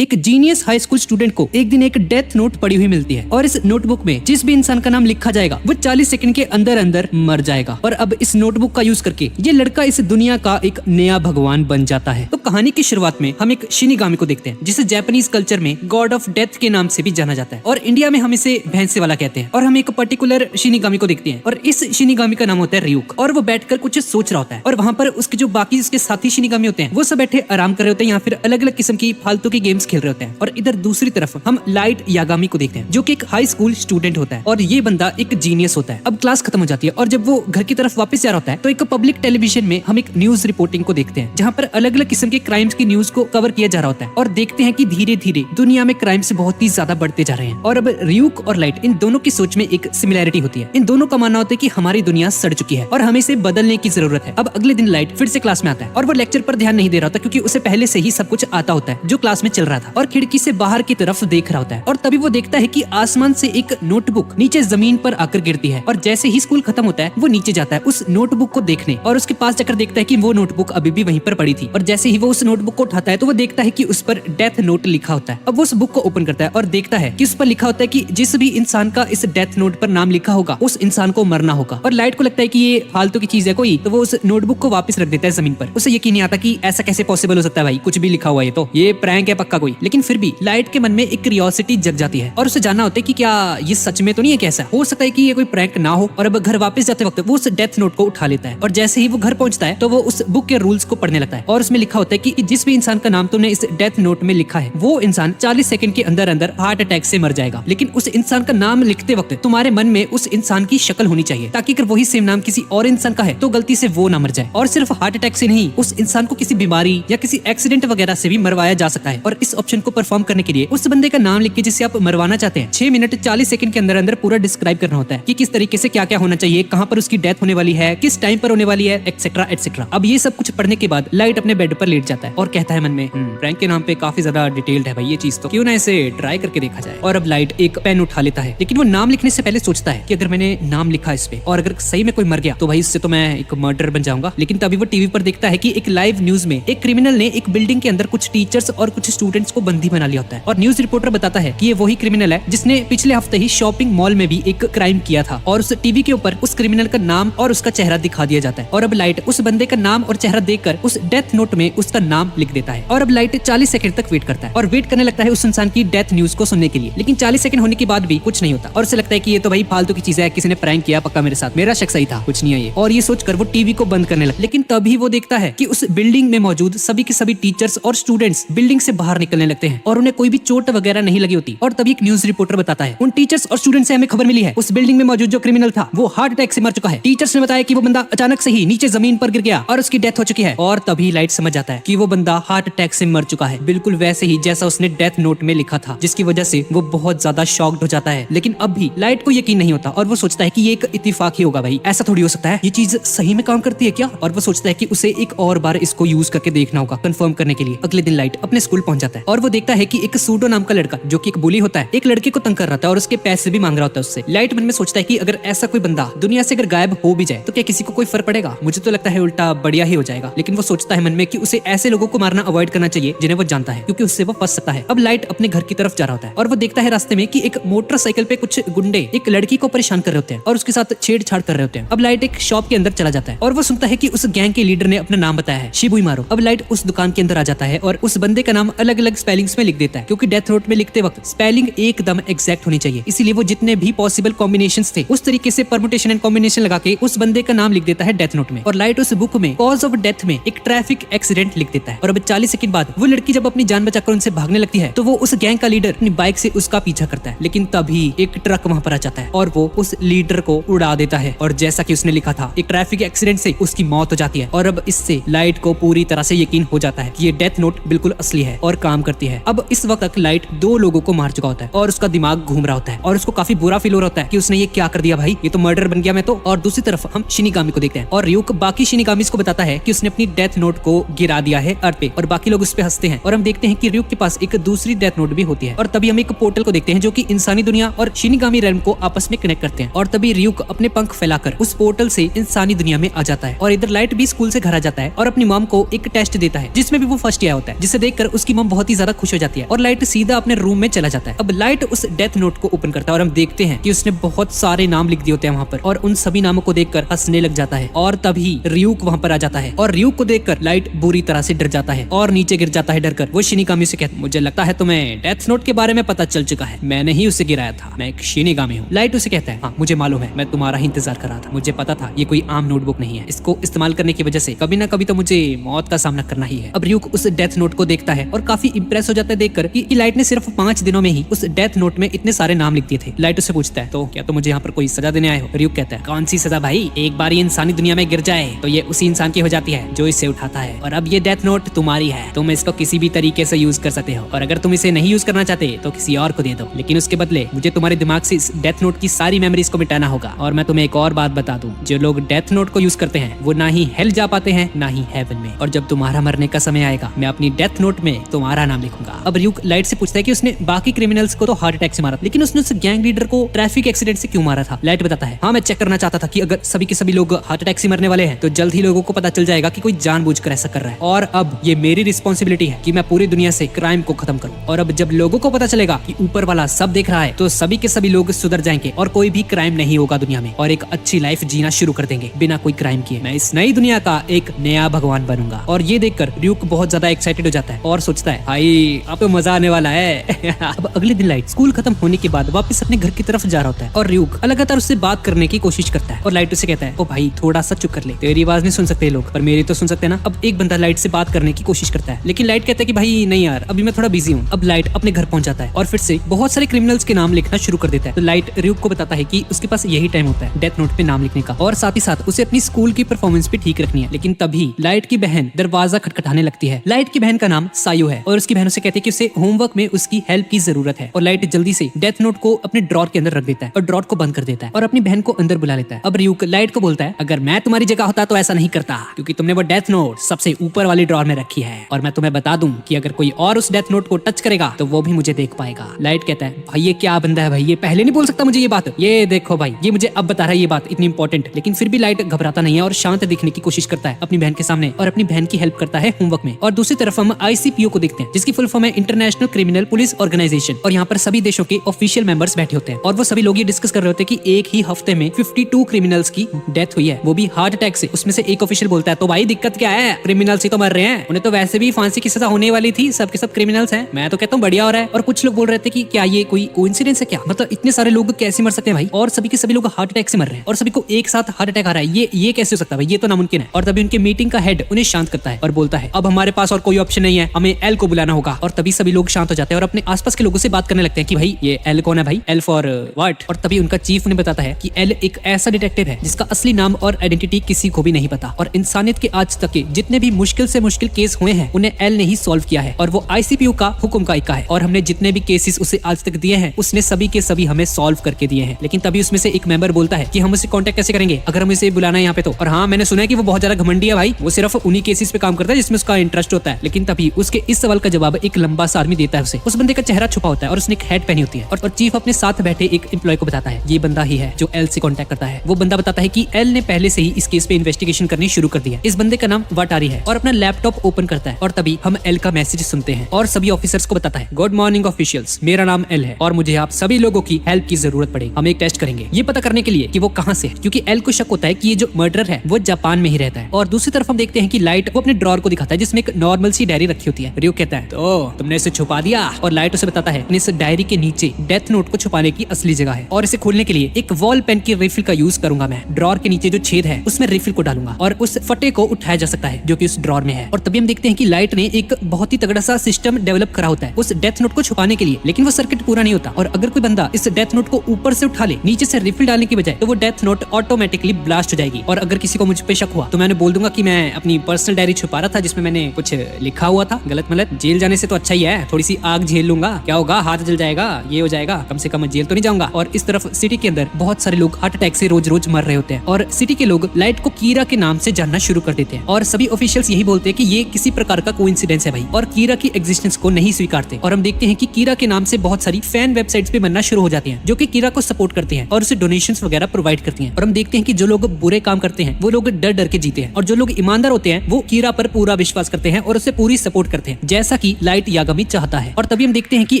एक genius high school student को एक दिन एक डेथ नोट पड़ी हुई मिलती है और इस नोटबुक में जिस भी इंसान का नाम लिखा जाएगा वो 40 सेकंड के अंदर अंदर मर जाएगा। और अब इस नोटबुक का यूज करके ये लड़का इस दुनिया का एक नया भगवान बन जाता है। तो कहानी की शुरुआत में हम एक शिनिगामी को देखते हैं जिसे जापानीज कल्चर में गॉड ऑफ डेथ के नाम से भी जाना जाता है और इंडिया में हम इसे भैंसे वाला कहते हैं। और हम एक पर्टिकुलर शिनिगामी को देखते हैं और इस शिनिगामी का नाम होता है रियुक और वो बैठकर कुछ सोच रहा होता है और वहाँ पर उसके जो बाकी उसके साथी शिनिगामी होते हैं वो सब बैठे आराम कर रहे होते हैं या फिर अलग अलग किस्म की फालतू की गेम्स खेल रहे होते हैं। और इधर दूसरी तरफ हम लाइट यागामी को देखते हैं जो कि एक हाई स्कूल स्टूडेंट होता है और ये बंदा एक जीनियस होता है। अब क्लास खत्म हो जाती है और जब वो घर की तरफ वापस जा रहा होता है तो एक पब्लिक टेलीविजन में हम एक न्यूज रिपोर्टिंग को देखते हैं जहाँ पर अलग अलग किस्म के क्राइम्स की न्यूज को कवर किया जा रहा होता है और देखते हैं कि धीरे धीरे दुनिया में क्राइम्स बहुत ही ज्यादा बढ़ते जा रहे हैं। और अब रियुक और लाइट इन दोनों की सोच में एक सिमिलैरिटी होती है। इन दोनों का मानना होता है कि हमारी दुनिया सड़ चुकी है और हमें इसे बदलने की जरूरत है। अब अगले दिन लाइट फिर से क्लास में आता है और वो लेक्चर पर ध्यान नहीं दे रहा होता क्योंकि उसे पहले से ही सब कुछ आता होता है जो क्लास में चल रहा था और खिड़की से बाहर की तरफ देख रहा होता है। और तभी वो देखता है कि आसमान से एक नोटबुक नीचे जमीन पर आकर गिरती है और जैसे ही स्कूल खत्म होता है वो नीचे जाता है उस नोटबुक को देखने और उसके पास जाकर देखता है कि वो नोटबुक अभी भी वहीं पर पड़ी थी। और जैसे ही वो उस नोटबुक को उठाता है तो वो देखता है कि उस पर डेथ नोट लिखा होता है। अब वो उस बुक को ओपन करता है और देखता है कि उस पर लिखा होता है कि जिस भी इंसान का इस डेथ नोट पर नाम लिखा होगा उस इंसान को मरना होगा। और लाइट को लगता है कि ये फालतू की चीज है कोई, तो वो उस नोटबुक को वापस रख देता है जमीन पर। उसे यकीन नहीं आता कि ऐसा कैसे पॉसिबल हो सकता है, भाई कुछ भी लिखा हुआ है तो ये प्रैंक है पक्का कोई। लेकिन फिर भी लाइट के मन में एक क्यूरियोसिटी जग जाती है और उसे जानना होता है कि क्या ये सच में तो नहीं है, कैसा हो सकता है कि ये कोई प्रैंक ना हो। और अब घर वापस जाते वक्त वो उस डेथ नोट को उठा लेता है और जैसे ही वो घर पहुंचता है तो वो उस बुक के रूल्स को पढ़ने लगता है और उसमें लिखा होता है कि जिस भी इंसान का नाम तुमने इस डेथ नोट में लिखा है वो इंसान 40 सेकंड के अंदर अंदर हार्ट अटैक से मर जाएगा। लेकिन उस इंसान का नाम लिखते वक्त तुम्हारे मन में उस इंसान की शक्ल होनी चाहिए ताकि अगर वही सेम नाम किसी और इंसान का है तो गलती से वो ना मर जाए। और सिर्फ हार्ट अटैक से नहीं, उस इंसान को किसी बीमारी या किसी एक्सीडेंट वगैरह से भी मरवाया जा सकता है। और इस ऑप्शन को परफॉर्म करने के लिए उस बंदे का नाम लिख के जिसे आप मरवाना चाहते हैं 6 मिनट 40 सेकंड के अंदर अंदर पूरा डिस्क्राइब करना होता है कि किस तरीके से क्या क्या होना चाहिए, कहाँ पर उसकी डेथ होने वाली है, किस टाइम पर होने वाली है, एक्सेट्रा एक्सेट्रा। अब ये सब कुछ पढ़ने के बाद लाइट अपने बेड पर लेट जाता है और कहता है मन में प्रैंक के नाम पे काफी ज्यादा डिटेल्ड है भाई ये चीज, तो क्यों ना इसे ट्राई करके देखा जाए। और अब लाइट एक पेन उठा लेता है लेकिन वो नाम लिखने से पहले सोचता है कि अगर मैंने नाम लिखा इस पे और अगर सही में कोई मर गया तो भाई इससे तो मैं एक मर्डर बन जाऊंगा। लेकिन तभी वो टीवी पर देखता है कि एक लाइव न्यूज में एक क्रिमिनल ने एक बिल्डिंग के अंदर कुछ टीचर्स और कुछ स्टूडेंट्स को बंदी बना लिया होता है और न्यूज रिपोर्टर बताता है कि ये वही क्रिमिनल है जिसने पिछले हफ्ते ही शॉपिंग मॉल में भी एक क्राइम किया था। और उस टीवी के ऊपर उस क्रिमिनल का नाम और उसका चेहरा दिखा दिया जाता है और अब लाइट उस बंदे का नाम और चेहरा देखकर उस डेथ नोट में उसका नाम लिख देता है। और अब लाइट 40 सेकंड तक वेट करता है और वेट करने लगता है उस इंसान की डेथ न्यूज को सुनने के लिए। लेकिन 40 सेकंड होने के बाद भी कुछ नहीं होता और उसे लगता है कि ये तो भाई फालतू की चीज है, किसी ने प्रैंक किया पक्का मेरे साथ, मेरा शक सही था, कुछ नहीं है ये। और ये सोचकर वो टीवी को बंद करने लगता। लेकिन तभी वो देखता है कि उस बिल्डिंग में मौजूद सभी के सभी टीचर्स और स्टूडेंट्स बिल्डिंग से बाहर निकलने लगते हैं और उन्हें कोई भी चोट वगैरह नहीं लगी होती। और तभी एक न्यूज रिपोर्टर बताता है उन टीचर्स और स्टूडेंट से हमें खबर मिली है उस बिल्डिंग में मौजूद जो क्रिमिनल था वो हार्ट अटैक से मर चुका है। टीचर्स ने बताया कि वो बंदा अचानक से ही नीचे जमीन पर गिर गया और उसकी डेथ हो चुकी है। और तभी लाइट समझ जाता है कि वो बंदा हार्ट अटैक से मर चुका है, बिल्कुल वैसे ही जैसा उसने डेथ नोट में लिखा था, जिसकी वजह से वो बहुत ज्यादा शॉक्ड हो जाता है। लेकिन अब भी लाइट को यकीन नहीं होता और वो सोचता है कि ये एक इत्तेफाक ही होगा, भाई ऐसा थोड़ी हो सकता है, ये चीज सही में काम करती है क्या। और वो सोचता है कि उसे एक और बार इसको यूज करके देखना होगा कंफर्म करने के लिए। अगले दिन लाइट अपने स्कूल पहुंच जाता है और वो देखता है कि एक सूडो नाम का लड़का जो कि एक बुली होता है एक लड़के को तंग कर रहा था और उसके पैसे भी मांग रहा होता है उससे। लाइट मन में सोचता है कि अगर ऐसा कोई बंदा दुनिया से अगर गायब हो भी जाए तो क्या किसी को कोई फर्क पड़ेगा, मुझे तो लगता है उल्टा बढ़िया ही हो जाएगा। लेकिन वो सोचता है मन में कि उसे ऐसे लोगों को मारना अवॉइड करना चाहिए जिन्हें वो जानता है क्योंकि उससे वो फंस सकता है। अब लाइट अपने घर की तरफ जा रहा होता है और वो देखता है रास्ते में कि एक मोटरसाइकिल पे कुछ गुंडे एक लड़की को परेशान कर रहे होते हैं और उसके साथ छेड़छाड़ कर रहे होते हैं। अब लाइट एक शॉप के अंदर चला जाता है और वो सुनता है कि उस गैंग के लीडर ने अपना नाम बताया है शिबुइमारू। अब लाइट उस दुकान के अंदर आ जाता है और उस बंदे का नाम अलग अलग स्पेलिंग्स में लिख देता है क्योंकि डेथ नोट में लिखते वक्त स्पेलिंग एकदम एग्जैक्ट होनी चाहिए, इसीलिए वो जितने भी पॉसिबल कॉम्बिनेशंस थे उस तरीके से परमुटेशन एंड कॉम्बिनेशन लगा के उस बंदे का नाम लिख देता है डेथ नोट में। और लाइट उस बुक में कॉज ऑफ डेथ में एक ट्रैफिक एक्सीडेंट लिख देता है। और अब 40 सेकंड बाद वो लड़की जब अपनी जान बचाकर उनसे भागने लगती है तो वो उस गैंग का लीडर अपनी बाइक से उसका पीछा करता है। लेकिन तभी एक ट्रक वहां पर आ जाता है और वो उस लीडर को उड़ा देता है और जैसा कि उसने लिखा था एक ट्रैफिक एक्सीडेंट से उसकी मौत हो जाती है। और अब इससे लाइट को पूरी तरह से यकीन हो जाता है कि ये डेथ नोट बिल्कुल असली है और काम करती है। अब इस वक्त तक लाइट 2 लोगों को मार चुका होता है और उसका दिमाग घूम रहा होता है और उसको काफी बुरा फील हो रहा होता है कि उसने ये क्या कर दिया भाई, ये तो मर्डर बन गया मैं तो। और दूसरी तरफ हम शिनिगामी को देखते हैं और रियुक बाकी शिनिगामीज को बताता है कि उसने अपनी डेथ नोट को गिरा दिया है अर्थ पे और बाकी लोग उस पे हंसते हैं। और हम देखते हैं कि रियुक के पास एक दूसरी डेथ नोट भी होती है और तभी हम एक पोर्टल को देखते हैं जो कि इंसानी दुनिया और शिनिगामी रेल्म को आपस में कनेक्ट करते हैं। और तभी रियुक अपने पंख फैलाकर उस पोर्टल से इंसानी दुनिया में आ जाता है और इधर लाइट भी स्कूल से घर आ जाता है और अपनी मॉम को एक टेस्ट देता है जिसमें भी वो फर्स्ट आया होता है, जिसे देखकर उसकी मॉम बहुत बहुत ही ज्यादा खुश हो जाती है और लाइट सीधा अपने रूम में चला जाता है। अब लाइट उस डेथ नोट को ओपन करता है और हम देखते हैं कि उसने बहुत सारे नाम लिख दिए होते हैं वहाँ पर, और उन सभी नामों को देखकर हंसने लग जाता है। और तभी रियूक वहाँ पर आ जाता है और रियूक को देखकर लाइट बुरी तरह से डर जाता है और नीचे गिर जाता है डरकर। वो शिनिगामी से कहता है, मुझे लगता है तुम्हें डेथ नोट के बारे में पता चल चुका है, मैंने ही उसे गिराया था, मैं एक शिनिगामी हूँ। लाइट उसे कहता है, हाँ मुझे मालूम है, मैं तुम्हारा ही इंतजार कर रहा था, मुझे पता था ये कोई आम नोटबुक नहीं है, इसको इस्तेमाल करने की वजह से कभी ना कभी तो मुझे मौत का सामना करना ही है। अब रियूक उस डेथ नोट को देखता है और काफी इंप्रेस हो जाता है देखकर कि लाइट ने सिर्फ 5 दिनों में ही उस डेथ नोट में इतने सारे नाम लिख दिए थे। लाइट उसे पूछता है, तो क्या तुम मुझे यहाँ पर कोई सजा देने आए हो? रियूक कहता है, कौन सी सजा भाई, एक बार ये इंसानी दुनिया में गिर जाए तो ये उसी इंसान की हो जाती है जो इसे उठाता है, और अब ये डेथ नोट तुम्हारी है, तुम इसको किसी भी तरीके से यूज कर सकते हो, और अगर तुम इसे नहीं यूज करना चाहते तो किसी और को दे दो, लेकिन उसके बदले मुझे तुम्हारे दिमाग से इस डेथ नोट की सारी मेमोरीज को मिटाना होगा। और मैं तुम्हें एक और बात बता दूं, जो लोग डेथ नोट को यूज करते हैं वो ना ही हेल जा पाते हैं ना ही हेवन में, और जब तुम्हारा मरने का समय आएगा मैं अपनी डेथ नोट में तुम्हारा नाम लिखूंगा। अब रियूक लाइट से पूछता है कि उसने बाकी क्रिमिनल्स को तो हार्ट अटैक से मारा, लेकिन उसने उस गैंग लीडर को ट्रैफिक एक्सीडेंट से क्यों मारा था? लाइट बताता है, हाँ मैं चेक करना चाहता था कि अगर सभी के सभी लोग हार्ट अटैक से मरने वाले हैं तो जल्द ही लोगों को पता चल जाएगा कि कोई जानबूझकर ऐसा कर रहा है, और अब ये मेरी रिस्पॉन्सिबिलिटी है कि मैं पूरी दुनिया से क्राइम को खत्म करूं। और अब जब लोगों को पता चलेगा कि ऊपर वाला सब देख रहा है तो सभी के सभी लोग सुधर जाएंगे और कोई भी क्राइम नहीं होगा दुनिया में, और एक अच्छी लाइफ जीना शुरू कर देंगे बिना कोई क्राइम किए। मैं इस नई दुनिया का एक नया भगवान बनूंगा। और ये देखकर रियूक बहुत ज्यादा एक्साइटेड हो जाता है और सोचता है, भाई अब तो मजा आने वाला है। अब अगले दिन लाइट स्कूल खत्म होने के बाद वापस अपने घर की तरफ जा रहा होता है और रियूक लगातार उससे बात करने की कोशिश करता है, और लाइट उसे कहता है, ओ भाई थोड़ा सा चुप कर ले, तेरी आवाज नहीं सुन सकते लोग पर मेरी तो सुन सकते हैं ना। अब एक बंदा लाइट से बात करने की कोशिश करता है, लेकिन लाइट कहता है कि भाई नहीं यार अभी मैं थोड़ा बिजी हूँ। अब लाइट अपने घर पहुंच जाता है और फिर से बहुत सारे क्रिमिनल्स के नाम लिखना शुरू कर देता है। तो लाइट रियूक को बताता है कि उसके पास यही टाइम होता है डेथ नोट पे नाम लिखने का, और साथ ही साथ उसे अपनी स्कूल की परफॉर्मेंस भी ठीक रखनी है। लेकिन तभी लाइट की बहन दरवाजा खटखटाने लगती है। लाइट की बहन का नाम सायो है और उसकी बहन उसे कहती है कि उसे होमवर्क में उसकी हेल्प की जरूरत है, और लाइट जल्दी से डेथ नोट को अपने ड्रॉर के अंदर रख देता है और ड्रॉर को बंद कर देता है और अपनी बहन को अंदर बुला लेता है। अब रियूक लाइट को बोलता है, अगर मैं तुम्हारी जगह होता तो ऐसा नहीं करता, क्योंकि तुमने वो डेथ नोट सबसे ऊपर वाली ड्रॉर में रखी है, और मैं तुम्हें बता दूं कि अगर कोई और उस डेथ नोट को टच करेगा तो वो भी मुझे देख पाएगा। लाइट कहता है, भाई ये क्या बंदा है भाई, ये पहले नहीं बोल सकता मुझे ये बात, ये देखो भाई ये मुझे अब बता रहा है ये बात इतनी इंपॉर्टेंट। लेकिन फिर भी लाइट घबराता नहीं है और शांत दिखने की कोशिश करता है अपनी बहन के सामने, और अपनी बहन की हेल्प करता है होमवर्क में। और दूसरी तरफ हम ICPO को देखते हैं, जिसकी फुल फॉर्म है इंटरनेशनल क्रिमिनल पुलिस ऑर्गेनाइजेशन, और यहाँ पर सभी देशों के ऑफिशियल मेंबर्स बैठे होते हैं, और वो सभी लोग ये डिस्कस कर रहे होते हैं कि एक ही हफ्ते में 52 क्रिमिनल्स की डेथ हुई है, वो भी हार्ट अटैक से। उसमें से एक ऑफिशियल बोलता है, तो भाई दिक्कत क्या है, क्रिमिनल्स ही तो मर रहे हैं, उन्हें तो वैसे भी फांसी की सजा होने वाली थी, सब के सब क्रिमिनल्स हैं। मैं तो कहता हूँ बढ़िया हो रहा है। और कुछ लोग बोल रहे थे कि क्या ये कोई कोइंसिडेंस है क्या, मतलब इतने सारे लोग कैसे मर सकते हैं भाई, और सभी के सभी लोग हार्ट अटैक से मर रहे हैं और सभी को एक साथ हार्ट अटैक आ रहा है, ये कैसे हो सकता है भाई, ये तो नामुमकिन है। और तभी उनके मीटिंग का हेड उन्हें शांत करता है और बोलता है, अब हमारे पास और कोई ऑप्शन नहीं है, हमें एल को बुलाना होगा। और तभी सभी लोग शांत हो जाते हैं और अपने आसपास के लोगों से बात करने लगते हैं कि भाई ये एल कौन है भाई, एल फॉर व्हाट। और तभी उनका चीफ उन्हें बताता है कि एल एक ऐसा डिटेक्टिव है जिसका असली नाम और आइडेंटिटी किसी को भी नहीं पता, और इंसानियत के आज तक के जितने भी मुश्किल से मुश्किल केस हुए हैं उन्हें एल ने ही सॉल्व किया है, और वो ICPO का हुक्म का इक्का है, और हमने जितने भी केसेस उसे आज तक दिए हैं उसने सभी के सभी हमें सॉल्व करके दिए हैं। लेकिन तभी उसमें से एक मेंबर बोलता है कि हम उसे कांटेक्ट कैसे करेंगे अगर हम इसे बुलाना है यहाँ पे तो। और हाँ मैंने सुना है कि वो बहुत ज्यादा घमंडी है भाई, वो सिर्फ उन्हीं केसेस पे काम करता है जिसमें उसका इंटरेस्ट होता है। लेकिन तभी उसके इस सवाल का जवाब एक लंबा सा आदमी देता है उसे। उस बंदे का चेहरा छुपा होता है और उसने एक हैट पहनी होती है, और चीफ अपने साथ बैठे एक एम्प्लॉय को बताता है, ये बंदा ही है जो एल से कांटेक्ट करता है। वो बंदा बताता है कि एल ने पहले से ही इस केस पे इन्वेस्टिगेशन करनी शुरू कर दी है। इस बंदे का नाम वाटारी है, और अपना लैपटॉप ओपन करता है, और तभी हम एल का मैसेज सुनते हैं और सभी ऑफिसर्स को बताता है, गुड मॉर्निंग ऑफिशियल्स, मेरा नाम एल है और मुझे आप सभी लोगों की हेल्प की जरूरत पड़ेगी। हम एक टेस्ट करेंगे ये पता करने के लिए कि वो कहाँ से है, क्योंकि एल को शक होता है कि ये जो मर्डरर है वो जापान में ही रहता है। और दूसरी तरफ हम देखते हैं कि लाइट वो अपने ड्रॉर को दिखाता है जिसमें एक नॉर्मल सी डायरी रखी होती है। रियो कहता है, तो तुमने इसे छुपा दिया, और लाइट उसे बताता है इस डायरी के नीचे डेथ नोट को छुपाने की असली जगह है, और इसे खोलने के लिए एक वॉल पेन की रिफिल का यूज करूंगा मैं। ड्रॉर के नीचे जो छेद है उसमें रिफिल को डालूंगा और उस फटे को उठाया जा सकता है जो कि उस ड्रॉर में है। और तभी हम देखते हैं कि लाइट ने एक बहुत ही तगड़ा सा सिस्टम डेवलप करा होता है उस डेथ नोट को छुपाने के लिए, लेकिन वो सर्किट पूरा नहीं होता, और अगर कोई बंदा इस डेथ नोट को ऊपर से उठा ले नीचे से रिफिल डालने की बजाय तो वो डेथ नोट ऑटोमेटिकली ब्लास्ट हो जाएगी। और अगर किसी को मुझ पे शक हुआ तो मैंने बोल दूंगा कि मैं अपनी पर्सनल डायरी छुपा रहा था जिसमें मैंने कुछ लिखा हुआ था गलत मलत। जेल जाने से तो अच्छा ही है, थोड़ी सी आग झेल लूंगा, क्या होगा, हाथ जल जाएगा, ये हो जाएगा, कम से कम जेल तो नहीं जाऊंगा। और इस तरफ सिटी के अंदर बहुत सारे लोग हार्ट अटैक से रोज रोज मर रहे होते हैं, और सिटी के लोग लाइट को कीरा के नाम से जानना शुरू कर देते हैं, और सभी ऑफिशियल्स यही बोलते हैं कि ये किसी प्रकार का कोइंसिडेंस है भाई, और कीरा की एग्जिस्टेंस को नहीं स्वीकारते। और हम देखते हैं कि कीरा के नाम से बहुत सारी फैन वेबसाइट्स पे बनना शुरू हो जाती हैं जो कि कीरा को सपोर्ट करती हैं और उसे डोनेशंस वगैरह प्रोवाइड करती हैं। और हम देखते हैं कि जो लोग बुरे काम करते हैं वो लोग डर डर के जीते हैं, और जो लोग ईमानदार होते हैं वो कीरा पर पूरा विश्वास करते हैं और उसे पूरी सपोर्ट करते हैं। जैसे जैसा कि लाइट यागामी चाहता है। और तभी हम देखते हैं कि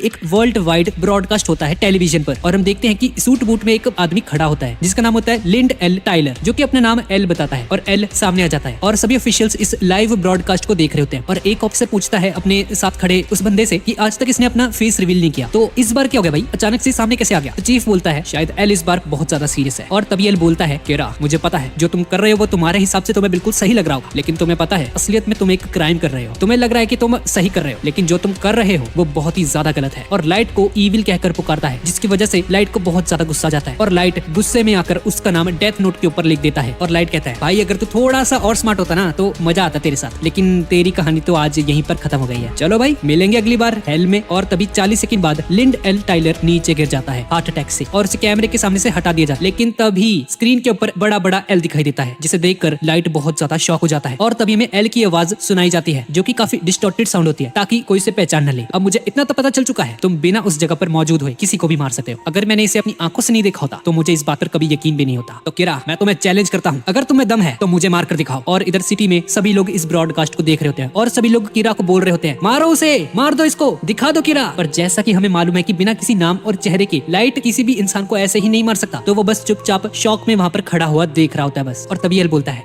एक वर्ल्ड वाइड ब्रॉडकास्ट होता है टेलीविजन पर, और हम देखते हैं कि सूट बूट में एक आदमी खड़ा होता है जिसका नाम होता है लिंड एल टाइलर, जो कि अपना नाम एल बताता है, और एल सामने आ जाता है और सभी ऑफिशियल्स इस लाइव ब्रॉडकास्ट को देख रहे होते हैं। और एक ऑफिसर पूछता है अपने साथ खड़े उस बंदे से कि आज तक इसने अपना फेस रिवील नहीं किया, तो इस बार क्या हो गया भाई, अचानक से सामने कैसे आ गया। तो चीफ बोलता है शायद एल इस बार बहुत ज्यादा सीरियस है। और तभी एल बोलता है केरा, मुझे पता है जो तुम कर रहे हो वो तुम्हारे हिसाब से तुम्हें बिल्कुल सही लग रहा होगा, लेकिन तुम्हें पता है असलियत में तुम एक क्राइम कर रहे हो। तुम्हें लग रहा है कि तुम सही कर रहे हो, लेकिन जो तुम कर रहे हो वो बहुत ही ज्यादा गलत है। और लाइट को ईविल कहकर पुकारता है, जिसकी वजह से लाइट को बहुत ज्यादा गुस्सा जाता है और लाइट गुस्से में आकर उसका नाम डेथ नोट के ऊपर लिख देता है। और लाइट कहता है भाई अगर तू थोड़ा सा और स्मार्ट होता ना तो मजा आता तेरे साथ, लेकिन तेरी कहानी तो आज यहीं पर खत्म हो गई है। चलो भाई मिलेंगे अगली बार हेल में। और तभी 40 सेकंड बाद लिंड एल टाइलर नीचे गिर जाता है हार्ट अटैक से, और उसे कैमरे के सामने से हटा दिया जाता है। लेकिन तभी स्क्रीन के ऊपर बड़ा बड़ा एल दिखाई देता है, जिसे देखकर लाइट बहुत ज्यादा शॉक हो जाता है। और तभी हमें एल की आवाज सुनाई जाती है, जो कि काफी डिस्टॉर्टेड साउंड होती है, ताकि कोई इसे पहचान न ले। अब मुझे इतना तो पता चल चुका है, तुम बिना उस जगह पर मौजूद हुए किसी को भी मार सकते हो। अगर मैंने इसे अपनी आंखों से नहीं देखा होता तो मुझे इस बात पर कभी यकीन भी नहीं होता। तो किरा, मैं तुम्हें चैलेंज करता हूँ, अगर तुम्हें दम है तो मुझे मार कर दिखाओ। और इधर सिटी में सभी लोग इस ब्रॉडकास्ट को देख रहे होते हैं और सभी लोग किरा को बोल रहे होते हैं मारो उसे, मार दो इसको, दिखा दो किरा। पर जैसा कि हमें मालूम है कि बिना किसी नाम और चेहरे के लाइट किसी भी इंसान को ऐसे ही नहीं मार सकता, तो वो बस चुपचाप शौक में वहाँ पर खड़ा हुआ देख रहा होता है बस। और तभी एल बोलता है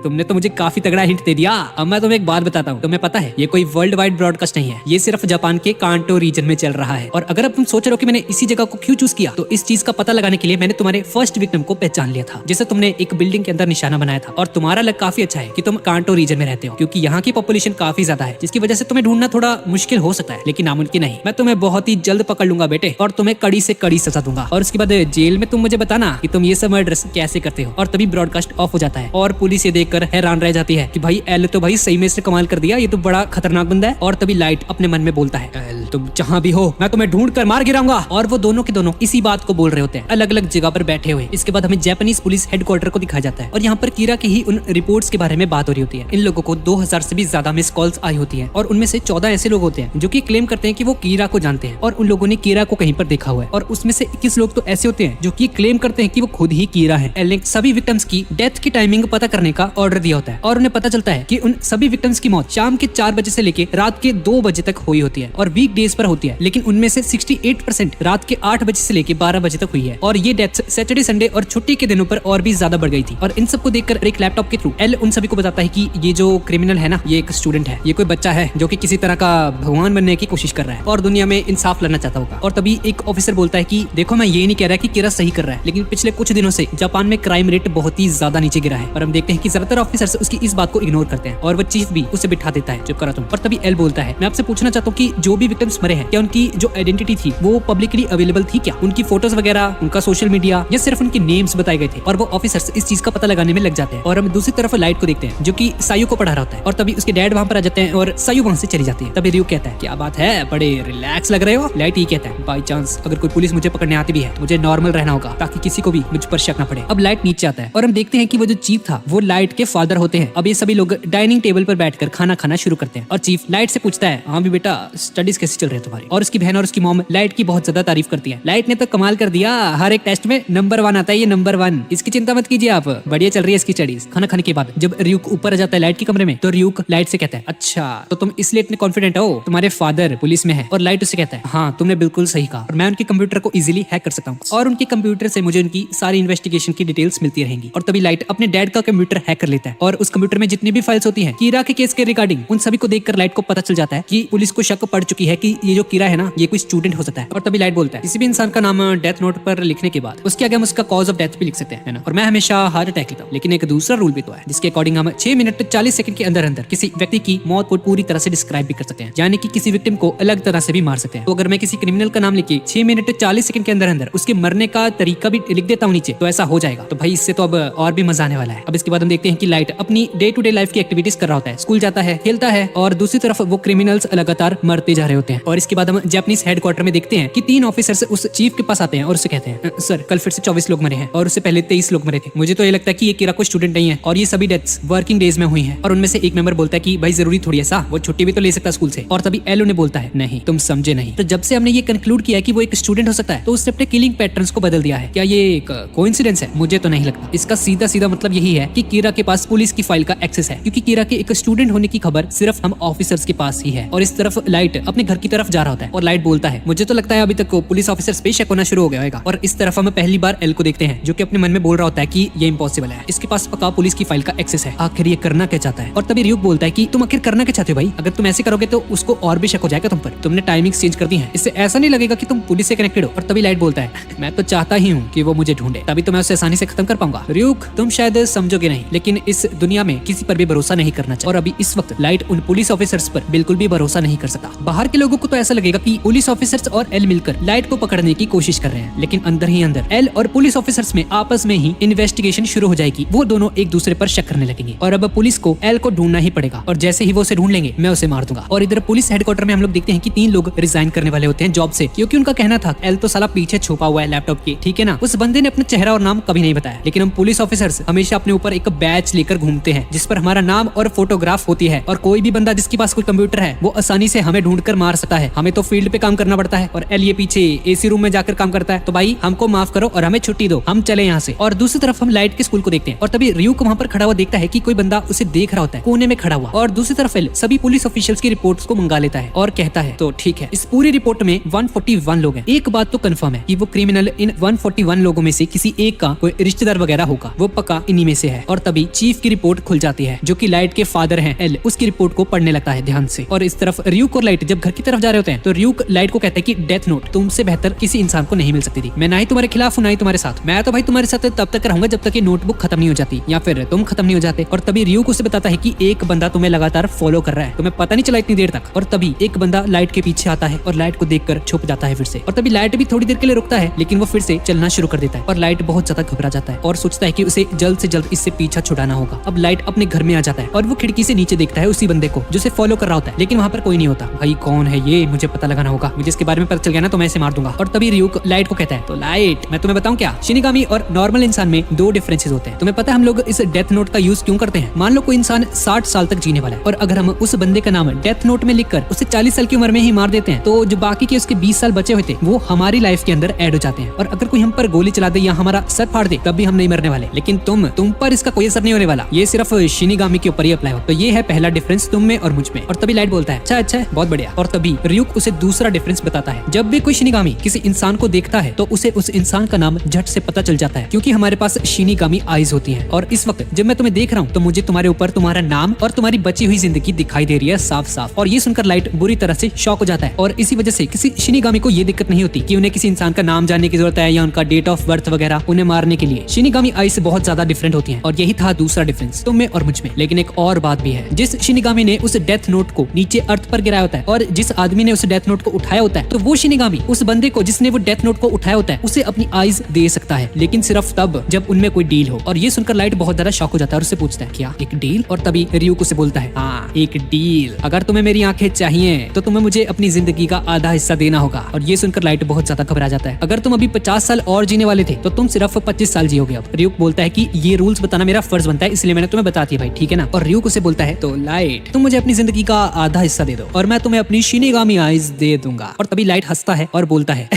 तुमने तो मुझे काफी तगड़ा हिंट दे दिया। अब मैं तुम्हें एक बात बताता हूँ, तुम्हें पता है ये कोई वर्ल्ड वाइड ब्रॉडकास्ट नहीं है, ये सिर्फ जापान के कांटो रीजन में चल रहा है। और अगर अब तुम सोच रहे हो कि मैंने इसी जगह को क्यों चूज किया, तो इस चीज का पता लगाने के लिए मैंने तुम्हारे फर्स्ट विक्टिम को पहचान लिया था, जैसे तुमने एक बिल्डिंग के अंदर निशाना बनाया था। और तुम्हारा लक काफी अच्छा है कि तुम कांटो रीजन में रहते हो, क्योंकि यहाँ की पॉपुलेशन काफी ज्यादा है, जिसकी वजह से तुम्हें ढूंढना थोड़ा मुश्किल हो सकता है, लेकिन नामुमकिन नहीं। मैं तुम्हें बहुत ही जल्द पकड़ लूंगा बेटे, और तुम्हें कड़ी से कड़ी सजा दूंगा। और उसके बाद जेल में तुम मुझे बताना कि तुम ये सब मर्डर्स कैसे करते हो। और तभी ब्रॉडकास्ट ऑफ हो जाता है और पुलिस ये देखकर हैरान रह जाती है कि भाई एल तो भाई सही में इसने कमाल कर दिया, ये तो बड़ा खतरनाक बंदा है। और तभी लाइट अपने मन में बोलता है एल तुम जहाँ भी हो मैं तुम्हें ढूंढ कर मार गिराऊंगा। और वो दोनों के दोनों इसी बात को बोल रहे होते हैं, अलग अलग जगह पर बैठे हुए। इसके बाद हमें जापानीज पुलिस हेडक्वार्टर को दिखाया जाता है, और यहाँ पर कीरा की ही उन रिपोर्ट्स के बारे में बात हो रही होती है। इन लोगों को 2000 से भी ज्यादा मिस कॉल्स आई होती है, और उनमें से 14 ऐसे लोग होते हैं जो कि क्लेम करते हैं कि वो कीरा को जानते हैं, और उन लोगों ने कीरा को कहीं पर देखा हुआ है। और उसमें से 21 लोग तो ऐसे होते हैं जो कि क्लेम करते हैं कि वो खुद ही कीरा है। एल ने सभी विक्टिम्स की डेथ की टाइमिंग पता करने का ऑर्डर दिया होता है, और उन्हें पता चलता है कि उन सभी विक्टिम्स की मौत शाम के 4 बजे से लेकर रात के 2 बजे तक हुई होती है, और वीक डेज पर होती है। लेकिन उनमें से 68% रात के 8 बजे से लेकर 12 बजे तक हुई है, और ये डेथ्स सैटरडे संडे और छुट्टी के दिनों पर और भी ज्यादा बढ़ गई थी। और इन सबको देखकर एक लैपटॉप के थ्रू एल उन सभी को बताता है कि ये जो क्रिमिनल है ना, ये एक स्टूडेंट है, ये कोई बच्चा है जो कि किसी तरह का भगवान बनने की कोशिश कर रहा है और दुनिया में इंसाफ लाना चाहता होगा। और तभी एक ऑफिसर बोलता है कि देखो मैं ये नहीं कह रहा कि कीरा सही कर रहा है, लेकिन पिछले कुछ दिनों से जापान में क्राइम रेट बहुत ही ज्यादा नीचे गिरा है। और हम देखते हैं कि ज्यादातर ऑफिसर्स उसकी इस बात को इग्नोर करते हैं, और वो चीफ भी उसे बिठा देता है, चुप करो तुम। और तभी एल बोलता है मैं आपसे पूछना चाहता हूँ कि जो भी विक्टिम्स मरे हैं, क्या उनकी जो आइडेंटिटी थी वो पब्लिकली अवेलेबल थी क्या? उनकी फोटोज वगैरह, उनका सोशल मीडिया, या सिर्फ उनके नेम्स बताए गए थे? और वो ऑफिसर्स इस चीज का पता लगाने में लग जाते हैं। और हम दूसरी तरफ लाइट को देखते हैं जो कि सायू को पढ़ा रहा होता है, और तभी उसके डैड वहाँ पर आ जाते हैं और सायू वहाँ से चली जाती है। तभी रियू कहता है क्या बात है, बड़े रिलैक्स लग रहे हो। लाइट ये कहता है बाई चांस अगर कोई पुलिस मुझे पकड़ने आती भी है तो मुझे नॉर्मल रहना होगा, ताकि किसी को भी मुझ पर शक न पड़े। अब लाइट नीचे आता है और हम देखते हैं कि वो जो चीफ था वो लाइट के फादर होते हैं। अब ये सभी लोग डाइनिंग टेबल पर बैठकर खाना खाना शुरू करते हैं, और चीफ लाइट से पूछता है हाँ भी बेटा स्टडीज कैसे चल रहे हैं तुम्हारी? और उसकी बहन और उसकी मॉम लाइट की बहुत ज्यादा तारीफ करती है। लाइट ने तो कमाल कर दिया, हर एक टेस्ट में नंबर 1 आता है, ये नंबर 1, इसकी चिंता मत कीजिए आप, बढ़िया चल रही है इसकी स्टडीज। खाना खाने के बाद जब रियूक ऊपर आ जाता है लाइट के कमरे में, तो रियूक लाइट से कहता है अच्छा तो तुम इसलिए इतने कॉन्फिडेंट हो, तुम्हारे फादर पुलिस में है? और लाइट उससे कहता है हाँ तुमने बिल्कुल सही कहा, और मैं उनके कंप्यूटर को इजीली हैक कर सकता हूँ, और उनके कंप्यूटर से मुझे उनकी सारी इन्वेस्टिगेशन की डिटेल्स मिलती रहेंगी। और तभी लाइट अपने डैड का कंप्यूटर हैक कर लेता है, और उस कंप्यूटर में जितनी भी फाइल्स होती हैं कीरा के केस के रिगार्डिंग, उन सभी को देखकर लाइट को पता चल जाता है कि पुलिस को शक पड़ चुकी है कि ये जो कीरा है ना, ये कोई स्टूडेंट हो सकता है। और तभी लाइट बोलता है किसी भी इंसान का नाम डेथ नोट पर लिखने के बाद उसके आगे हम उसका कॉज ऑफ डेथ भी लिख सकते हैं, है ना? और मैं हमेशा हार्ट अटैक लिखता हूँ, लेकिन एक दूसरा रूल भी तो है जिसके अकॉर्डिंग हम 6 मिनट 40 सेकंड के अंदर अंदर किसी व्यक्ति की मौत को पूरी तरह से डिस्क्राइब भी कर सकते हैं, यानी कि किसी विक्टिम को अलग तरह से भी मार सकते हैं। तो अगर मैं किसी क्रिमिनल का नाम लिखे 6 मिनट 40 सेकंड के अंदर अंदर उसके मरने का तरीका भी लिख देता हूँ नीचे, तो ऐसा हो जाएगा। तो भाई इससे तो अब और भी मजा आने वाला है। अब इसके बाद हम देखते हैं कि लाइट अपनी डे टू डे लाइफ की एक्टिविटीज कर रहा होता है, स्कूल जाता है, खेलता है, और दूसरी तरफ वो क्रिमिनल्स लगातार मरते जा रहे होते हैं। और इसके बाद हम जापानीज हेडक्वार्टर में देखते हैं कि 3 ऑफिसर्स उस चीफ के पास आते हैं और उससे कहते हैं सर कल फिर से 24 लोग मरे हैं, और उससे पहले 23 लोग मरे थे। मुझे तो ये लगता है कि ये कीरा कोई स्टूडेंट नहीं है, और ये सभी डेथ्स वर्किंग डेज में हुई हैं। और उनमें से एक मेंबर बोलता है कि भाई जरूरी थोड़ी ऐसा, वो छुट्टी भी तो ले सकता है स्कूल से। और तभी एलो ने बोलता है नहीं तुम समझे नहीं। तो जब से हमने ये कंक्लूड किया कि वो एक स्टूडेंट हो सकता है, तो उसने अपने किलिंग पैटर्न्स को बदल दिया है। क्या ये एक कोइंसिडेंस है? मुझे तो नहीं लगता। इसका सीधा सीधा मतलब यही है कि कीरा के पास पुलिस की फाइल का एक्सेस है, क्योंकि कीरा के एक स्टूडेंट होने की खबर सिर्फ हम ऑफिसर्स इसके पास ही है और इस तरफ लाइट अपने घर की तरफ जा रहा होता है और लाइट बोलता है मुझे तो लगता है अभी तक पुलिस ऑफिसर पे शक होना शुरू हो गया होगा। और इस तरफ हम पहली बार एल को देखते हैं जो कि अपने मन में बोल रहा होता है कि ये इम्पॉसिबल है, इसके पास पक्का पुलिस की फाइल का एक्सेस है, आखिर ये करना क्या चाहता है। और तभी रियुक बोलता है कि तुम आखिर करना क्या चाहते हो भाई, अगर तुम ऐसे करोगे तो उसको और भी शक हो जाएगा तुम पर, तुमने टाइमिंग चेंज कर दी है, इससे ऐसा नहीं लगेगा कि तुम पुलिस से कनेक्टेड हो। और तभी लाइट बोलता है मैं तो चाहता ही हूँ कि वो मुझे ढूंढे, तभी तो मैं उसे आसानी से खत्म कर पाऊंगा। रियुक तुम शायद समझोगे नहीं लेकिन इस दुनिया में किसी पर भी भरोसा नहीं करना चाहिए। और अभी इस वक्त लाइट उन पुलिस ऑफिसर्स पर बिल्कुल भी भरोसा नहीं कर सकता। बाहर के लोगों को तो ऐसा लगेगा कि पुलिस ऑफिसर्स और एल मिलकर लाइट को पकड़ने की कोशिश कर रहे हैं, लेकिन अंदर ही अंदर एल और पुलिस ऑफिसर्स में आपस में ही इन्वेस्टिगेशन शुरू हो जाएगी। वो दोनों एक दूसरे पर शक करने लगेंगे और अब पुलिस को एल को ढूंढना ही पड़ेगा और जैसे ही वो उसे ढूंढ लेंगे मैं उसे मार दूंगा। और इधर पुलिस हेडक्वार्टर में हम लोग देखते हैं कि 3 लोग रिजाइन करने वाले होते हैं जॉब से, क्योंकि उनका कहना था एल तो साला पीछे छुपा हुआ है लैपटॉप के, ठीक है ना। उस बंदे ने अपना चेहरा और नाम कभी नहीं बताया, लेकिन हम पुलिस ऑफिसर्स हमेशा अपने ऊपर एक बैच लेकर घूमते हैं जिस पर हमारा नाम और फोटोग्राफ होती है और कोई भी बंदा जिसके पास कोई कंप्यूटर है वो आसानी से हमें ढूंढ कर मार सकता है। हमें तो फील्ड पे काम करना पड़ता है और एल ये पीछे एसी रूम में जाकर काम करता है, तो भाई हमको माफ करो और हमें छुट्टी दो, हम चले यहाँ से। और दूसरी तरफ हम लाइट के स्कूल को देखते हैं और तभी रियुक वहाँ पर खड़ा हुआ देखता है कि कोई बंदा उसे देख रहा होता है कोने में खड़ा हुआ। और दूसरी तरफ एल सभी पुलिस ऑफिशियल्स की रिपोर्ट्स को मंगा लेता है और कहता है तो ठीक है, इस पूरी रिपोर्ट में 141 लोग हैं, एक बात तो कंफर्म है कि वो क्रिमिनल इन 141 लोगों में से किसी एक का कोई रिश्तेदार वगैरह होगा, वो पक्का इन्हीं में से है। और तभी चीफ की रिपोर्ट खुल जाती है जो कि लाइट के फादर हैं एल, उसकी रिपोर्ट को पढ़ने लगता है ध्यान से। और इस तरफ रियुक और लाइट जब घर की तरफ जा रहे होते हैं तो रियुक लाइट को कहता है कि डेथ नोट तुमसे बेहतर किसी इंसान को नहीं मिल सकती थी, मैं ना ही तुम्हारे खिलाफ हूं ना ही तुम्हारे साथ, मैं तो भाई तुम्हारे साथ तब तक रहूंगा जब तक ये नोटबुक खत्म नहीं हो जाती या फिर तुम खत्म नहीं हो जाते। और तभी रियुक उसे बताता है कि एक बंदा तुम्हें लगातार फॉलो कर रहा है, तुम्हें पता नहीं चला इतनी देर तक। और तभी एक बंदा लाइट के पीछे आता है और लाइट को देखकर छुप जाता है फिर से। और तभी लाइट भी थोड़ी देर के लिए रुकता है लेकिन वो फिर से चलना शुरू कर देता है और लाइट बहुत ज्यादा घबरा जाता है और सोचता है कि उसे जल्द से जल्द इससे पीछा छुड़ाना होगा। अब लाइट अपने घर में आ जाता है और वो खिड़की से नीचे देखता है उसी बंदे को जो उसे फॉलो कर रहा होता है, लेकिन वहाँ पर कोई नहीं होता। भाई कौन है ये, मुझे पता लगाना होगा, मुझे इसके बारे में पता चल गया ना तो मैं इसे मार दूंगा। और तभी रियुक लाइट को कहता है तो लाइट मैं तुम्हें बताऊं क्या, शिनिगामी और नॉर्मल इंसान में 2 डिफरेंसेस होते हैं। तुम्हें पता है हम लोग इस डेथ नोट का यूज क्यों करते हैं? मान लो कोई इंसान 60 साल तक जीने वाला है और अगर हम उस बंदे का नाम डेथ नोट में लिखकर उसे 40 साल की उम्र में ही मार देते हैं तो जो बाकी के उसके 20 साल बचे हुए थे वो हमारी लाइफ के अंदर ऐड हो जाते हैं। और अगर कोई हम पर गोली चला दे या हमारा सर फाड़ दे तब भी हम नहीं मरने वाले, लेकिन तुम पर इसका कोई असर नहीं होने वाला, ये सिर्फ शिनिगामी के ऊपर ही अप्लाई हो। तो ये है पहला डिफरेंस तुम में और मुझ में। और तभी लाइट बोलता है अच्छा है बहुत बढ़िया। और तभी रियुक उसे दूसरा डिफरेंस बताता है, जब भी कोई शिनिगामी किसी इंसान को देखता है तो उसे उस इंसान का नाम झट से पता चल जाता है क्योंकि हमारे पास शिनिगामी आईज होती हैं। और इस वक्त जब मैं तुम्हें देख रहा हूँ तो मुझे तुम्हारे ऊपर तुम्हारा नाम और तुम्हारी बची हुई जिंदगी दिखाई दे रही है साफ साफ। और ये सुनकर लाइट बुरी तरह से शॉक हो जाता है और इसी वजह से किसी शिनिगामी को ये दिक्कत नहीं होती कि उन्हें किसी इंसान का नाम जानने की जरूरत है या उनका डेट ऑफ बर्थ वगैरह उन्हें मारने के लिए। शिनिगामी आईज से बहुत ज्यादा डिफरेंट होती हैं और यही था दूसरा डिफरेंस तुम में और मुझ में। लेकिन एक और बात भी है, जिस शिनिगामी ने उस डेथ नोट को नीचे अर्थ पर गिराया होता है और जिस आदमी ने उस डेथ नोट को उठाया होता है तो वो शिनिगामी उस बंदे को जिसने वो डेथ नोट को उठाया होता है उसे अपनी आईज दे सकता है, लेकिन सिर्फ तब जब उनमें कोई डील हो। और ये सुनकर लाइट बहुत ज्यादा शॉक हो जाता है और उससे पूछता है क्या एक डील? और तभी रियुक उसे बोलता है हाँ एक डील, अगर तुम्हें मेरी आंखें चाहिए तो तुम्हें मुझे अपनी जिंदगी का आधा हिस्सा देना होगा। और ये सुनकर लाइट बहुत ज्यादा घबरा जाता है, अगर तुम अभी 50 साल और जीने वाले थे तो तुम सिर्फ 25 साल जियोगे। अब रियुक बोलता है कि ये रूल्स बताना मेरा फर्ज बनता है इसलिए मैंने तुम्हें बता दिया भाई, ठीक है ना। और रियुक उसे बोलता है तो लाइट तुम मुझे अपनी जिंदगी का आधा हिस्सा दे दो और मैं तुम्हें अपनी शिनिगामी आईज दे दूंगा। और तभी लाइट हंसता है और बोलता है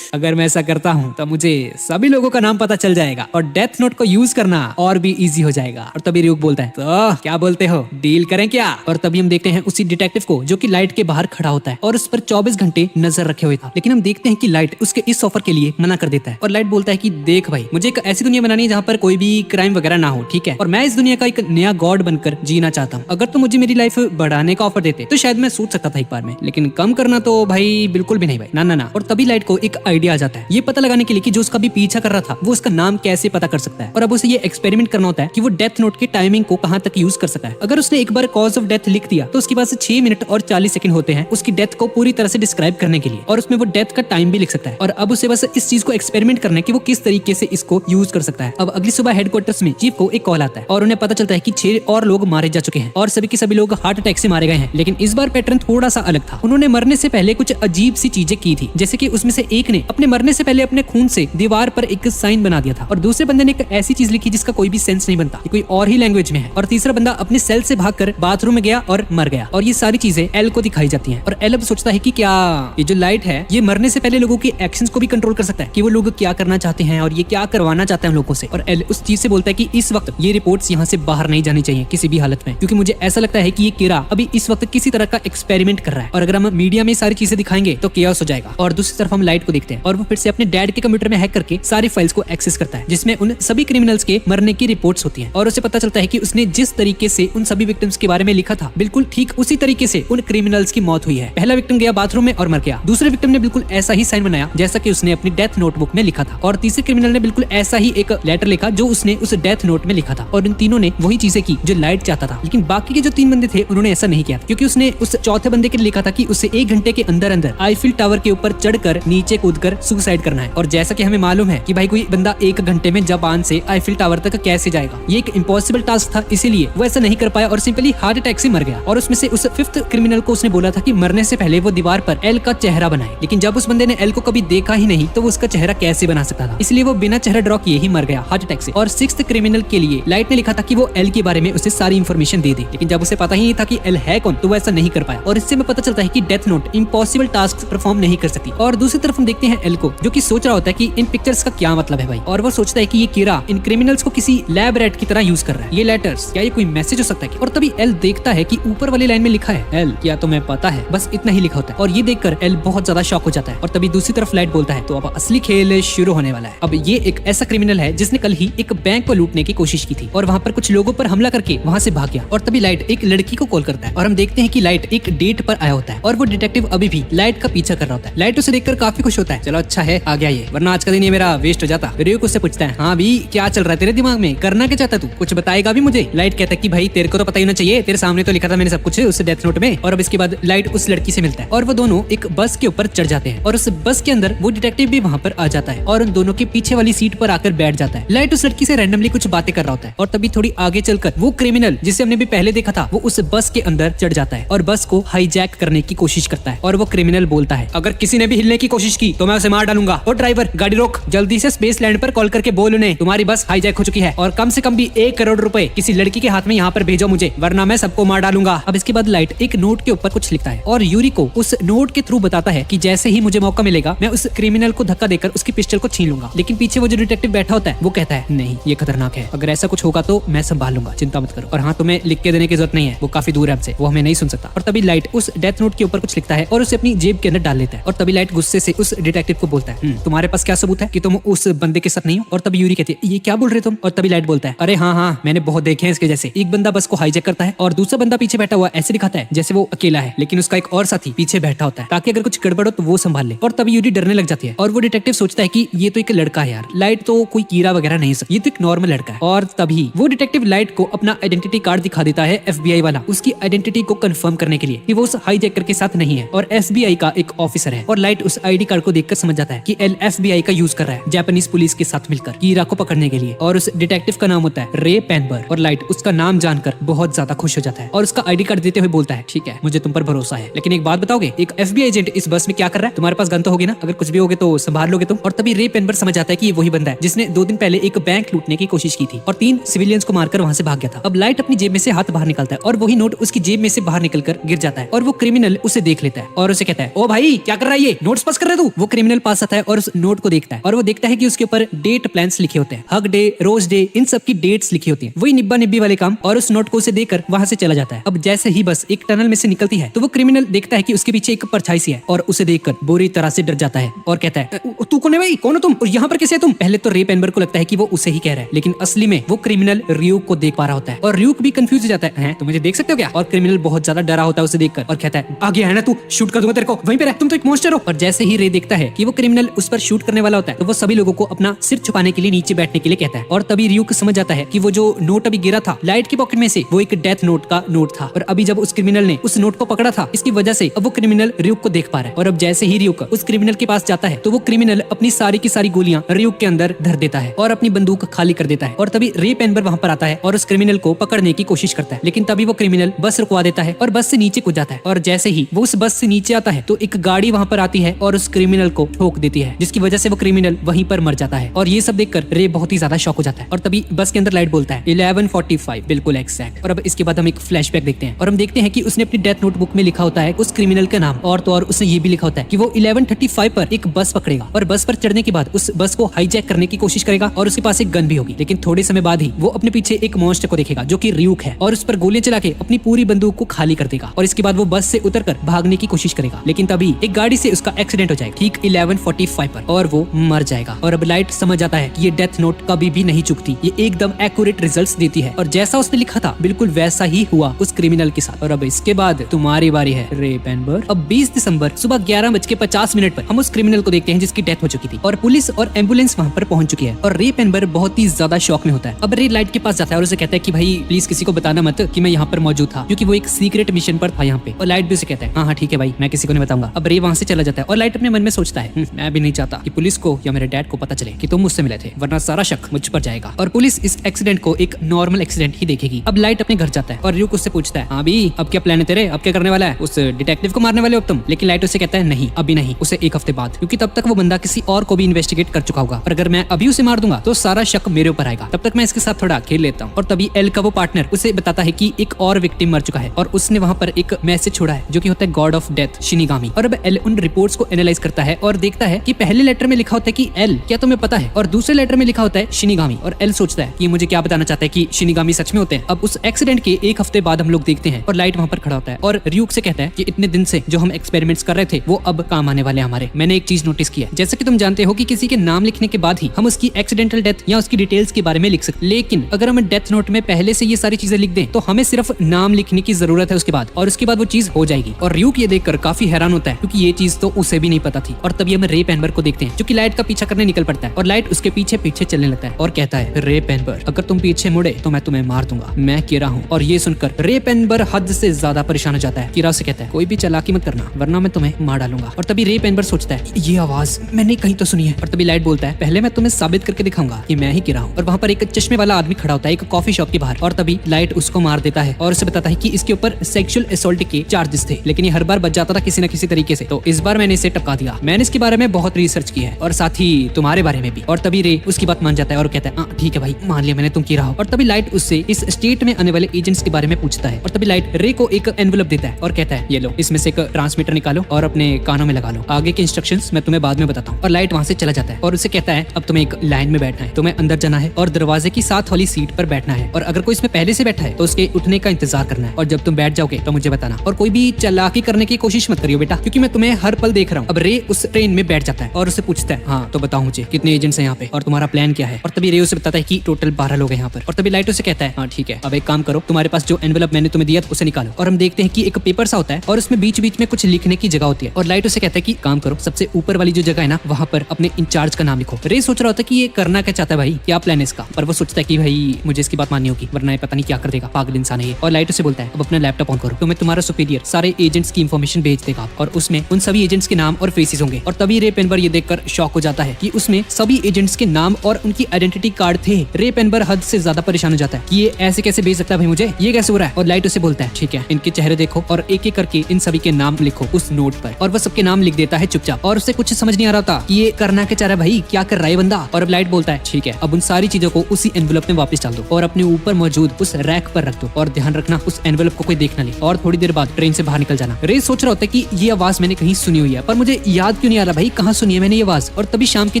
अगर मैं ऐसा करता हूँ तो मुझे सभी लोगों का नाम पता चल जाएगा और डेथ नोट को यूज करना और भी इजी हो जाएगा। और तभी रियुक बोलता है तो क्या बोलते हो, डील करें क्या? और तभी हम देखते हैं उसी डिटेक्टिव को जो कि लाइट के बाहर खड़ा होता है और उस पर 24 घंटे नजर रखे हुए था, लेकिन हम देखते हैं कि लाइट उसके इस ऑफर के लिए मना कर देता है। और लाइट बोलता है कि देख भाई मुझे एक ऐसी दुनिया बनानी है जहाँ पर कोई भी क्राइम वगैरह ना हो, ठीक है, और मैं इस दुनिया का एक नया गॉड बनकर जीना चाहता हूँ। अगर तुम मुझे मेरी लाइफ बढ़ाने का ऑफर देते तो शायद मैं सोच सकता था एक बार में, लेकिन कम करना तो भाई बिल्कुल भी नहीं भाई, ना ना ना। और तभी लाइट को एक आइडिया आ जाता है ये पता लगाने के लिए कि जो उसका भी पीछा कर रहा था वो उसका नाम कैसे पता कर सकता है। और अब उसे ये एक्सपेरिमेंट करना होता है कि वो डेथ नोट के टाइमिंग को कहाँ तक यूज कर सकता है। अगर उसने एक बार कॉज ऑफ डेथ लिख दिया तो उसके पास 6 मिनट और 40 सेकंड होते हैं उसकी डेथ को पूरी तरह से डिस्क्राइब करने के लिए, और उसमें वो डेथ का टाइम भी लिख सकता है। और अब उसे बस इस चीज को एक्सपेरिमेंट करना है कि वो किस तरीके से इसको यूज कर सकता है। अब अगली सुबह हेडक्वार्टर्स में चीफ को एक कॉल आता है और उन्हें पता चलता है कि 6 और लोग मारे जा चुके हैं और सभी के सभी लोग हार्ट अटैक से मारे गए हैं। लेकिन इस बार पैटर्न थोड़ा सा अलग था, उन्होंने मरने से पहले कुछ अजीब सी चीजें की थी, जैसे कि उसमें से एक ने अपने मरने से पहले अपने खून से दीवार पर एक साइन बना दिया था और दूसरे बंदे ने एक ऐसी चीज लिखी जिसका कोई भी सेंस नहीं बनता, कोई और ही लैंग्वेज में है, और तीसरा बंदा अपने सेल से भागकर बाथरूम में गया और मर गया। और ये सारी चीजें एल को दिखाई जाती हैं और एल अब सोचता है कि क्या ये जो लाइट है ये मरने से पहले लोगों के एक्शंस को भी कंट्रोल कर सकता है कि वो लोग क्या करना चाहते हैं और ये क्या करवाना चाहते हैं लोगों से। और एल उस चीज से बोलता है कि इस वक्त ये रिपोर्ट्स यहाँ से बाहर नहीं जानी चाहिए किसी भी हालत में, क्योंकि मुझे ऐसा लगता है कि ये कीड़ा अभी कोई इस वक्त किसी तरह का एक्सपेरिमेंट कर रहा है और अगर हम मीडिया में सारी चीजें दिखाएंगे तो केओस हो जाएगा। और दूसरी तरफ हम लाइट को देखते हैं और वो फिर से अपने डैड के कंप्यूटर में हैक करके सारी फाइल्स को एक्सेस करता है जिसमें उन सभी क्रिमिनल्स के मरने की रिपोर्ट्स होती हैं और उसे पता चलता है कि उसने जिस तरीके से उन सभी विक्टिम्स के बारे में लिखा था बिल्कुल ठीक उसी तरीके से उन क्रिमिनल्स की मौत हुई है। पहला विक्टिम गया बाथरूम में और मर गया, दूसरे विक्टिम ने बिल्कुल ऐसा ही साइन बनाया जैसा कि उसने अपनी डेथ नोटबुक में लिखा था और तीसरे क्रिमिनल ने बिल्कुल ऐसा ही एक लेटर लिखा जो उसने उस डेथ नोट में लिखा था और इन तीनों ने वही चीजें की जो लाइट चाहता था। लेकिन बाकी के जो 3 बंदे थे उन्होंने ऐसा नहीं किया क्योंकि उसने उस चौथे बंदे के लिए लिखा था कि उसे 1 घंटे के अंदर अंदर आईफिल टावर के ऊपर चढ़कर नीचे कूदकर सुसाइड करना है। और जैसा कि हमें मालूम है कि भाई कोई बंदा 1 घंटे में जापान से आईफिल टावर तक कैसे जाएगा, ये एक इम्पॉसिबल टास्क था, इसीलिए वो ऐसा नहीं कर पाया और सिंपली हार्ट अटैक से मर गया। और उसमें से उस 5th क्रिमिनल को उसने बोला था कि मरने से पहले वो दीवार पर एल का चेहरा बनाए, लेकिन जब उस बंदे ने एल को कभी देखा ही नहीं तो वो उसका चेहरा कैसे बना सकता था, इसलिए वो बिना चेहरा ड्रॉ किए ही मर गया हार्ट अटैक से। और 6th क्रिमिनल के लिए लाइट ने लिखा था कि वो एल के बारे में उसे सारी इन्फॉर्मेशन दे दे, लेकिन जब उसे पता ही नहीं था कि एल है कौन तो वो ऐसा नहीं कर पाया। और इससे हमें पता चलता है कि death note impossible task perform नहीं कर सकती। और दूसरी तरफ हम देखते हैं एल को जो कि सोच रहा होता है कि इन पिक्चर्स का क्या मतलब है भाई, और वो सोचता है कि ये कीड़ा इन क्रिमिनल्स को किसी लैब रैट की तरह यूज कर रहा है, ये लेटर्स क्या ये कोई मैसेज हो सकता है। और तभी एल देखता है कि ऊपर वाली लाइन में लिखा है एल क्या तुम्हें पता है, बस इतना ही लिखा होता है और ये देखकर एल बहुत ज्यादा शॉक हो जाता है। और तभी दूसरी तरफ लाइट बोलता है तो अब असली खेल शुरू होने वाला है। अब ये एक ऐसा क्रिमिनल है जिसने कल ही एक बैंक को लूटने की कोशिश की थी और वहाँ पर कुछ लोगों पर हमला करके वहाँ से भाग गया। और तभी लाइट एक लड़की को कॉल करता है और हम देखते हैं कि लाइट एक डेट पर आया होता है और वो डिटेक्टिव अभी भी लाइट का पीछा कर रहा होता है। लाइट उसे देखकर काफी खुश होता है, चलो अच्छा है आ गया ये, वरना आज का दिन ये मेरा वेस्ट हो जाता। रियो उससे पूछता है हाँ भी क्या चल रहा है तेरे दिमाग में, करना क्या चाहता तू, कुछ बताएगा भी मुझे। लाइट कहता है कि भाई तेरे को तो पता ही ना चाहिए, तेरे सामने तो लिखा था मैंने सब कुछ उस डेथ नोट में। और अब इसके बाद लाइट उस लड़की से मिलता है और वो दोनों एक बस के ऊपर चढ़ जाते हैं और उस बस के अंदर वो डिटेक्टिव भी वहाँ पर आ जाता है और उन दोनों के पीछे वाली सीट पर आकर बैठ जाता है। लाइट उस लड़की से रैंडमली कुछ बातें कर रहा होता है और तभी थोड़ी आगे चलकर वो क्रिमिनल जिसे हमने भी पहले देखा था वो उस बस के अंदर चढ़ जाता है और बस को हाईजैक करने की कोशिश करता है। और वो क्रिमिनल बोलता है अगर किसी ने भी हिलने की कोशिश की तो मैं उसे मार डालूंगा। और ड्राइवर गाड़ी रोक, जल्दी से स्पेस लैंड पर कॉल करके बोल उन्हें तुम्हारी बस हाईजैक हो चुकी है और कम से कम भी 1 करोड़ रुपए किसी लड़की के हाथ में यहाँ पर भेजो मुझे, वरना मैं सबको मार डालूंगा। अब इसके बाद लाइट एक नोट के ऊपर कुछ लिखता है और यूरी को उस नोट के थ्रू बताता है कि जैसे ही मुझे मौका मिलेगा मैं उस क्रिमिनल को धक्का देकर उसकी पिस्टल को छीन लूंगा। लेकिन पीछे वो जो डिटेक्टिव बैठा होता है वो कहता है नहीं ये खतरनाक है, अगर ऐसा कुछ होगा तो मैं संभाल लूंगा, चिंता मत करो। और हाँ तुम्हें लिख के देने की जरूरत नहीं है, वो काफी दूर है हमसे, वो हमें नहीं सुन सकता। और तभी लाइट उस डेथ नोट के ऊपर कुछ लिखता है और उसे अपनी जेब के अंदर डाल लेता है। और तभी लाइट गुस्से से उस डिटेक्टिव को बोलता है तुम्हारे पास क्या सबूत है कि तुम उस बंदे के साथ नहीं हो। और तभी यूरी कहती है ये क्या बोल रहे तुम। और तभी लाइट बोलता है अरे हाँ मैंने बहुत देखे हैं इसके जैसे, एक बंदा बस को हाईजैक करता है और दूसरा बंदा पीछे बैठा हुआ ऐसे दिखाता है जैसे वो अकेला है, लेकिन उसका एक और साथी पीछे बैठा होता है ताकि अगर कुछ गड़बड़ हो तो वो संभाल ले। और तभी यूरी डरने लग जाती है और वो डिटेक्टिव सोचता है कि ये तो एक लड़का है यार, लाइट तो कोई कीड़ा वगैरह नहीं सकता, ये तो एक नॉर्मल लड़का है। और तभी वो डिटेक्टिव लाइट को अपना आइडेंटिटी कार्ड दिखा देता है FBI वाला, उसकी आइडेंटिटी को कंफर्म करने के लिए कि वो उस हाईजैकर के साथ नहीं है और SBI का एक ऑफिसर है। और लाइट उस ID कार्ड को देखकर समझ जाता है कि एल FBI का यूज कर रहा है जापानीज पुलिस के साथ मिलकर कीड़ा को पकड़ने के लिए। और उस डिटेक्टिव का नाम होता है रे पेनबर्ग और लाइट उसका नाम जानकर बहुत ज्यादा खुश हो जाता है और उसका ID कार्ड देते हुए बोलता है ठीक है मुझे तुम पर भरोसा है, लेकिन एक बात बताओगे एक FBI एजेंट इस बस में क्या कर रहा है, तुम्हारे पास गन तो होगी ना, अगर कुछ भी होगे तो संभाल लोगे तुम। और तभी रे पेनबर्ग समझ आता है कि ये वही बंदा है जिसने 2 दिन पहले एक बैंक लूटने की कोशिश की थी और 3 सिविलियंस को मारकर वहां से भाग गया था। अब लाइट अपनी जेब में से हाथ बाहर निकालता है और वही नोट उसकी जेब में से बाहर निकलकर गिर जाता है और वो क्रिमिनल उसे देख लेता है और उसे कहता है ओ भाई क्या कर रहा है ये, नोट्स पास कर रहे तू। वो क्रिमिनल पास आता है और उस नोट को देखता है और वो देखता है कि उसके ऊपर डेट प्लान्स लिखे होते हैं, हग डे, रोज डे, इन सब की डेट्स लिखी होती हैं, वही निब्बा निब्बी वाले काम। और उस नोट को उसे देकर वहां से चला जाता है। अब जैसे ही बस एक टनल में से निकलती है तो वो क्रिमिनल देखता है कि उसके पीछे एक परछाई सी है और उसे देखकर बुरी तरह से डर जाता है और कहता है तू कौन है भाई, कौन हो तुम और यहाँ पर कैसे तुम। पहले तो रे पेनबर्ग को लगता है कि वो उसे ही कह रहा है, लेकिन असली में वो क्रिमिनल रियूक को देख पा रहा होता है और रियूक भी कंफ्यूज हो जाता है तुम मुझे देख सकते हो क्या। और क्रिमिनल बहुत ज्यादा डरा होता है उसे देखकर और कहता है आ गया है ना तू, शूट कर दूंगा तेरे को, वहीं पे रह, तुम तो एक मॉन्स्टर हो। और जैसे ही रे देखता है कि वो क्रिमिनल उस पर शूट करने वाला होता है तो वो सभी लोगों को अपना सिर छुपाने के लिए नीचे बैठने के लिए कहता है। और तभी रियूक समझ जाता है कि वो जो नोट अभी गिरा था लाइट की पॉकेट में से वो एक डेथ नोट का नोट था और अभी जब उस क्रिमिनल ने उस नोट को पकड़ा था इसकी वजह से अब वो क्रिमिनल रियूक को देख पा रहा है। और अब जैसे ही रियूक उस क्रिमिनल के पास जाता है तो वो क्रिमिनल अपनी सारी की सारी गोलियां रियूक के अंदर धर देता है और अपनी बंदूक खाली कर देता है। और तभी रे पेनबर्ग वहां पर आता है और उस क्रिमिनल को पकड़ने की कोशिश करता है, लेकिन तभी वो क्रिमिनल बस रुकवा देता है और बस से नीचे कूद जाता है। और जैसे ही वो उस बस से नीचे आता है तो एक गाड़ी वहां पर आती है और उस क्रिमिनल को ठोक देती है, जिसकी वजह से वो क्रिमिनल वहीं पर मर जाता है। और ये सब देखकर रे बहुत ही ज्यादा शॉक हो जाता है। और तभी बस के अंदर लाइट बोलता है 11:45 बिल्कुल एग्जैक्ट। और अब इसके बाद हम एक फ्लैशबैक देखते हैं और हम देखते हैं कि उसने अपनी डेथ नोटबुक में लिखा होता है उस क्रिमिनल का नाम और तो और उसने ये भी लिखा होता है कि वो 11:35 पर एक बस पकड़ेगा और बस पर चढ़ने के बाद उस बस को हाईजैक करने की कोशिश करेगा और उसके पास एक गन भी होगी। लेकिन थोड़े समय बाद ही वो अपने पीछे एक मॉन्स्टर को देखेगा जो कि रियूक है और उस पर गोलियां चला के अपनी पूरी बंदूक को खाली कर देगा और इसके बाद वो बस से उतरकर भागने की कोशिश करेगा, लेकिन तभी एक गाड़ी से उसका एक्सीडेंट हो जाएगा ठीक 11:45 पर और वो मर जाएगा। और अब लाइट समझ आता है कि ये डेथ नोट कभी भी नहीं चुकती, ये एकदम एक्यूरेट रिजल्ट्स देती है और जैसा उसने लिखा था बिल्कुल वैसा ही हुआ उस क्रिमिनल के साथ। और अब इसके बाद तुम्हारी बारी है रे पेनबर्ग। अब 20 दिसंबर सुबह 11:50 पर हम उस क्रिमिनल को देखते हैं जिसकी डेथ हो चुकी थी और पुलिस और एम्बुलेंस वहाँ पर पहुंच चुकी है और रे पेनबर्ग बहुत ही ज्यादा शॉक में होता है। अब रे लाइट के पास जाता है और उसे कहता है कि भाई प्लीज किसी को बताना मत कि मैं यहाँ पर मौजूद था, क्योंकि वो एक सीक्रेट मिशन पर था यहाँ पे। और लाइट भी उसे कहता है हाँ ठीक है भाई, मैं किसी को नहीं बताऊंगा। अब रे वहाँ से चला जाता है और लाइट अपने मन में सोचता है मैं भी नहीं चाहता कि पुलिस को या मेरे डैड को पता चले कि तुम मुझसे मिले थे, वरना सारा शक मुझ पर जाएगा और पुलिस इस एक्सीडेंट को एक नॉर्मल एक्सीडेंट ही देखेगी। अब लाइट अपने घर जाता है और र्यूक उससे पूछता है हाँ भी अब क्या प्लान है तेरे, अब क्या करने वाला है, उस डिटेक्टिव को मारने वाले हो तुम? लेकिन लाइट उसे कहता है नहीं अभी नहीं, उसे एक हफ्ते बाद, क्योंकि तब तक वो बंदा किसी और को भी इन्वेस्टिगेट कर चुका होगा और अगर मैं अभी उसे मार दूंगा तो सारा शक मेरे ऊपर आएगा, तब तक मैं इसके साथ थोड़ा खेल लेता हूँ। और तभी एल का वो पार्टनर उसे बताता है कि एक और विक्टिम मर चुका है और उसने वहाँ पर एक मैसेज छोड़ा है जो कि होता है गॉड ऑफ डेथ शिनिगामी। और अब एल उन रिपोर्ट्स को एनालाइज करता है और देखता है कि पहले लेटर में लिखा होता है कि एल क्या तुम्हें पता है, और दूसरे लेटर में लिखा होता है शिनिगामी। और एल सोचता है कि मुझे क्या बताना चाहता है कि शिनिगामी सच में होते हैं। अब उस एक्सीडेंट के एक हफ्ते बाद हम लोग देखते हैं और लाइट वहाँ पर खड़ा होता है और र्यूक से कहता है कि इतने दिन से जो हम एक्सपेरिमेंट्स कर रहे थे वो अब काम आने वाले हमारे। मैंने एक चीज नोटिस किया, जैसा कि तुम जानते हो कि किसी के नाम लिखने के बाद ही हम उसकी एक्सीडेंटल डेथ या उसकी डिटेल्स के बारे में लिख सकते, लेकिन अगर हम डेथ नोट में पहले से ये सारी चीजें लिख दें तो हमें सिर्फ नाम लिखने की जरूरत है उसके बाद, और उसके बाद वो चीज हो जाएगी। और र्यूक ये देखकर काफी हैरान होता है क्योंकि ये चीज तो उसे भी नहीं पता थी। और तभी हम रे पेनबर्ग को देखते हैं जो कि लाइट का पीछा करने निकल पड़ता है और लाइट उसके पीछे पीछे चलने लगता है और कहता है रे पेनबर्ग अगर तुम पीछे मुड़े तो मैं तुम्हें मार दूंगा, मैं किरा हूँ। और ये सुनकर रे पेनबर्ग हद से ज्यादा परेशान हो जाता है। किरा से कहता है कोई भी चालाकी मत करना वरना मैं तुम्हें मार डालूंगा। और तभी रे पेनबर्ग सोचता है ये आवाज मैंने कहीं तो सुनी है। और तभी लाइट बोलता है पहले मैं तुम्हें साबित करके दिखाऊंगा कि मैं ही किरा हूँ। और वहाँ पर एक चश्मे वाला आदमी खड़ा होता है एक कॉफी शॉप के बाहर और तभी लाइट उसको मार देता है और उसे बताता है कि इसके ऊपर सेक्सुअल असॉल्ट के चार्जेस थे, लेकिन ये हर बार बच जाता था किसी न किसी तरीके से, तो इस बार मैंने इसे टपका दिया। मैंने इसके बारे में बहुत रिसर्च की है और साथ ही तुम्हारे बारे में भी। और तभी रे उसकी बात मान जाता है और कहता है ठीक है भाई मान लिया मैंने, तुम किरा हो। और तभी लाइट उससे इस स्टेट में आने वाले एजेंट्स के बारे में पूछता है और तभी लाइट रे को एक एनवेलप देता है और कहता है ये लो इसमें से एक ट्रांसमीटर निकालो और अपने कानों में लगा लो, आगे के इंस्ट्रक्शंस मैं तुम्हें बाद में बताता हूँ। और लाइट वहाँ से चला जाता है और उसे कहता है अब तुम्हें एक लाइन में बैठना है, तुम्हें अंदर जाना है और दरवाजे की साथ वाली सीट पर बैठना है और अगर कोई इसमें पहले से बैठा है तो उसके उठने का इंतजार करना है और जब तुम बैठ जाओगे तो मुझे बताना और कोई भी चालाकी करने की कोशिश मत करियो बेटा, क्योंकि मैं तुम्हें हर पल देख रहा हूँ। अब रे उस ट्रेन में बैठ जाता है और उसे पूछता है हाँ तो बताओ मुझे कितने एजेंट्स हैं यहाँ पे और तुम्हारा प्लान क्या है। और तभी रे उसे बताता है कि टोटल 12 लोग हैं यहाँ पर। और तभी लाइट उसे कहता है हाँ ठीक है अब एक काम करो, तुम्हारे पास जो एनवेलप मैंने तुम्हें दिया था उसे निकालो। और हम देखते हैं कि एक पेपर सा होता है और उसमें बीच बीच में कुछ लिखने की जगह होती है और लाइट उसे कहता है कि काम करो सबसे ऊपर वाली जो जगह है ना वहाँ पर अपने इंचार्ज का नाम लिखो। रे सोच रहा होता है कि ये करना क्या चाहता है भाई, क्या प्लान है इसका, पर वो सोचता है कि भाई मुझे इसकी बात माननी होगी वरना ये पता नहीं क्या कर देगा, पागल इंसान है ये। और लाइट उसे बोलता है अब अपना लैपटॉप ऑन करो, तुम्हें तुम्हारा सुपीरियर सारे एजेंट्स की इंफॉर्मेशन भेज देगा और उसमें उन सभी एजेंट्स के नाम और फेसेस होंगे। और तभी रे पेनबर्ग ये देखकर शॉक हो जाता है कि उसमें सभी एजेंट्स के नाम और उनकी आइडेंटिटी कार्ड थे। रे पेनबर्ग हद से ज्यादा परेशान हो जाता है कि ये ऐसे कैसे भेज सकता है भाई मुझे, ये कैसे हो रहा है। और लाइट उसे बोलता है ठीक है इनके चेहरे देखो और एक एक करके इन सभी के नाम लिखो उस नोट पर। और वो सबके नाम लिख देता है चुपचाप और उसे कुछ समझ नहीं आ रहा था कि ये करना क्या चाह रहा है भाई, क्या कर रहा है बंदा। और अब लाइट बोलता है ठीक है अब उन सारी चीजों को उसी एनवेलप में वापस डाल दो और अपने ऊपर मौजूद उस रैक पर रख दो और ध्यान रखना उस एनवेलप को कोई देख ना ले और थोड़ी देर बाद ट्रेन से बाहर निकल जाना। रे सोच रहा होता है कि ये आवाज मैंने कहीं सुनी हुई है पर मुझे याद क्यों नहीं आ रहा भाई कहाँ सुनी है मैंने ये आवाज। और तभी शाम के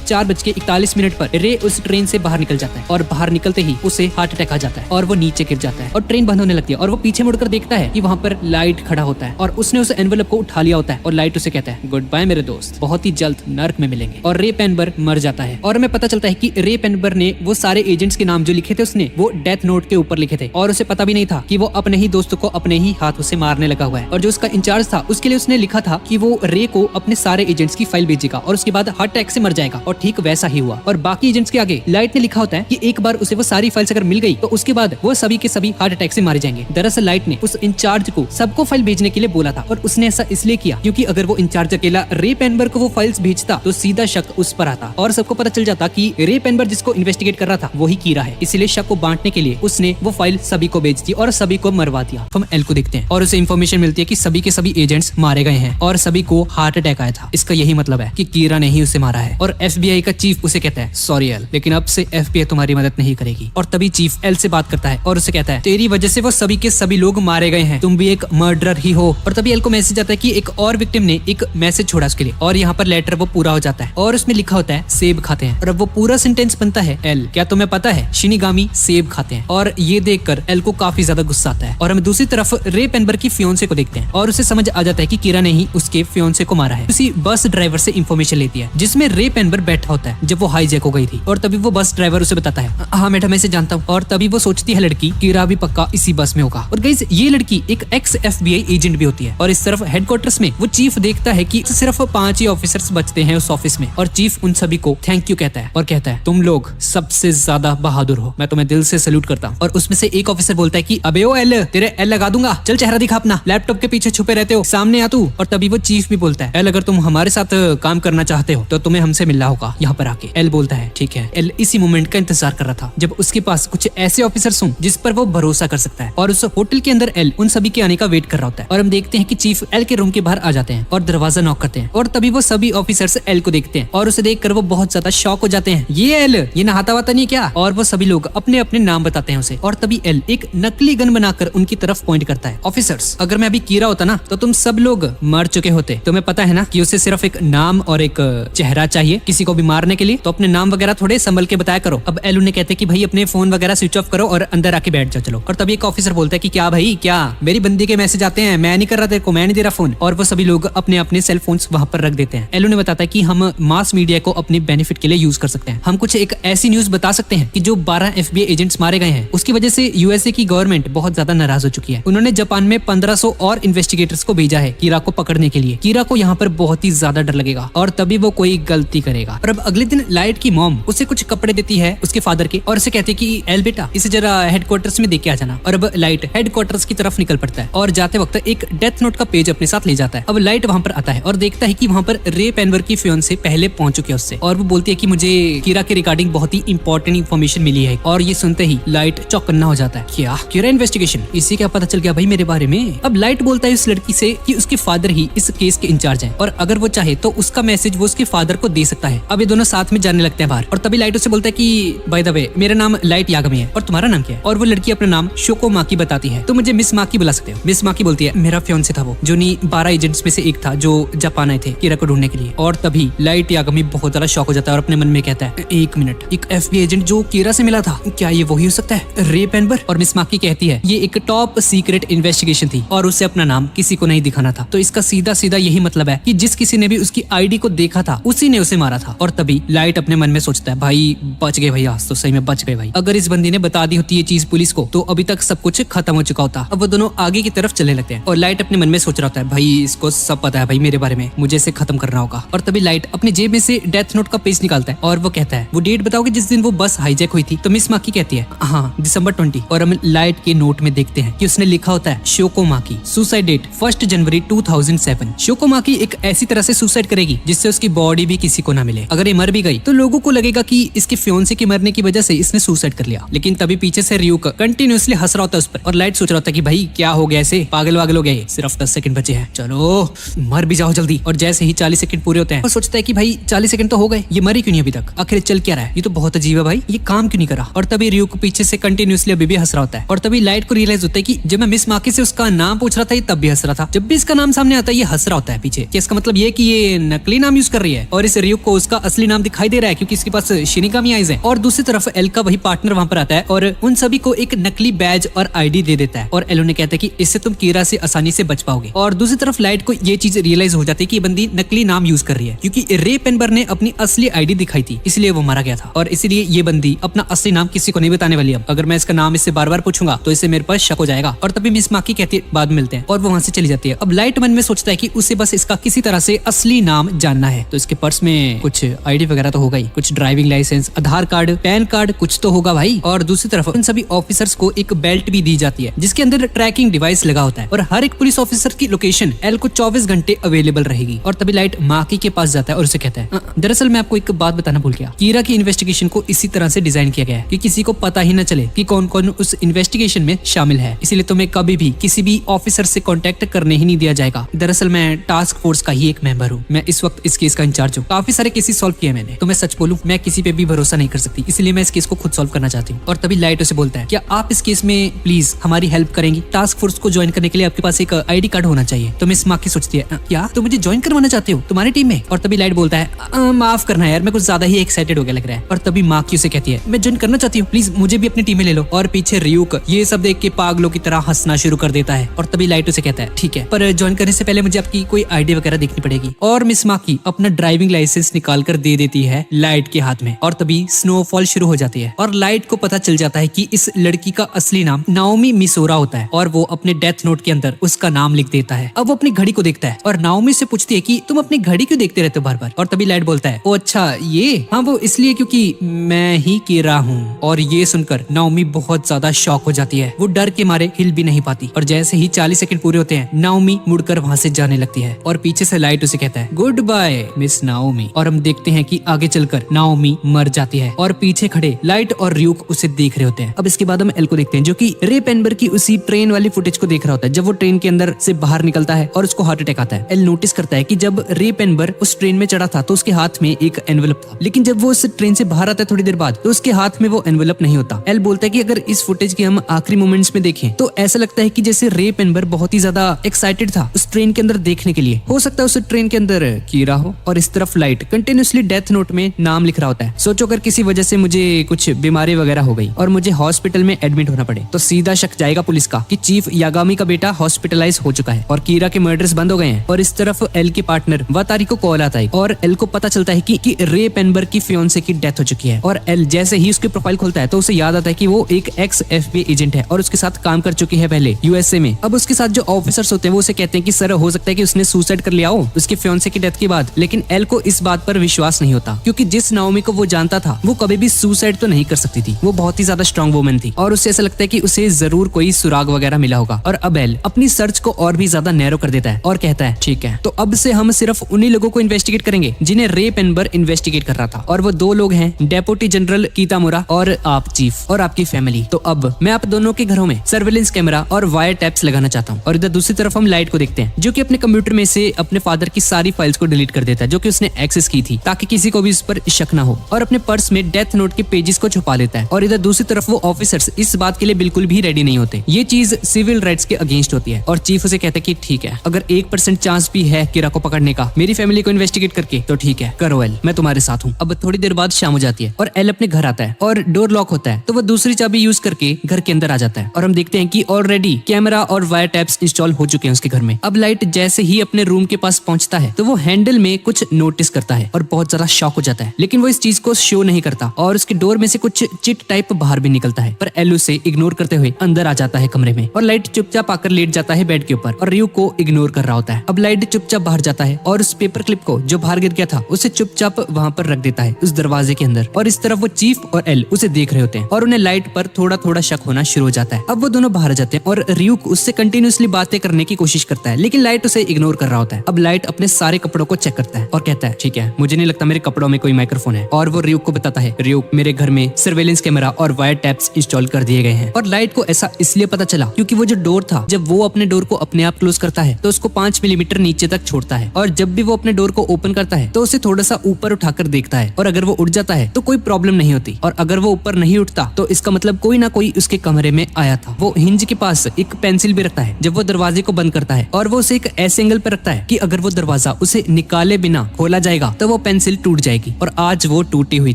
4:41 पर रे उस ट्रेन से बाहर निकल जाता है और बाहर निकलते ही उसे हार्ट अटैक आ जाता है और वो नीचे गिर जाता है और ट्रेन बंद होने लगती है और वो पीछे मुड़कर देखता है कि वहाँ पर लाइट खड़ा होता है और उसने उस एनवेलप को उठा लिया होता है और लाइट उसे कहता है गुड बाय मेरे दोस्त, बहुत ही जल्द नर्क में मिलेंगे। और रे पेनबर्ग मर जाता है और हमें पता चलता है कि रे पेनबर्ग ने वो सारे एजेंट्स के नाम जो लिखे थे उसने वो डेथ नोट के ऊपर लिखे थे और उसे पता भी नहीं था कि वो अपने ही दोस्तों को अपने ही हाथों से मारने लगा हुआ है। और जो उसका इंचार्ज था उसके लिए उसने लिखा था कि वो रे को अपने सारे एजेंट्स की फाइल भेजेगा और उसके बाद हार्ट अटैक से मर जाएगा और ठीक वैसा ही हुआ। और बाकी एजेंट्स के आगे लाइट ने लिखा होता है कि एक बार उसे वो सारी फाइल्स अगर मिल गई तो उसके बाद वो सभी के सभी हार्ट अटैक से मारे जाएंगे। दरअसल लाइट ने उस इंचार्ज को सबको फाइल भेजने के लिए बोला था और उसने ऐसा इसलिए किया क्योंकि अगर वो इंचार्ज अकेला रे पेनबर्ग को वो फाइल्स भेजता तो सीधा शक उस पर आता और सबको पता चल जाता कि रे पेनबर्ग जिसको इन्वेस्टिगेट कर रहा था वही कीरा है। इसलिए शक को बांटने के लिए उसने वो फाइल सभी को भेज दी और सभी को मरवा दिया। हम एल को देखते हैं और उसे इन्फॉर्मेशन मिलती है कि सभी के सभी एजेंट्स मारे गए हैं और सभी को हार्ट अटैक आया था। इसका यही मतलब है कि कीरा ने ही उसे मारा है। और FBI का चीफ उसे कहता है सॉरी एल, लेकिन अब से FBI तुम्हारी मदद नहीं करेगी। और तभी चीफ एल से बात करता है और उसे कहता है तेरी वजह से वो सभी के सभी लोग मारे गए हैं, तुम भी एक मर्डरर ही हो। और तभी एल को मैसेज आता है कि एक और विक्टिम ने एक मैसेज छोड़ा उसके लिए और यहाँ पर लेटर वो पूरा हो जाता है और उसमें लिखा होता है सेब खाते हैं। और अब वो पूरा सेंटेंस बनता है एल क्या तुम्हें पता है शिनिगामी सेब खाते हैं। और ये देखकर एल को काफी ज्यादा गुस्सा आता है और हम दूसरी तरफ रे पेनबर्ग की फियोंसे को देखते हैं और उसे समझ आ जाता है कि कीरा ने ही उसके फियोंसे को मारा है। उसी बस ड्राइवर से इंफॉर्मेशन लेती है जिसमें रे पेनबर्ग बैठा होता है जब वो हाईजैक हो गई थी, और तभी वो बस ड्राइवर उसे बताता है, हाँ मैडम मैं इसे जानता हूँ। और तभी वो सोचती है लड़की कीरा भी पक्का इसी बस में होगा। और गाइस ये लड़की एक एक्स FBI एजेंट भी होती है। और इस तरफ हेडक्वार्टर्स में वो चीफ देखता है कि सिर्फ 5 ही ऑफिसर्स बचते हैं उस ऑफिस में, और चीफ उन सभी को थैंक यू कहता है और कहता है तुम लोग सबसे ज्यादा बहादुर हो, मैं तुम्हें दिल से सैल्यूट करता हूँ। और उसमें से एक ऑफिसर बोलता है कि अबे ओ एल, तेरे एल लगा दूंगा, चल चेहरा दिखा अपना, लैपटॉप के पीछे छुपे रहते हो, सामने आ तू। और तभी वो चीफ भी बोलता है एल अगर तुम हमारे साथ काम करना चाहते हो तो तुम्हें हमसे मिलना होगा यहाँ पर आके। एल बोलता है ठीक है। एल इसी मोमेंट का इंतजार कर रहा था जब उसके पास कुछ ऐसे ऑफिसर्स हों जिस पर वो भरोसा कर सकता है। और उस होटल के अंदर एल उन सभी के आने का वेट कर रहा होता है। और हम देखते हैं कि चीफ एल के रूम के बाहर आ जाते हैं और दरवाजा नॉक करते हैं। और तभी वो सभी ऑफिसर्स एल को देखते हैं और उसे देखकर वो बहुत ज्यादा शॉक हो जाते हैं, ये एल ये नहाता वाता नहीं क्या। और वो सभी लोग अपने अपने नाम बताते हैं उसे। और तभी एल एक नकली गन बनाकर उनकी तरफ पॉइंट करता है, ऑफिसर्स अगर मैं अभी कीरा होता ना तो तुम सब लोग मर चुके होते। तुम्हें पता है ना कि उसे सिर्फ एक नाम और एक चेहरा चाहिए किसी को भी मारने के लिए, तो अपने नाम वगैरह थोड़े संभल के बताया करो। अब एल उन्हें कहते कि भाई अपने फोन वगैरह स्विच ऑफ करो और अंदर आके बैठ जाओ चलो। और तभी एक ऑफिसर बोलता है कि क्या भाई क्या मेरी बंदी के मैसेज आते हैं, मैं नहीं कर रहा तेरे को, मैं नहीं दे रहा फोन। और वो सभी लोग अपने अपने सेल फोन्स वहां पर रख देते हैं। एल उन्हें बताता है कि हम मास मीडिया को अपने बेनिफिट के लिए यूज कर सकते हैं। हम कुछ एक ऐसी न्यूज बता सकते हैं कि जो 12 FBI एजेंट्स मारे गए हैं उसकी वजह से USA की गवर्नमेंट बहुत ज्यादा नाराज हो चुकी है। उन्होंने जापान में 1500 और इन्वेस्टिगेटर्स को भेजा है कीरा को पकड़ने के लिए। कीरा को यहाँ पर बहुत ही ज्यादा डर लगेगा और तभी वो कोई गलती करेगा। और अब अगले दिन लाइट की मॉम उसे कुछ कपड़े देती है उसके फादर के और उसे कहते हैं कि एल बेटा इसे जरा हेडक्वार्टर्स में देके आ जाना। और अब लाइट हेडक्वार्टर्स की तरफ निकल पड़ता है और जाते वक्त एक डेथ नोट का पेज अपने साथ ले जाता है। अब लाइट वहां पर आता है और देखता है कि वहां पर रे पेनबर्ग की फियोंसे पहले पहुंच चुके हैं उससे, और वो बोलती है कि मुझे कीरा के रिगार्डिंग बहुत ही इंपॉर्टेंट इन्फॉर्मेशन मिली है। और ये सुनते ही लाइट चौकन्ना हो जाता है, क्या कीरा इन्वेस्टिगेशन, इसी क्या पता चल गया भाई मेरे बारे में। अब लाइट बोलता है उस लड़की से कि उसके फादर ही इस केस के इंचार्ज हैं और अगर वो चाहे तो उसका मैसेज वो उसके फादर को दे सकता है। अब ये दोनों साथ में जाने लगते हैं बाहर। और तभी लाइट उससे बोलता है कि बाय द वे मेरा नाम लाइट यागमी है और तुम्हारा नाम क्या है। और वो लड़की अपना नाम शोको माकी बताती है, तो मुझे मिस माकी बुला सकते हो। मिस माकी बोलती है मेरा फियोंसे था वो जो 12 एजेंट्स में से एक था जो जापान आए थे कीरा को ढूंढने के लिए। और तभी लाइट यागमी बहुत ज्यादा शॉक हो जाता है और अपने मन में कहता है एक मिनट, एक FBI एजेंट जो कीरा से मिला था, क्या ये वही हो सकता है रे पेनबर्ग। और मिस माकी कहती है ये एक टॉप सीक्रेट इन्वेस्टिगेशन थी और उसे अपना नाम किसी को नहीं दिखाना था। तो इसका सीधा सीधा यही मतलब है कि जिस किसी ने भी उसकी ID को देखा था उसी ने उसे मारा था। और तभी लाइट अपने मन में सोचता है भाई बच गए भाई, आज तो सही में बच गए भाई। अगर इस बंदी ने बता दी होती ये चीज पुलिस को तो अभी तक सब कुछ खत्म हो चुका होता। अब वो दोनों आगे की तरफ चलने लगते हैं और लाइट अपने मन में सोच रहा होता है भाई इसको सब पता है भाई मेरे बारे में, मुझे इसे खत्म करना होगा। और तभी लाइट अपनी जेब में से डेथ नोट का पेज निकालता है और वो कहता है वो डेट बताओगे जिस दिन वो बस हाईजैक हुई थी। तो मिस माकी कहती है हाँ December 20। और हम लाइट के नोट में देखते हैं कि उसने लिखा होता है शोको माकी, सुसाइड डेट 1 जनवरी 2007। शोको माकी एक ऐसी तरह से सुसाइड करेगी जिससे उसकी बॉडी भी किसी को ना मिले। अगर ये मर भी गई तो लोगों को लगेगा कि इसके फियोंसे के मरने की वजह से इसने सुसाइड कर लिया। लेकिन तभी पीछे से रियूक कंटिन्यूअसली हंस रहा होता है उस पर और लाइट सोच रहा होता है कि भाई क्या हो गया ऐसे, पागल वागल हो गए, सिर्फ 10 सेकंड बचे हैं, चलो मर भी जाओ जल्दी। और जैसे ही 40 सेकंड पूरे होते हैं वो सोचता है कि भाई 40 सेकंड तो हो गए, ये मरी क्यों नहीं अभी तक, आखिर चल क्या रहा है, ये तो बहुत अजीब है भाई, ये काम क्यों नहीं करा। और तभी रियूक पीछे से कंटिन्यूअसली अभी भी हंस रहा होता है। और तभी लाइट को रियलाइज होता है कि जब मैं मिस माकी से उसका नाम पूछ रहा था ये तब भी हंस रहा था, जब भी इसका नाम सामने आता है ये हंस रहा होता है पीछे। क्या इसका मतलब ये कि ये नकली नाम यूज कर रही है और इस रियूक को उसका असली नाम दिखाई दे रहा है क्योंकि इसके पास शिनिगामी आइज है। और दूसरी तरफ एल का वही पार्टनर वहां पर आता है और उन सभी को एक नकली बैज और ID दे देता है और एल उन्हें कहता है कि इससे तुम कीरा से आसानी से बच पाओगे। और दूसरी तरफ लाइट को ये चीज रियलाइज हो जाती है कि ये बंदी नकली नाम यूज कर रही है क्योंकि रे पेनबर्ग ने अपनी असली ID दिखाई थी इसलिए वो मारा गया था और इसीलिए ये बंदी अपना असली नाम किसी को नहीं बताने वाली। अब अगर मैं इसका नाम इससे बार बार पूछूंगा तो इससे मेरे पास शक हो जाएगा। और तभी मिस माकी कहती है बाद में मिलते हैं और वो वहां से चली जाती है। अब लाइट मन में सोचता है कि उसे बस इसका किसी तरह से असली नाम जानना है। तो इसके पर्स में कुछ ID वगैरह तो होगा ही, कुछ ड्राइविंग लाइसेंस, आधार कार्ड, पैन कार्ड कुछ तो होगा भाई। और दूसरी तरफ उन सभी ऑफिसर्स को एक बेल्ट भी दी जाती है जिसके अंदर ट्रैकिंग डिवाइस लगा होता है और हर एक पुलिस ऑफिसर की लोकेशन एल को 24 घंटे अवेलेबल रहेगी। और तभी लाइट माकी के पास जाता है और उसे कहता है दरअसल मैं आपको एक बात बताना भूल गया, कीरा की इन्वेस्टिगेशन को इसी तरह से डिजाइन किया गया है कि किसी को पता ही न चले कि कौन कौन उस इन्वेस्टिगेशन में शामिल है, इसीलिए तुम्हें कभी भी किसी भी ऑफिसर से कांटेक्ट करने ही नहीं दिया जाएगा। दरअसल मैं टास्क फोर्स का ही एक मेंबर हूँ, मैं इस वक्त इस केस का इंचार्ज हूँ, काफी सारे केसेस सॉल्व किए मैंने, तो मैं सच बोलूं मैं किसी पे भी भरोसा नहीं कर सकती, इसलिए मैं इस केस को खुद सॉल्व करना चाहती हूँ। और तभी लाइट उसे बोलता है क्या आप इस केस में प्लीज हमारी हेल्प करेंगी, टास्क फोर्स को ज्वाइन करने के लिए आपके पास एक ID कार्ड होना चाहिए। तो मिस माकी सोचती है क्या तुम मुझे ज्वाइन करवाना चाहते हो तुम्हारी टीम में। और तभी लाइट बोलता है माफ करना यार मैं कुछ ज्यादा ही एक्साइटेड हो गया लग रहा है। और तभी माकी उसे कहती है मैं ज्वाइन करना चाहती हूँ, प्लीज मुझे भी अपनी टीम में ले लो। और पीछे रियूक ये सब देख के पागलों पागलों की तरह हंसना शुरू कर देता है। और तभी लाइट उसे कहता है ठीक है, पर ज्वाइन करने से पहले मुझे आपकी कोई आईडी वगैरह देखनी पड़ेगी। और मिस माकी अपना ड्राइविंग लाइसेंस निकाल कर दे देती है लाइट के हाथ में। और तभी स्नोफॉल शुरू हो जाती है और लाइट को पता चल जाता है कि इस लड़की का असली नाम नाओमी मिसोरा होता है और वो अपने डेथ नोट के अंदर उसका नाम लिख देता है। अब वो अपनी घड़ी को देखता है और नाओमी से पूछती है कि तुम अपनी घड़ी क्यों देखते रहते हो बार बार। और तभी लाइट बोलता है ओ अच्छा ये, हाँ वो इसलिए क्योंकि मैं ही कीरा हूँ। और ये सुनकर नाओमी बहुत ज्यादा शॉक हो जाती है, वो डर के मारे हिल भी नहीं पाती। और जैसे ही 40 सेकंड पूरे होते हैं नाओमी मुड़कर वहाँ से जाने लगती है और पीछे से लाइट उसे कहता है गुड बाय मिस नाओमी। और हम देखते हैं कि आगे चलकर नाओमी मर जाती है और पीछे खड़े लाइट और रियूक उसे देख रहे होते हैं। अब इसके बाद हम एल को देखते हैं जो कि रे पेनबर की उसी ट्रेन वाली फुटेज को देख रहा होता है जब वो ट्रेन के अंदर से बाहर निकलता है और उसको हार्ट अटैक आता है। एल नोटिस करता है कि जब रे पेनबर उस ट्रेन में चढ़ा था तो उसके हाथ में एक एनवेलप था, लेकिन जब वो उस ट्रेन से बाहर आता है थोड़ी देर बाद तो उसके हाथ में वो एनवेलप नहीं होता। एल बोलता है कि अगर इस फुटेज के हम आखिरी मोमेंट्स में देखें तो ऐसा लगता है कि जैसे रे पेनबर बहुत ही ज्यादा एक्साइटेड था उस ट्रेन के अंदर देखने के लिए। हो सकता है उस ट्रेन के अंदर कीरा हो और इस तरफ लाइट कंटिन्यूसली डेथ नोट में नाम लिख रहा होता है। सोचो अगर किसी वजह से मुझे कुछ बीमारी वगैरह हो गई और मुझे हॉस्पिटल में एडमिट होना पड़े तो सीधा शक जाएगा पुलिस का कि चीफ यागामी का बेटा हॉस्पिटलाइज हो चुका है और कीरा के मर्डर्स बंद हो गए हैं। और इस तरफ एल के पार्टनर वातारी को कॉल आता है और एल को पता चलता है कि रे पेनबर की फियोंसे की डेथ हो चुकी है। और एल जैसे ही उसकी प्रोफाइल खोलता है तो उसे याद आता है कि वो एक एक्स FBI एजेंट है और उसके साथ काम कर चुकी है पहले USA में। अब उसके साथ जो ऑफिसर्स होते हैं वो उसे कहते हैं कि सर हो सकता है कि उसने सुसाइड कर लिया हो उसके फियोंसे की डेथ के बाद। लेकिन एल को इस बात पर विश्वास नहीं होता क्योंकि जिस नाओमी को वो जानता था वो कभी भी सुसाइड तो नहीं कर सकती थी, वो बहुत ही ज्यादा स्ट्रॉन्ग वुमन थी और उसे ऐसा लगता है कि उसे जरूर कोई सुराग वगैरह मिला होगा। और अब एल अपनी सर्च को और भी ज्यादा नैरो कर देता है और कहता है ठीक है तो अब से हम सिर्फ उन्हीं लोगों को इन्वेस्टिगेट करेंगे जिन्हें रे पेनबर इन्वेस्टिगेट कर रहा था। और वो दो लोग हैं डेप्यूटी जनरल कीतामुरा और आप चीफ और आपकी फैमिली। तो अब मैं आप दोनों के घरों में सर्वेलेंस कैमरा और वायर टैप्स लगाना चाहता हूँ। और इधर दूसरी तरफ हम लाइट को देखते हैं जो कि अपने कंप्यूटर में से अपने फादर की सारी फाइल्स को डिलीट कर देता है जो कि उसने एक्सेस की थी ताकि किसी को भी इस पर शक ना हो, और अपने पर्स में डेथ नोट के पेजेस को छुपा लेता है। और इधर दूसरी तरफ वो ऑफिसर्स इस बात के लिए बिल्कुल भी रेडी नहीं होते, ये चीज सिविल राइट्स के अगेंस्ट होती है। और चीफ उसे कहता है कि ठीक है अगर 1% चांस भी है कीरा को पकड़ने का मेरी फैमिली को इन्वेस्टिगेट करके तो ठीक है करो एल, मैं तुम्हारे साथ हूँ। अब थोड़ी देर बाद शाम हो जाती है और एल अपने घर आता है और डोर लॉक होता है तो वो दूसरी चाबी यूज करके घर के अंदर आ जाता है। और हम देखते हैं कि ऑलरेडी कैमरा और वायर टैप्स इंस्टॉल हो चुके हैं उसके घर में। अब लाइट जैसे ही अपने रूम के पास पहुंचता है तो वो हैंडल में कुछ नोटिस करता है और बहुत ज्यादा शॉक हो जाता है, लेकिन वो इस चीज को शो नहीं करता और उसके डोर में से कुछ चिट टाइप बाहर भी निकलता है। पर एल उसे इग्नोर करते हुए अंदर आ जाता है कमरे में और लाइट चुपचाप आकर लेट जाता है बेड के ऊपर और रियू को इग्नोर कर रहा होता है। अब लाइट चुपचाप बाहर जाता है और उस पेपर क्लिप को जो बाहर गिर गया था उसे चुपचाप वहाँ पर रख देता है उस दरवाजे के अंदर। और इस तरफ वो चीफ और एल उसे देख रहे होते हैं और उन्हें लाइट पर थोड़ा थोड़ा शक होना शुरू हो जाता है। अब वो दोनों बाहर जाते हैं और रियूक उससे कंटिन्यूअसली बातें करने की कोशिश करता है लेकिन लाइट उसे इग्नोर कर रहा होता है। अब लाइट अपने सारे कपड़ों को चेक करता है और कहता है ठीक है मुझे नहीं लगता मेरे कपड़ों में कोई माइक्रोफोन है। और वो रियूक को बताता है रियूक मेरे घर में सर्वेलेंस कैमरा और वायर टैप्स इंस्टॉल कर दिए गए हैं। और लाइट को ऐसा इसलिए पता चला क्योंकि वो जो डोर था जब वो अपने डोर को अपने आप क्लोज करता है तो उसको 5 मिलीमीटर नीचे तक छोड़ता है और जब भी वो अपने डोर को ओपन करता है तो उसे थोड़ा सा ऊपर उठाकर देखता है और अगर वो उठ जाता है तो कोई प्रॉब्लम नहीं होती और अगर वो ऊपर नहीं उठता तो इसका मतलब कोई ना कोई उसके कमरे में आया था। वो हिंज के पास एक पेंसिल भी रखता है जब वो दरवाजे को बंद करता है और वो उसे एक ऐसे एंगल पर रखता है कि अगर वो दरवाजा उसे निकाले बिना खोला जाएगा तो वो पेंसिल टूट जाएगी। और आज वो टूटी हुई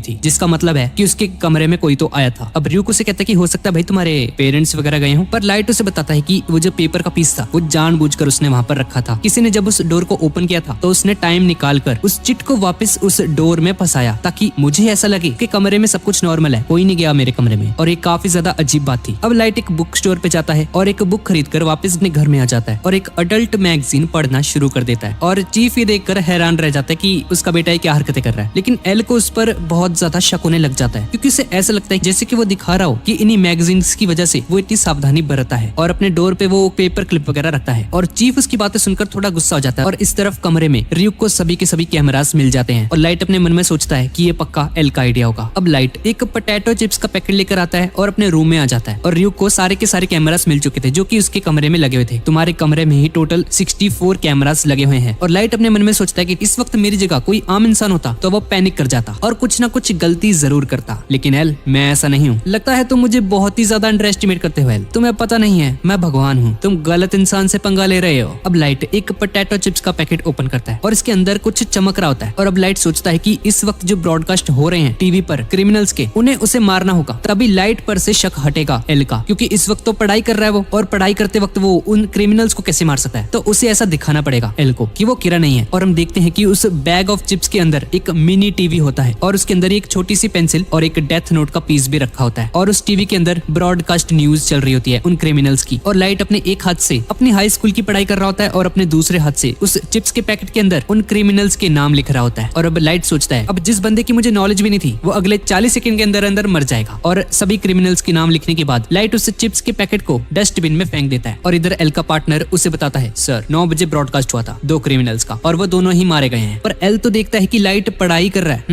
थी जिसका मतलब है कि उसके कमरे में कोई तो आया था। अब रियूक उसे कहता है कि हो सकता है भाई तुम्हारे पेरेंट्स वगैरह गए हों, पर लाइट उसे बताता है कि वो जो पेपर का पीस था वो जानबूझकर उसने वहां पर रखा था। किसी ने जब उस डोर को ओपन किया था तो उसने टाइम निकाल कर उस चिट को वापस उस डोर में फंसाया ताकि मुझे ऐसा लगे कि कमरे में सब कुछ नॉर्मल है, कोई नहीं गया मेरे कमरे में। और ये काफी ज्यादा अजीब बात थी। अब लाइट एक बुक स्टोर पे जाता है और एक बुक खरीद कर वापस अपने घर में आ जाता है और एक अडल्ट मैगजीन पढ़ना शुरू कर देता है। और चीफ ये देखकर हैरान रह जाता है कि उसका बेटा क्या हरकतें कर रहा है, लेकिन एल को उस पर बहुत ज्यादा शक होने लग जाता है क्योंकि उसे ऐसा लगता है जैसे कि वो दिखा रहा हो कि इन्हीं मैगजीन्स की वजह से वो इतनी सावधानी बरतता है और अपने डोर पे वो पेपर क्लिप वगैरह रखता है। और चीफ उसकी बातें सुनकर थोड़ा गुस्सा हो जाता है। और इस तरफ कमरे में रियूक को सभी के सभी कैमरास मिल जाते हैं और लाइट अपने मन में सोचता है कि ये पक्का एल का आइडिया होगा। अब लाइट एक पोटैटो चिप्स का पैकेट लेकर आता है और अपने रूम में आ जाता है और रियूक को सारे के सारे कैमरास मिल चुके थे जो कि उसके कमरे में लगे हुए थे। तुम्हारे कमरे में ही टोटल 64 कैमरास लगे हुए हैं। और लाइट अपने मन में सोचता है कि इस वक्त मेरी जगह कोई आम इंसान होता तो वो पैनिक कर जाता और कुछ ना कुछ गलती जरूर करता, लेकिन एल मैं ऐसा नहीं हूँ। लगता है तुम मुझे बहुत ही ज्यादा अंडर एस्टिमेट करते हो एल, तुम्हें पता नहीं है मैं भगवान हूँ, तुम गलत इंसान से पंगा ले रहे हो। अब लाइट एक पोटैटो चिप्स का पैकेट ओपन करता है और इसके अंदर कुछ चमक रहा होता है और अब लाइट सोचता है कि इस वक्त जो ब्रॉडकास्ट हो रहे हैं टीवी पर क्रिमिनल्स के, उन्हें उसे मारना होगा, तभी लाइट पर से शक हटेगा एल का, क्योंकि इस वक्त वक्त तो पढ़ाई कर रहा है वो, और पढ़ाई करते वक्त वो उन क्रिमिनल्स को कैसे मार सकता है। तो उसे ऐसा दिखाना पड़ेगा एल को कि वो किरा नहीं है। और हम देखते हैं कि उस बैग ऑफ चिप्स के अंदर एक मिनी टीवी होता है और उसके अंदर एक छोटी सी पेंसिल और एक डेथ नोट का पीस भी रखा होता है, और उस टीवी के अंदर ब्रॉडकास्ट न्यूज चल रही होती है उन क्रिमिनल्स की। और लाइट अपने एक हाथ से अपनी हाई स्कूल की पढ़ाई कर रहा होता है और अपने दूसरे हाथ से उस चिप्स के पैकेट के अंदर उन क्रिमिनल्स के नाम लिख रहा होता है। और अब लाइट सोचता है अब जिस बंदे की मुझे नॉलेज भी नहीं थी वो अगले 40 सेकंड के अंदर अंदर मर जाएगा। और सभी क्रिमिनल्स के नाम लिखने के बाद लाइट उस चिप्स के पैकेट को डस्टबिन में फेंक देता है। और इधर एल का पार्टनर उसे बताता है सर 9 बजे ब्रॉडकास्ट हुआ था 2 क्रिमिनल्स का और वो दोनों ही मारे गए हैं। पर एल तो देखता है कि लाइट पढ़ाई कर रहा है,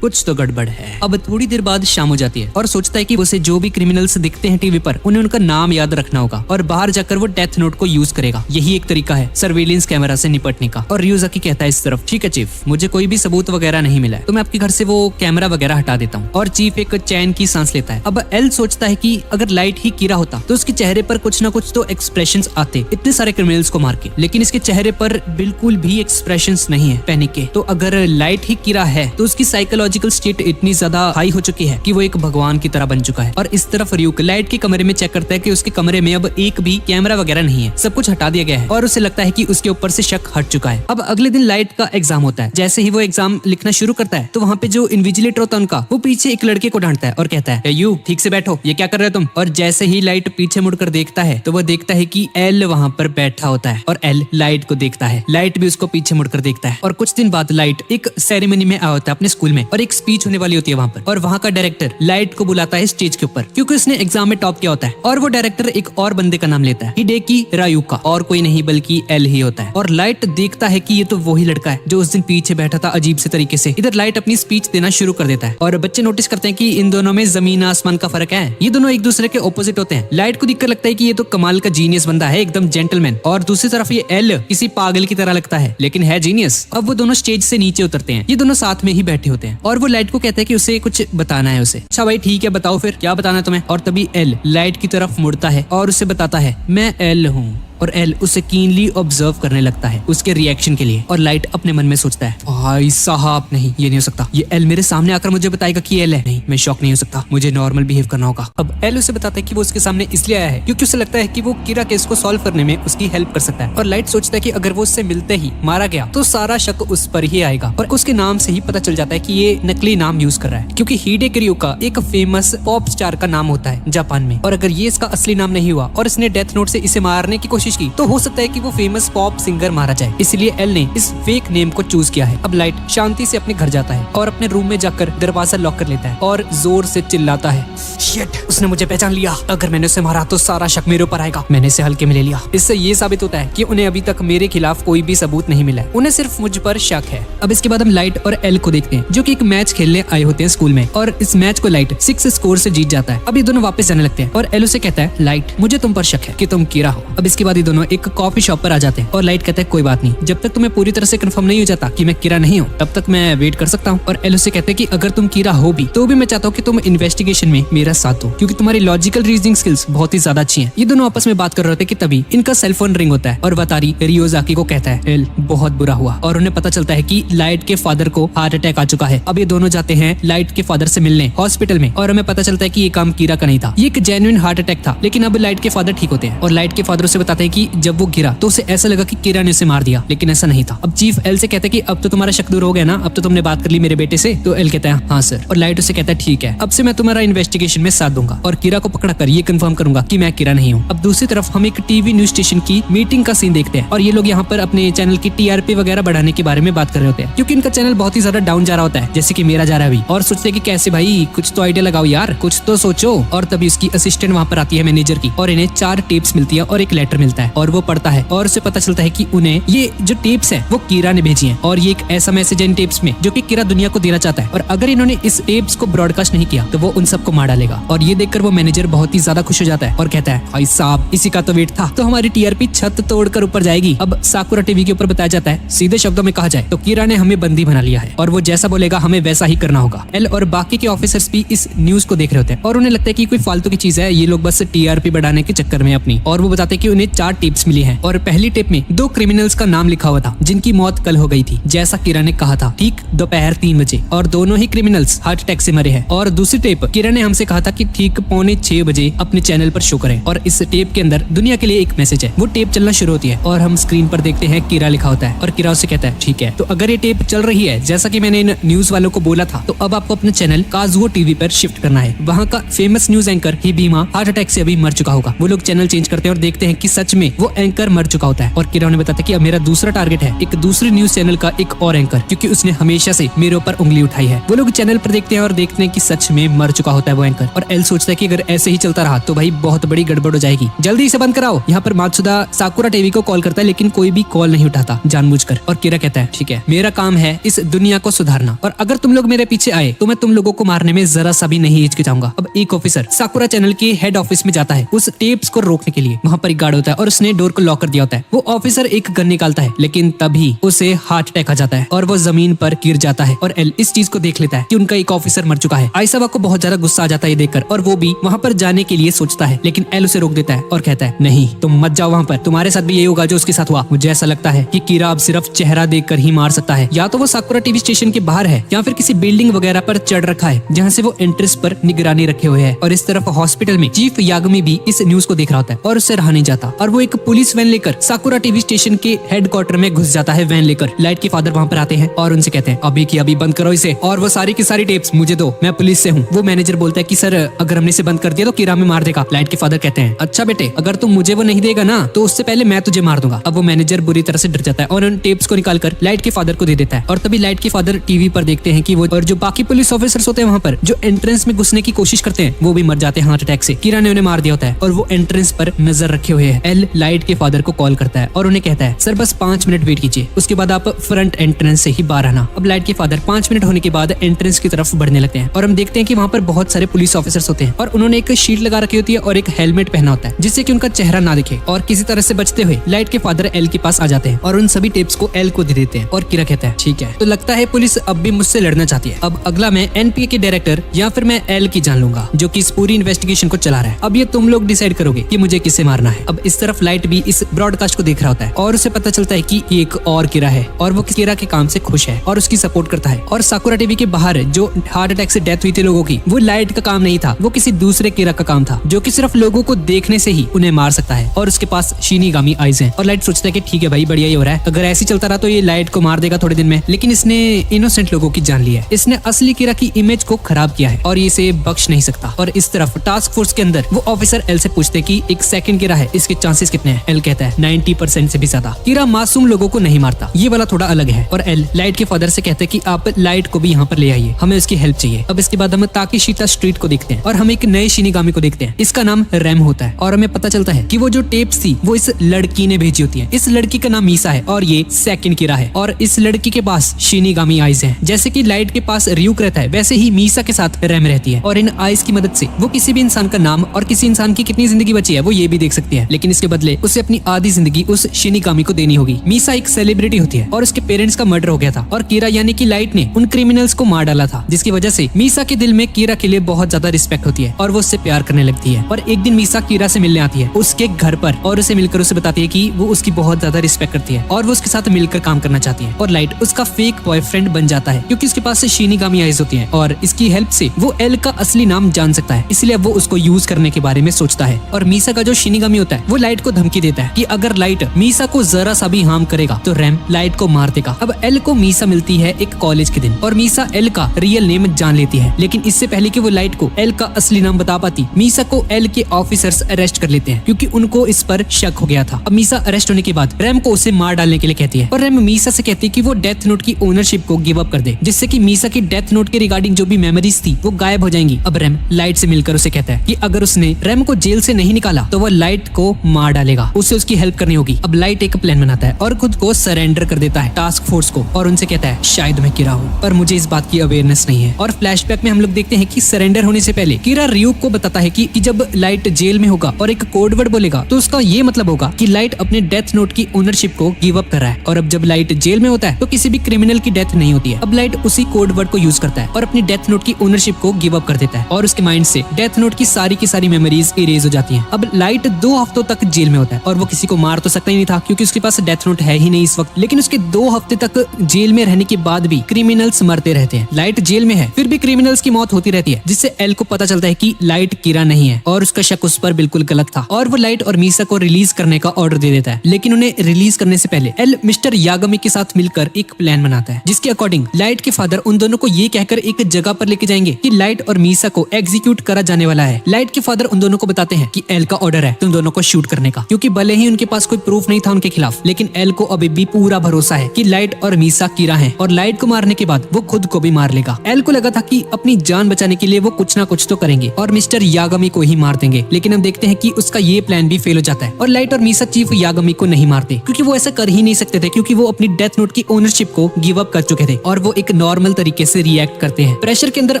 कुछ तो गड़बड़ है। अब थोड़ी देर बाद शाम हो जाती है और सोचता है कि उसे जो भी क्रिमिनल्स दिखते हैं टीवी पर उन्हें उनका नाम याद रखना होगा और बाहर जाकर वो डेथ नोट को यूज करेगा। यही एक तरीका है सर्वेलेंस कैमरा से निपटने का। और रियोजाकी कहता है इस तरफ ठीक है चीफ, मुझे कोई भी सबूत वगैरह नहीं मिला है तो मैं आपके घर से वो कैमरा वगैरह हटा देता हूँ। और चीफ एक चैन की सांस लेता है। अब एल सोचता है कि अगर लाइट ही कीरा होता तो उसके चेहरे पर कुछ ना कुछ तो एक्सप्रेशंस आते इतने सारे क्रिमिनल्स को मार के, लेकिन इसके चेहरे पर बिल्कुल भी एक्सप्रेशंस नहीं है पैनिक के। तो अगर लाइट ही कीरा है तो उसकी साइकोलॉजिकल स्टेट इतनी ज्यादा हाई हो चुकी है कि वो एक भगवान की तरह बन चुका है। और इस तरफ रियूक लाइट के कमरे में चेक करता है कि उसके कमरे में अब एक भी कैमरा वगैरह नहीं है, सब कुछ हटा दिया गया है और उसे लगता है कि उसके ऊपर से शक हट चुका है। अब अगले दिन लाइट का एग्जाम होता है। जैसे ही वो एग्जाम लिखना शुरू करता है तो वहाँ पे जो इन्विजिलेटर होता है उनका वो पीछे एक लड़के को डांटता है और कहता है यू ठीक से बैठो, ये क्या कर रहे हो तुम। और जैसे ही लाइट पीछे मुड़कर देखता है तो वो देखता है कि एल वहाँ पर बैठा होता है और एल लाइट को देखता है। लाइट भी उसको पीछे मुड़कर देखता है। और कुछ दिन बाद लाइट एक सेरेमनी में आया होता है अपने स्कूल में और एक स्पीच होने वाली होती है वहाँ पर। और वहाँ का डायरेक्टर लाइट को बुलाता है स्टेज के ऊपर क्योंकि उसने एग्जाम में टॉप किया होता है। और वो डायरेक्टर एक और बंदे का नाम लेता है हिडेकी रायुका, और कोई नहीं बल्कि एल ही होता है। और लाइट देखता है कि ये तो वही लड़का है जो उस दिन पीछे बैठा था अजीब से तरीके से। इधर लाइट अपनी स्पीच देना शुरू कर देता है और बच्चे नोटिस करते हैं कि इन दोनों में जमीन आसमान का फर्क है। ये दोनों एक दूसरे के ऑपोजिट होते हैं। लाइट को देखकर लगता है कि ये तो कमाल का जीनियस बंदा है, एकदम जेंटलमैन। और दूसरी तरफ ये एल किसी पागल की तरह लगता है लेकिन है जीनियस। अब वो दोनों स्टेज से नीचे उतरते हैं। ये दोनों साथ में ही बैठे होते हैं और वो लाइट को कहता है कि उसे कुछ बताना है उसे। अच्छा भाई ठीक है बताओ फिर क्या बताना है तुम्हें। और तभी एल लाइट की तरफ मुड़ता है और उसे बताता है मैं एल हूँ। और एल उसे कीनली ऑब्जर्व करने लगता है उसके रिएक्शन के लिए। और लाइट अपने मन में सोचता है भाई साहब नहीं ये नहीं हो सकता, ये एल मेरे सामने आकर मुझे बताएगा कि एल है। नहीं मैं शॉक नहीं हो सकता, मुझे नॉर्मल बिहेव करना होगा। अब एल उसे बताता है कि वो उसके सामने इसलिए आया है क्योंकि उसे लगता है कि वो कीरा केस को सॉल्व करने में उसकी हेल्प कर सकता है। और लाइट सोचता है कि अगर वो उससे मिलते ही मारा गया तो सारा शक उस पर ही आएगा। और उसके नाम से ही पता चल जाता है कि ये नकली नाम यूज कर रहा है क्योंकि हिडेकी रायुका एक फेमस पॉप स्टार का नाम होता है जापान में। और अगर ये इसका असली नाम नहीं हुआ और इसने डेथ नोट से इसे मारने की कोशिश की तो हो सकता है कि वो फेमस पॉप सिंगर मारा जाए। इसलिए एल ने इस फेक नेम को चूज किया है। अब लाइट शांति से अपने घर जाता है और अपने रूम में जाकर दरवाजा लॉक कर लेता है और जोर से चिल्लाता है शिट उसने मुझे पहचान लिया, अगर मैंने उसे मारा तो सारा शक मेरे ऊपर आएगा। मैंने इसे हल्के में ले लिया। इससे ये साबित होता है कि उन्हें अभी तक मेरे खिलाफ कोई भी सबूत नहीं मिला है, उन्हें सिर्फ मुझ पर शक है। अब इसके बाद हम लाइट और एल को देखते हैं जो कि एक मैच खेलने आए होते हैं स्कूल में। और इस मैच को लाइट 6 स्कोर से जीत जाता है। अब ये दोनों वापस जाने लगते हैं और एल उसे कहता है लाइट मुझे तुम पर शक है कि तुम कीरा हो। अब इसके बाद ये दोनों एक कॉफी शॉप पर आ जाते हैं और लाइट कहता है कोई बात नहीं, जब तक तुम्हें पूरी तरह से कंफर्म नहीं हो जाता कि मैं कीरा नहीं हूँ तब तक मैं वेट कर सकता हूँ। और एल उसे कहते हैं कि अगर तुम कीरा हो भी तो भी मैं चाहता हूँ कि तुम इन्वेस्टिगेशन में मेरा साथ दो क्योंकि तुम्हारी लॉजिकल रीजनिंग स्किल्स बहुत ही ज्यादा अच्छी हैं। ये दोनों आपस में बात कर रहे थे कि तभी इनका सेलफोन रिंग होता है और वतारी रियोजाकी को कहता है एल बहुत बुरा हुआ। और उन्हें पता चलता है कि लाइट के फादर को हार्ट अटैक आ चुका है। अब ये दोनों जाते हैं लाइट के फादर से मिलने हॉस्पिटल में और हमें पता चलता है कि ये काम कीरा का नहीं था, ये एक जेन्युइन हार्ट अटैक था। लेकिन अब लाइट के फादर ठीक होते हैं और लाइट के फादर उसे बताते हैं कि जब वो गिरा तो उसे ऐसा लगा कि कीरा ने उसे मार दिया, लेकिन ऐसा नहीं था। अब चीफ एल से कहता है कि अब तो तुम्हारा शक दूर हो गया ना, अब तो तुमने बात कर ली मेरे बेटे से। तो एल कहता है हाँ सर। और लाइट उसे कहता है ठीक है अब से मैं तुम्हारा इन्वेस्टिगेशन में साथ दूंगा और कीरा को पकड़ा कर ये कंफर्म करूंगा कि मैं कीरा नहीं हूँ। अब दूसरी तरफ हम एक टीवी न्यूज स्टेशन की मीटिंग का सीन देखते हैं और ये लोग यहाँ पर अपने चैनल की टीआरपी वगैरह बढ़ाने के बारे में बात कर रहे होते हैं क्योंकि इनका चैनल बहुत ही ज्यादा डाउन जा रहा होता है जैसे कि मेरा जा रहा है अभी। और सोचते हैं कि कैसे भाई कुछ तो आइडिया लगाओ यार, कुछ तो सोचो। और तभी उसकी असिस्टेंट वहाँ पर आती है मैनेजर की और इन्हें 4 टेप्स मिलती है और एक लेटर मिलता है और वो पढ़ता है और उसे पता चलता है कि उन्हें ये जो टेप्स है वो कीरा ने भेजी है और ये एक ऐसा मैसेज है इन टेप्स में जो कि कीरा दुनिया को देना चाहता है और अगर इन्होंने इस टेप्स को ब्रॉडकास्ट नहीं किया तो वो उन सबको मार डालेगा। और ये देखकर वो मैनेजर बहुत ही ज्यादा खुश हो जाता है और कहता है भाई साहब इसी का तो वेट था, तो हमारी टीआरपी छत तोड़कर ऊपर जाएगी। अब साकुरा टीवी के ऊपर बताया जाता है सीधे शब्दों में कहा जाए तो कीरा ने हमें बंदी बना लिया है और वो जैसा बोलेगा हमें वैसा ही करना होगा। एल और बाकी के ऑफिसर्स भी इस न्यूज को देख रहे होते हैं और उन्हें लगता है कि कोई फालतू की चीज है, ये लोग बस टीआरपी बढ़ाने के चक्कर में अपनी। और वो बताते हैं कि उन्हें 4 टिप्स मिली हैं और पहली टिप में 2 क्रिमिनल्स का नाम लिखा हुआ था जिनकी मौत कल हो गई थी, जैसा किरा ने कहा था, ठीक दोपहर 3 बजे, और दोनों ही क्रिमिनल्स हार्ट अटैक से मरे हैं। और दूसरी टेप किरा ने हमसे कहा था कि ठीक 5:45 बजे अपने चैनल पर शो करें, और इस टेप के अंदर दुनिया के लिए एक मैसेज है। वो टेप चलना शुरू होती है और हम स्क्रीन पर देखते हैं किरा लिखा होता है और किरा उससे कहता है ठीक है। तो अगर ये टेप चल रही है जैसा कि मैंने इन न्यूज वालों को बोला था, तो अब आपको अपने चैनल काजुओ टीवी पर शिफ्ट करना है। वहाँ का फेमस न्यूज एंकर ही भीमा हार्ट अटैक से अभी मर चुका होगा। वो लोग चैनल चेंज करते हैं और देखते हैं कि सच में वो एंकर मर चुका होता है। और किरा ने बताया कि अब मेरा दूसरा टारगेट है एक दूसरे न्यूज चैनल का एक और एंकर, क्योंकि उसने हमेशा से मेरे ऊपर उंगली उठाई है। वो लोग चैनल पर देखते हैं और देखते हैं कि सच में मर चुका होता है वो एंकर। और एल सोचता है कि अगर ऐसे ही चलता रहा तो भाई बहुत बड़ी गड़बड़ हो जाएगी, जल्दी इसे बंद कराओ। यहाँ पर मात्सुदा साकुरा टीवी को कॉल करता है लेकिन कोई भी कॉल नहीं उठाता जानबूझकर। और किरा कहता है ठीक है, मेरा काम है इस दुनिया को सुधारना, और अगर तुम लोग मेरे पीछे आए तो मैं तुम लोगों को मारने में जरा सा भी नहीं हिचकिचाऊंगा। अब एक ऑफिसर साकुरा चैनल के हेड ऑफिस में जाता है उस टेप्स को रोकने के लिए। वहाँ पर एक गार्ड होता है और उसने डोर को लॉक कर दिया होता है। वो ऑफिसर एक गन निकालता है लेकिन तभी उसे हार्ट अटैक आ जाता है और वो जमीन पर गिर जाता है। और एल इस चीज को देख लेता है कि उनका एक ऑफिसर मर चुका है। आइसावा को बहुत ज्यादा गुस्सा आ जाता है ये देखकर और वो भी वहाँ पर जाने के लिए सोचता है, लेकिन एल उसे रोक देता है और कहता है नहीं, तुम मत जाओ वहाँ पर, तुम्हारे साथ भी यही होगा जो उसके साथ हुआ। मुझे ऐसा लगता है कि किरा अब सिर्फ चेहरा देखकर ही मार सकता है। या तो वो साकुरा टीवी स्टेशन के बाहर है या फिर किसी बिल्डिंग वगैरह पर चढ़ रखा है जहाँ से वो एंट्रेंस पर निगरानी रखे हुए है। और इस तरफ हॉस्पिटल में चीफ यागमी भी इस न्यूज को देख रहा होता है और उससे रहा नहीं जाता और वो एक पुलिस वैन लेकर साकुरा टीवी स्टेशन के हेडक्वार्टर में घुस जाता है। वैन लेकर लाइट के फादर वहाँ पर आते हैं और उनसे कहते हैं अभी की अभी बंद करो इसे और वो सारी की सारी टेप्स मुझे दो, मैं पुलिस से हूँ। वो मैनेजर बोलता है कि सर अगर हमने इसे बंद कर दिया तो किरा में मार देगा। लाइट के फादर कहते हैं अच्छा बेटे, अगर तुम मुझे वो नहीं देगा ना तो उससे पहले मैं तुझे मार दूंगा। अब वो मैनेजर बुरी तरह से डर जाता है और उन टेप्स को निकालकर लाइट के फादर को दे देता है। और तभी लाइट के फादर टीवी पर देखते हैं कि वो और जो बाकी पुलिस ऑफिसर्स होते हैं वहाँ पर जो एंट्रेंस में घुसने की कोशिश करते हैं वो भी मर जाते हैं हार्ट अटैक से। किरा ने उन्हें मार दिया होता है और वो एंट्रेंस पर नजर रखे हुए है। एल लाइट के फादर को कॉल करता है और उन्हें कहता है सर बस 5 मिनट वेट कीजिए, उसके बाद आप फ्रंट एंट्रेंस से ही बाहर आना। अब लाइट के फादर 5 मिनट होने के बाद एंट्रेंस की तरफ बढ़ने लगते हैं और हम देखते हैं कि वहाँ पर बहुत सारे पुलिस ऑफिसर्स होते हैं और उन्होंने एक शीट लगा रखी होती है और एक हेलमेट पहना होता है जिससे कि उनका चेहरा ना दिखे। और किसी तरह से बचते हुए लाइट के फादर एल के पास आ जाते हैं और उन सभी टेप्स को एल को दे देते हैं। और किरा कहता है ठीक है, तो लगता है पुलिस अब भी मुझसे लड़ना चाहती है। अब अगला मैं एनपीए के डायरेक्टर या फिर मैं एल की जान लूंगा जो कि इस पूरी इन्वेस्टिगेशन को चला रहा है। अब ये तुम लोग डिसाइड करोगे कि मुझे किसे मारना है। अब इस तरफ लाइट भी इस ब्रॉडकास्ट को देख रहा होता है और उसे पता चलता है कि ये एक और किरा है और वो किरा के काम से खुश है और उसकी सपोर्ट करता है। और साकुरा टीवी के बाहर जो हार्ट अटैक से डेथ हुई थी लोगों की, वो लाइट का काम नहीं था, वो किसी दूसरे किरा का काम था जो कि सिर्फ लोगों को देखने से ही उन्हें मार सकता है। और उसके पास शिनिगामी आइज हैं। और लाइट सोचता है कि ठीक है भाई, बढ़िया ही हो रहा है, अगर ऐसे चलता रहा तो ये लाइट को मार देगा थोड़े दिन में। लेकिन इसने इनोसेंट लोगों की जान ली है, इसने असली किरा की इमेज को खराब किया है और ये इसे बख्श नहीं सकता। और इस तरफ टास्क फोर्स के अंदर वो ऑफिसर एल से पूछते कि एक सेकंड किरा है, इसके चांसेस कितने हैं? एल कहता है 90% से भी ज्यादा। किरा मासूम लोगों को नहीं मारता, ये वाला थोड़ा अलग है। और एल लाइट के फादर से कहते हैं कि आप लाइट को भी यहाँ पर ले आइए, हमें उसकी हेल्प चाहिए। अब इसके बाद हम ताकीशीता स्ट्रीट को देखते हैं और हम एक नए शिनिगामी को देखते हैं। इसका नाम रैम होता है और हमें पता चलता है कि वो जो टेप्स थी वो इस लड़की ने भेजी होती है। इस लड़की का नाम मीसा है और ये सेकंड किरा है। और इस लड़की के पास शिनिगामी आइज हैं। जैसे कि लाइट के पास रियूक रहता है वैसे ही मीसा के साथ रैम रहती है। और इन आइज की मदद से वो किसी भी इंसान का नाम और किसी इंसान की कितनी जिंदगी बची है वो ये भी देख सकती है। लेकिन इसके बदले उसे अपनी आधी जिंदगी उस शिनिगामी को देनी होगी। मीसा एक सेलिब्रिटी होती है और उसके पेरेंट्स का मर्डर हो गया था और किरा यानी कि लाइट ने उन क्रिमिनल्स को मार डाला था, जिसकी वजह से मीसा के दिल में किरा के लिए बहुत ज्यादा रिस्पेक्ट होती है और वो उससे प्यार करने लगती है। और एक दिन मीसा किरा से मिलने आती है उसके घर पर और उसे मिलकर उसे बताती है कि वो उसकी बहुत ज्यादा रिस्पेक्ट करती है और वो उसके साथ मिलकर काम करना चाहती है। और लाइट उसका फेक बॉयफ्रेंड बन जाता है क्योंकि उसके पास से शिनिगामी आइज होती है और इसकी हेल्प से वो एल का असली नाम जान सकता है, इसलिए वो उसको यूज करने के बारे में सोचता है। और मीसा का जो शिनिगामी होता है वो लाइट को धमकी देता है कि अगर लाइट मीसा को जरा सा भी हार्म करेगा तो रैम लाइट को मार देगा। अब एल को मीसा मिलती है एक कॉलेज के दिन और मीसा एल का रियल नेम जान लेती है। लेकिन इससे पहले कि वो लाइट को एल का असली नाम बता पाती, मीसा को एल के ऑफिसर्स अरेस्ट कर लेते हैं क्योंकि उनको इस पर शक हो गया था। अब मीसा अरेस्ट होने के बाद रैम को उसे मार डालने के लिए कहती है और रैम मीसा से कहती है कि वो डेथ नोट की ओनरशिप को गिव अप कर दे, जिससे कि मीसा की डेथ नोट के रिगार्डिंग जो भी मेमोरीज थी वो गायब हो जाएंगी। अब रैम लाइट से मिलकर उसे कहता है कि अगर उसने रैम को जेल से नहीं निकाला तो वो लाइट को मार डालेगा, उसे उसकी हेल्प करनी होगी। अब लाइट एक प्लान बनाता है और खुद को सरेंडर कर देता है टास्क फोर्स को और उनसे कहता है शायद मैं किरा हूँ पर मुझे इस बात की अवेयरनेस नहीं है। और फ्लैशबैक में हम लोग देखते हैं कि सरेंडर होने से पहले किरा रियूक को बताता है कि जब लाइट जेल में होगा और एक कोड वर्ड बोलेगा तो उसका ये मतलब होगा कि लाइट अपने डेथ नोट की ओनरशिप को गिव अप कर रहा है। और अब जब लाइट जेल में होता है तो किसी भी क्रिमिनल की डेथ नहीं होती है। अब लाइट उसी कोड वर्ड को यूज करता है और अपनी डेथ नोट की ओनरशिप को गिव अप कर देता है और उसके माइंड से डेथ नोट की सारी मेमोरीज इरेज हो जाती हैं। अब लाइट 2 हफ्तों तक जेल में होता है और वो किसी को मार तो सकता ही नहीं था क्योंकि उसके पास डेथ नोट है ही नहीं इस वक्त। लेकिन उसके 2 हफ्ते तक जेल में रहने के बाद भी क्रिमिनल्स मरते रहते हैं। लाइट जेल में है फिर भी क्रिमिनल्स की मौत होती रहती है, जिससे एल को पता चलता है कि लाइट कीरा नहीं है और उसका शक उस पर बिल्कुल गलत था और वो लाइट और मीसा को रिलीज करने का ऑर्डर दे देता है। लेकिन उन्हें रिलीज करने से पहले एल मिस्टर यागामी के साथ मिलकर एक प्लान बनाता है, जिसके अकॉर्डिंग लाइट के फादर उन दोनों को ये कहकर एक जगह पर लेके जाएंगे कि लाइट और मीसा को एग्जीक्यूट करा जाने वाला है। लाइट के फादर उन दोनों को बताते हैं कि एल का ऑर्डर है तुम दोनों को शूट करने का, क्योंकि भले ही उनके पास कोई प्रूफ नहीं था उनके खिलाफ, लेकिन एल को अभी भी पूरा भरोसा है कि लाइट और मीसा कीरा है और लाइट को मारने के बाद वो खुद को भी मार लेगा। एल को लगा था कि अपनी जान बचाने के लिए वो कुछ ना कुछ तो करेंगे और मिस्टर यागामी को ही मार देंगे, लेकिन हम देखते हैं कि उसका ये प्लान भी फेल हो जाता है और लाइट और मीसा चीफ यागामी को नहीं मारते, क्योंकि वो ऐसा कर ही नहीं सकते थे, क्योंकि वो अपनी डेथ नोट की ओनरशिप को गिव अप कर चुके थे और वो एक नॉर्मल तरीके से रिएक्ट करते हैं। प्रेशर के अंदर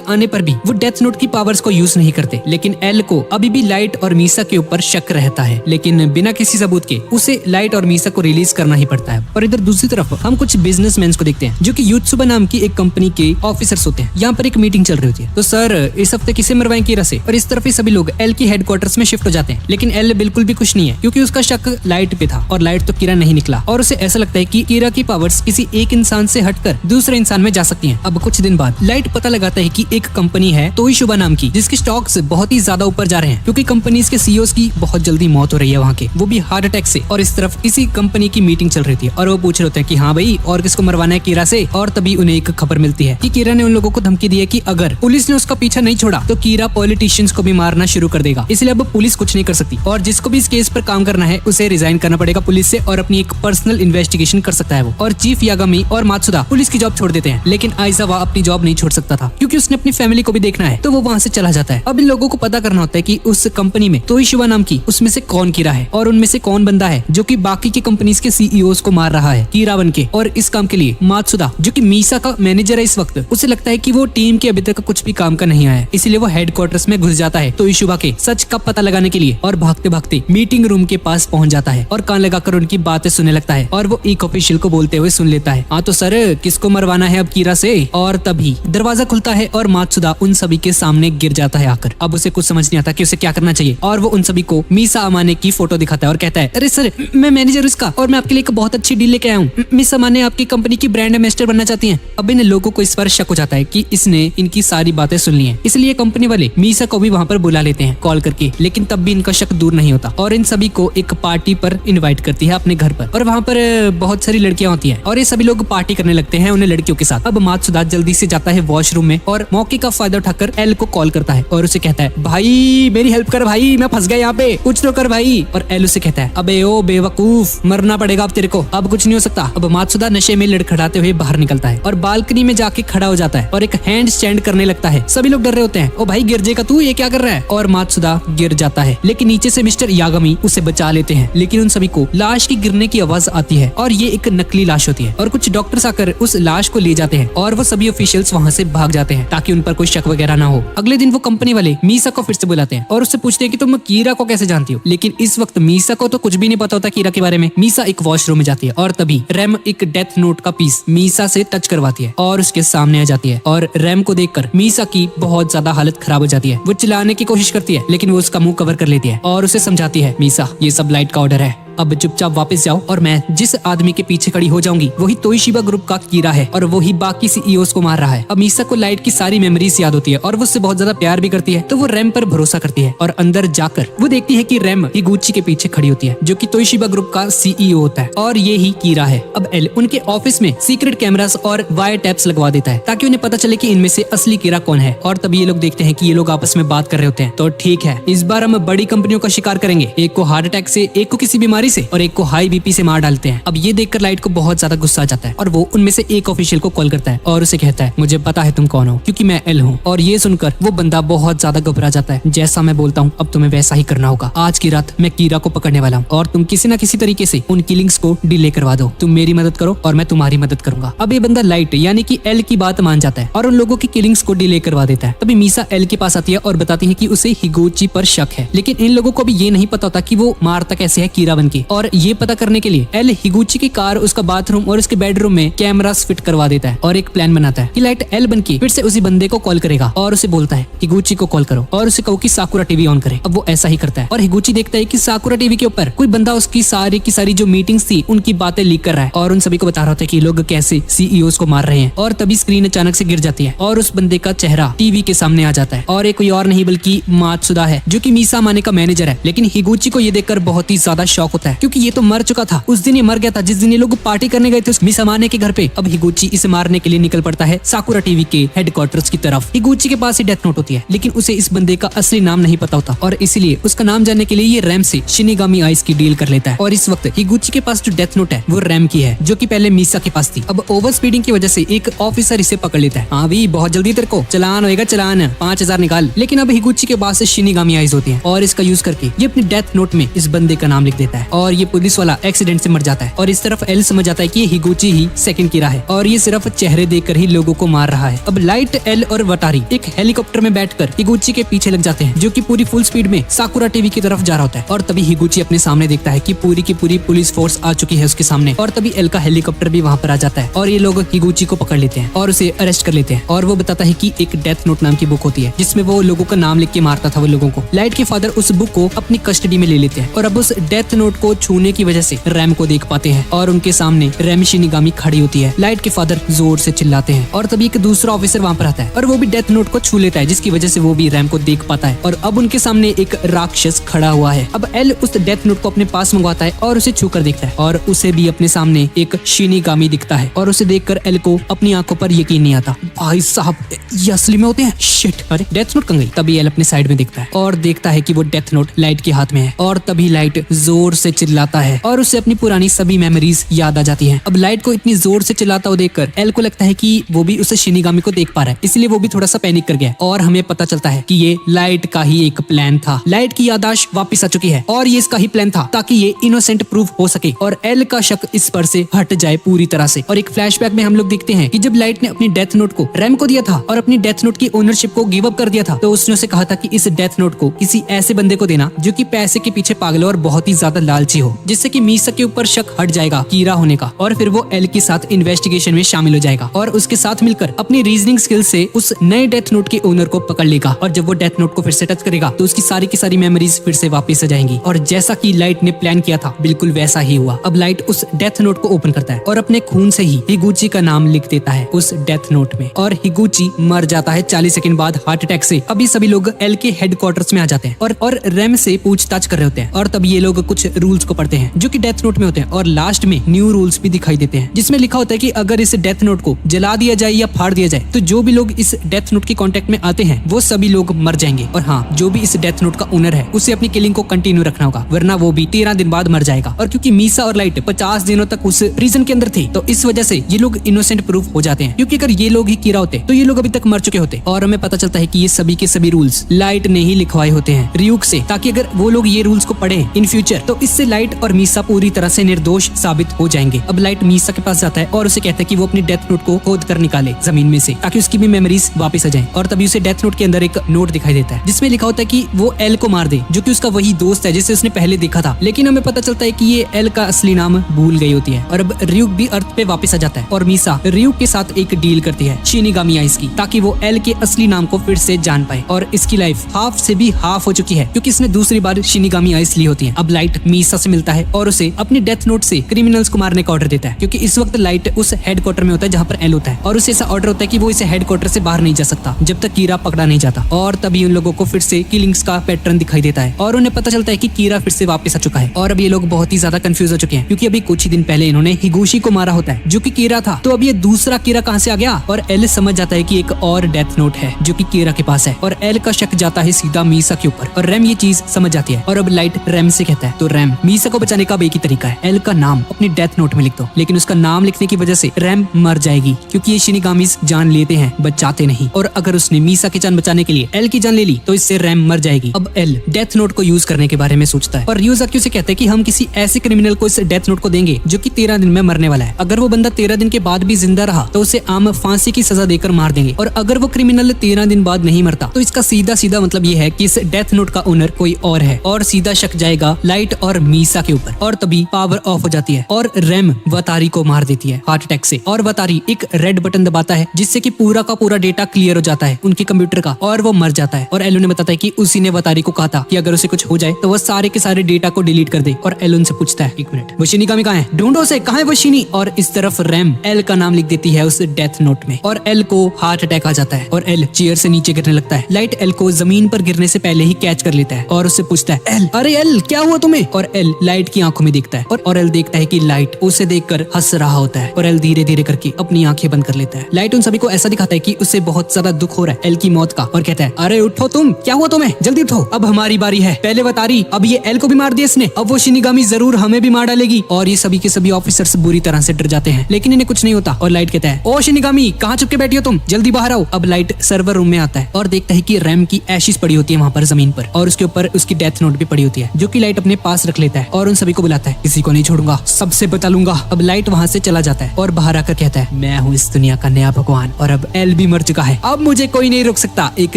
आने पर भी वो डेथ नोट की पावर्स को यूज नहीं करते, लेकिन एल को अभी भी लाइट और मीसा के ऊपर शक रहता है, लेकिन बिना किसी सबूत के उसे लाइट और मीसा को रिलीज करना ही पड़ता है। और इधर दूसरी तरफ हम कुछ बिजनेसमैन को देखते हैं जो कि युत्सुबा नाम की एक कंपनी के ऑफिसर्स होते हैं। यहाँ पर एक मीटिंग चल रही होती है, तो सर इस हफ्ते किसे मरवाएं कीरा से, और इस तरफ ही सभी लोग एल की हेडक्वार्टर्स में शिफ्ट हो जाते हैं। लेकिन एल बिल्कुल भी खुश नहीं है, क्योंकि उसका शक लाइट पे था और लाइट तो कीरा नहीं निकला और उसे ऐसा लगता है कि कीरा की पावर्स किसी एक इंसान से हटकर दूसरे इंसान में जा सकती हैं। अब कुछ दिन बाद लाइट पता लगाता है कि एक कंपनी है तोइशुबा नाम की, जिसके स्टॉक्स बहुत ही ज्यादा ऊपर जा रहे हैं, क्योंकि कंपनीज के सीईओज की बहुत जल्दी मौत हो रही है वहाँ के, वो भी हार्ट अटैक से। और इस तरफ इसी कंपनी की मीटिंग चल रही थी और वो पूछ रहे होते हैं कि हाँ भाई और किसको मरवाना है कीरा से, और तभी उन्हें एक खबर मिलती है कि कीरा ने उन लोगों को धमकी दी है कि अगर पुलिस ने उसका पीछा नहीं छोड़ा तो कीरा पॉलिटिशियंस को भी मारना शुरू कर देगा, इसलिए अब पुलिस कुछ नहीं कर सकती और जिसको भी इस केस पर काम करना है उसे रिजाइन करना पड़ेगा पुलिस से और अपनी एक पर्सनल इन्वेस्टिगेशन कर सकता है वो। और चीफ यागामी और मात्सुदा पुलिस की जॉब छोड़ देते हैं, लेकिन आइजावा अपनी जॉब नहीं छोड़ सकता था क्योंकि उसने अपनी फैमिली को भी देखना है, तो वो वहाँ से चला जाता है। अब इन लोगों को पता करना होता है कि उस कंपनी में तोइशुबा नाम की उसमें से कौन कीरा है और उनमें से कौन बंदा है जो कि बाकी की कंपनीज के सीईओज को मार रहा है कीरा बन के। और इस काम के लिए मात्सुदा जो कि मीसा का मैनेजर है इस वक्त, उसे लगता है कि वो टीम के अभी तक कुछ भी काम का नहीं आया है, इसलिए वो हेडक्वार्टर्स में घुस जाता है तोइशुबा के सच का पता लगाने के लिए और भागते भागते मीटिंग रूम के पास पहुंच जाता है और कान लगाकर उनकी बातें सुनने लगता है और वो एक ऑफिशियल को बोलते हुए सुन लेता है, हाँ तो सर किसको मरवाना है अब कीरा से। और तभी दरवाजा खुलता है और मात्सुदा उन सभी के सामने गिर जाता है आकर। अब उसे कुछ समझ नहीं आता कि उसे क्या करना चाहिए और वो उन सभी को मीसा अमाने की फोटो दिखाता है और कहता है, अरे सर मैं मैनेजर हूं इसका और मैं आपके लिए एक बहुत अच्छी डील लेके आया हूँ। मिस अमाने आपकी कंपनी की ब्रांड एम्बेसडर बनना चाहती हैं। अब इन लोगों को इस पर शक हो जाता है कि इसने इनकी सारी बातें सुन ली हैं, इसलिए कंपनी वाले मीसा को भी वहाँ पर बुला लेते हैं कॉल करके, लेकिन तब भी इनका शक दूर नहीं होता और इन सभी को एक पार्टी पर इनवाइट करती है अपने घर पर और वहाँ पर बहुत सारी लड़कियां होती हैं और ये सभी लोग पार्टी करने लगते हैं उन्हें लड़कियों के साथ। अब मात्सुदा जल्दी से जाता है वॉशरूम में और मौके का फायदा उठाकर एल को कॉल करता है और उसे कहता है, भाई मेरी हेल्प कर भाई, मैं फंस गया यहाँ पे, कुछ तो कर भाई। और एल उसे कहता है, अबे ओ बेवकूफ, मरना पड़ेगा अब तेरे को, अब कुछ नहीं हो सकता। अब मात्सुदा नशे में लड़खड़ाते हुए बाहर निकलता है और बालकनी में जाके खड़ा हो जाता है और एक हैंड स्टैंड करने लगता है। सभी लोग डर रहे होते हैं, ओ भाई गिर जाएगा तू, ये क्या कर रहा है। और मात्सुदा गिर जाता है, लेकिन नीचे से मिस्टर यागामी उसे बचा लेते हैं, लेकिन उन सभी को लाश की गिरने की आवाज आती है और ये एक नकली लाश होती है और कुछ डॉक्टर्स आकर उस लाश को ले जाते हैं और वो सभी ऑफिशियल्स वहाँ से भाग जाते हैं ताकि उन पर कोई शक वगैरह ना हो। अगले दिन वो कंपनी वाले मीसा को फिर से बुलाते हैं और उससे पूछते हैं कि तुम कीरा को कैसे जानती हो, लेकिन इस वक्त मीसा को तो कुछ भी नहीं पता होता कीरा के बारे में। मीसा एक वॉशरूम में जाती है और तभी रैम एक डेथ नोट का पीस मीसा से टच करवाती है और उसके सामने आ जाती है और रैम को देखकर मीसा की बहुत ज्यादा हालत खराब हो जाती है। वो चिल्लाने की कोशिश करती है, लेकिन वो उसका मुंह कवर कर लेती है और उसे समझाती है, मीसा ये सब लाइट का ऑर्डर है, अब चुपचाप वापस जाओ और मैं जिस आदमी के पीछे खड़ी हो जाऊंगी वही तोइशिबा ग्रुप का कीरा है और वही बाकी सीईओज को मार रहा है। अब मीसा को लाइट की सारी मेमोरीज याद होती है और वो उससे बहुत ज्यादा प्यार भी करती है, तो वो रैम पर भरोसा करती है और अंदर जाकर वो देखती है कि रैम हिगुची के पीछे खड़ी होती है जो कि तोइशिबा ग्रुप का सीईओ होता है और ये ही कीरा है। अब एल उनके ऑफिस में सीक्रेट कैमरास और वायर टैप्स लगवा देता है ताकि उन्हें पता चले कि इनमें से असली कीरा कौन है। और तभी ये लोग देखते हैं कि ये लोग आपस में बात कर रहे होते हैं, तो ठीक है इस बार हम बड़ी कंपनियों का शिकार करेंगे, एक को हार्ट अटैक से, एक को किसी बीमारी से और एक को हाई बीपी से मार डालते हैं। अब ये देखकर लाइट को बहुत ज्यादा गुस्सा आ जाता है और वो उनमें से एक ऑफिशियल को कॉल करता है और उसे कहता है, मुझे पता है तुम कौन हो क्योंकि मैं एल हूँ। और ये सुनकर वो बंदा बहुत ज्यादा घबरा जाता है, जैसा मैं बोलता हूँ अब तुम्हें वैसा ही करना होगा, आज की रात मैं कीरा को पकड़ने वाला हूँ और तुम किसी न किसी तरीके से उन किलिंग्स को डिले करवा दो, तुम मेरी मदद करो और मैं तुम्हारी मदद करूंगा। अब ये बंदा लाइट यानी कि एल की बात मान जाता है और उन लोगों की किलिंग्स को डिले करवा देता है। तभी मीसा एल के पास आती है और बताती है कि उसे हिगुची पर शक है, लेकिन इन लोगों को भी ये नहीं पता होता कि वो मारता कैसे है कीरा बन के। और ये पता करने के लिए एल हिगुची की कार, उसका बाथरूम और उसके बेडरूम में कैमरास फिट करवा देता है और एक प्लान बनाता है कि लाइट एल बन के फिर से उसी बंदे को कॉल करेगा और उसे बोलता है हिगुची को कॉल करो और उसे कहो कि साकुरा टीवी ऑन करे। अब वो ऐसा ही करता है और हिगुची देखता है कि साकुरा टीवी के ऊपर कोई बंदा उसकी सारी की सारी जो मीटिंग्स थी उनकी बातें लीक कर रहा है और उन सभी को बता रहा होता है कि लोग कैसे सीईओस को मार रहे हैं। और तभी स्क्रीन अचानक से गिर जाती है और उस बंदे का चेहरा टीवी के सामने आ जाता है और एक कोई और नहीं बल्कि मात्सुदा है जो कि मीसा माने का मैनेजर है। लेकिन हिगुची को ये देखकर बहुत ही ज्यादा शॉक होता है क्योंकि ये तो मर चुका था, उस दिन ये मर गया था जिस दिन ये लोग पार्टी करने गए थे मीसा माने के घर पे। अब हिगुची इसे मारने के लिए निकल पड़ता है साकुरा टीवी के हेडक्वार्टर्स की तरफ। हिगुची के पास ही डेथ नोट होती है लेकिन उसे इस बंदे का असली नाम नहीं पता होता और इसीलिए उसका नाम जानने के लिए ये रैम से शिनिगामी आइस की डील कर लेता है। और इस वक्त हिगुची के पास जो डेथ नोट है वो रैम की है जो कि पहले मीसा के पास थी। अब ओवर स्पीडिंग की वजह से एक ऑफिसर इसे पकड़ लेता है। हाँ भी बहुत जल्दी तेरे को चलान होएगा, चलान 5000 निकाल। लेकिन अब हिगुची के पास शिनिगामी आइस होती है और इसका यूज करके ये अपनी डेथ नोट में इस बंदे का नाम लिख देता है और ये पुलिस वाला एक्सीडेंट से मर जाता है। और इस तरफ एल समझ जाता है कि ये हिगुची ही सेकंड कीरा है और ये सिर्फ चेहरे देखकर ही लोगों को मार रहा है। अब लाइट, एल और वटारी एक हेलीकॉप्टर में बैठकर हिगुची के पीछे लग जाते हैं जो कि पूरी फुल स्पीड में साकुरा टीवी की तरफ जा रहा होता है। और तभी हिगुची अपने सामने देखता है कि पूरी की पूरी पुलिस फोर्स आ चुकी है उसके सामने और तभी एल का हेलीकॉप्टर भी वहाँ पर आ जाता है और ये लोग हिगुची को पकड़ लेते हैं और उसे अरेस्ट कर लेते हैं। और वो बताता है कि एक डेथ नोट नाम की बुक होती है जिसमें वो लोगों का नाम लिख के मारता था वो लोगों को। लाइट के फादर उस बुक को अपनी कस्टडी में ले लेते हैं और अब उस डेथ नोट को छूने की वजह से रैम को देख पाते हैं और उनके सामने रैम शिनिगामी खड़ी होती है। लाइट के फादर जोर से चिल्लाते हैं और तभी एक दूसरा ऑफिसर वहाँ पर आता है और वो भी डेथ नोट को छू लेता है जिसकी वजह से वो भी रैम को देख पाता है। और अब उनके सामने एक राक्षस खड़ा हुआ है। अब एल उस डेथ नोट को अपने पास मंगवाता है और उसे छू कर देखता है और उसे भी अपने सामने एक शिनिगामी दिखता है और उसे देखकर एल को अपनी आंखों पर यकीन नहीं आता। भाई साहब ये असली में होते हैं। शिट, अरे डेथ नोट कहाँ गई? तभी एल अपने साइड में देखता है और देखता है कि वो डेथ नोट लाइट के हाथ में है और तभी लाइट जोर से चिल्लाता है और उसे अपनी पुरानी सभी मेमोरीज याद आ जाती हैं। अब लाइट को इतनी जोर से चिल्लाता हुआ देखकर एल को लगता है कि वो भी उस शिनिगामी को देख पा रहा है, इसलिए वो भी थोड़ा सा पैनिक कर गया और हमें पता चलता है कि ये लाइट का ही एक प्लान था। लाइट की याददाश्त वापस आ चुकी है और ये इसका ही प्लान था ताकि ये इनोसेंट प्रूफ हो सके और एल का शक इस पर से हट जाए पूरी तरह से। और एक फ्लैशबैक में हम लोग देखते हैं कि जब लाइट ने अपनी डेथ नोट को रैम को दिया था और अपनी डेथ नोट की ओनरशिप को गिव अप कर दिया था तो उसने उसे कहा था कि इस डेथ नोट को किसी ऐसे बंदे को देना जो कि पैसे के पीछे पागल हो और बहुत ही ज्यादा लालची हो, जिससे कि मीसा के ऊपर शक हट जाएगा कीरा होने का और फिर वो एल के साथ इन्वेस्टिगेशन में शामिल हो जाएगा और उसके साथ मिलकर अपनी रीजनिंग स्किल से उस नए डेथ नोट के ओनर को पकड़ लेगा। और जब वो डेथ नोट को फिर से टच करेगा तो उसकी सारी की सारी मेमोरीज फिर से वापस आ जाएंगी और जैसा कि लाइट ने प्लान किया था बिल्कुल वैसा ही हुआ। अब लाइट उस डेथ नोट को ओपन करता है और अपने खून से ही हिगुची का नाम लिख देता है उस डेथ नोट में और हिगुची मर जाता है 40 सेकंड बाद हार्ट अटैक से। अभी सभी लोग एल के हेडक्वार्टर्स में आ जाते हैं और रैम से पूछताछ कर रहे होते हैं और तब ये लोग कुछ रूल्स को पढ़ते हैं जो कि डेथ नोट में होते हैं और लास्ट में न्यू रूल्स भी दिखाई देते हैं जिसमें लिखा होता है कि अगर इस डेथ नोट को जला दिया जाए या फाड़ दिया जाए तो जो भी लोग इस डेथ नोट के कांटेक्ट में आते हैं वो सभी लोग मर जाएंगे। और हाँ, जो भी इस डेथ नोट का ओनर है उसे अपनी किलिंग को कंटिन्यू रखना होगा वरना वो भी 13 दिन बाद मर जाएगा। और क्योंकि मीसा और लाइट 50 दिनों तक उस प्रिजन के अंदर थे तो इस वजह से ये लोग इनोसेंट प्रूफ हो जाते हैं, क्योंकि अगर ये लोग ही कीरा होते तो ये लोग अभी तक मर चुके होते। और हमें पता चलता है कि ये सभी के सभी रूल्स लाइट ने ही लिखवाए होते हैं रियूक से, ताकि अगर वो लोग ये रूल्स को पढ़े इन फ्यूचर तो इससे लाइट और मीसा पूरी तरह से निर्दोष साबित हो जाएंगे। अब लाइट मीसा के पास जाता है और उसे कहता है कि वो अपनी डेथ नोट को खोद कर निकाले जमीन में से ताकि उसकी भी मेमोरीज वापस आ जाएं। और तभी उसे डेथ नोट के अंदर एक नोट दिखाई देता है जिसमें लिखा होता है कि वो एल को मार दे, जो कि उसका वही दोस्त है जिसे उसने पहले देखा था। लेकिन हमें पता चलता है कि ये एल का असली नाम भूल गई होती है। और अब रियूक भी अर्थ पे वापस आ जाता है और मीसा रियूक के साथ एक डील करती है शिनिगामी आइस की, ताकि वो एल के असली नाम को फिर से जान पाए। और इसकी लाइफ हाफ से भी हाफ हो चुकी है क्योंकि इसने दूसरी बार शिनिगामी आइस ली होती है। अब लाइट मीसा से मिलता है और उसे अपनी डेथ नोट से क्रिमिनल्स को मारने का ऑर्डर देता है, क्योंकि इस वक्त लाइट उस हेडक्वार्टर में होता है जहाँ पर एल होता है और उसे ऐसा ऑर्डर होता है कि वो इसे हेडक्वार्टर से बाहर नहीं जा सकता जब तक कीरा पकड़ा नहीं जाता। और तभी उन लोगों को फिर से किलिंग्स का पैटर्न दिखाई देता है और उन्हें पता चलता है कि कीरा फिर से वापस आ चुका है। और अब ये लोग बहुत ही ज्यादा कंफ्यूज हो चुके हैं क्योंकि अभी कुछ ही दिन पहले इन्होंने हिगुशी को मारा होता है जो कि कीरा था, तो अब ये दूसरा कीरा कहाँ से आ गया। और एल समझ जाता है कि एक और डेथ नोट है जो कि कीरा के पास है और एल का शक जाता है सीधा मीसा के ऊपर और रैम ये चीज समझ जाती है। और अब लाइट रैम से कहता है तो रैम मीसा को बचाने का एक ही तरीका है, एल का नाम अपनी डेथ नोट में लिख दो। लेकिन उसका नाम लिखने की वजह से रैम मर जाएगी क्योंकि ये शिनिगामीज जान लेते हैं बचाते नहीं, और अगर उसने मीसा की जान बचाने के लिए एल की जान ले ली तो इससे रैम मर जाएगी। अब एल डेथ नोट को यूज करने के बारे में सोचता है और यूजाक्यू से कहता है कि हम किसी ऐसे क्रिमिनल को इस डेथ नोट को देंगे जो कि 13 दिन में मरने वाला है। अगर वो बंदा 13 दिन के बाद भी जिंदा रहा तो उसे आम फांसी की सजा देकर मार देंगे, और अगर वो क्रिमिनल 13 दिन बाद नहीं मरता तो इसका सीधा सीधा मतलब ये है कि इस डेथ नोट का ओनर कोई और है और सीधा शक जाएगा लाइट और मीसा के ऊपर और तभी पावर ऑफ हो जाती है और रैम वतारी को मार देती है हार्ट अटैक से। और वतारी एक रेड बटन दबाता है जिससे कि पूरा का पूरा डेटा क्लियर हो जाता है उनके कंप्यूटर का और वो मर जाता है। और एलोन ने बताता है कि उसी ने वतारी को कहा था कि अगर उसे कुछ हो जाए तो वो सारे के सारे डेटा को डिलीट कर दे। और एलोन से पूछता है, एक मिनट, वो शिनिगामी कहाँ है? ढूंढो उसे, कहाँ है वो शिनी? और इस तरफ रैम एल का नाम लिख देती है उस डेथ नोट में और एल को हार्ट अटैक आ जाता है और एल चेयर से नीचे गिरने लगता है। लाइट एल को जमीन पर गिरने से पहले ही कैच कर लेता है और उससे पूछता है, एल, अरे एल क्या हुआ तुम्हें? और एल लाइट की आंखों में देखता है और एल देखता है कि लाइट उसे देखकर हंस रहा होता है और एल धीरे धीरे करके अपनी आंखें बंद कर लेता है। लाइट उन सभी को ऐसा दिखाता है कि उसे बहुत ज्यादा दुख हो रहा है एल की मौत का और कहता है, अरे उठो तुम, क्या हुआ तुम्हें? जल्दी उठो, अब हमारी बारी है। पहले वतारी, अब ये एल को भी मार दिया इसने, अब वो शिनिगामी जरूर हमें भी मार डालेगी। और ये सभी के सभी ऑफिसर्स बुरी तरह से डर जाते हैं लेकिन इन्हें कुछ नहीं होता। और लाइट कहता है, ओ शिनिगामी, कहाँ छुप के बैठी हो तुम? जल्दी बाहर आओ। अब लाइट सर्वर रूम में आता है और देखता है कि रैम की एशिस पड़ी होती है वहाँ पर जमीन पर और उसके ऊपर उसकी डेथ नोट भी पड़ी होती है जो कि लाइट अपने पास रख लेता है और उन सभी को बुलाता है, किसी को नहीं छोड़ूंगा, सबसे बता लूंगा। अब लाइट वहाँ से चला जाता है और बाहर आकर कहता है, मैं हूँ इस दुनिया का नया भगवान और अब एल भी मर चुका है, अब मुझे कोई नहीं रोक सकता एक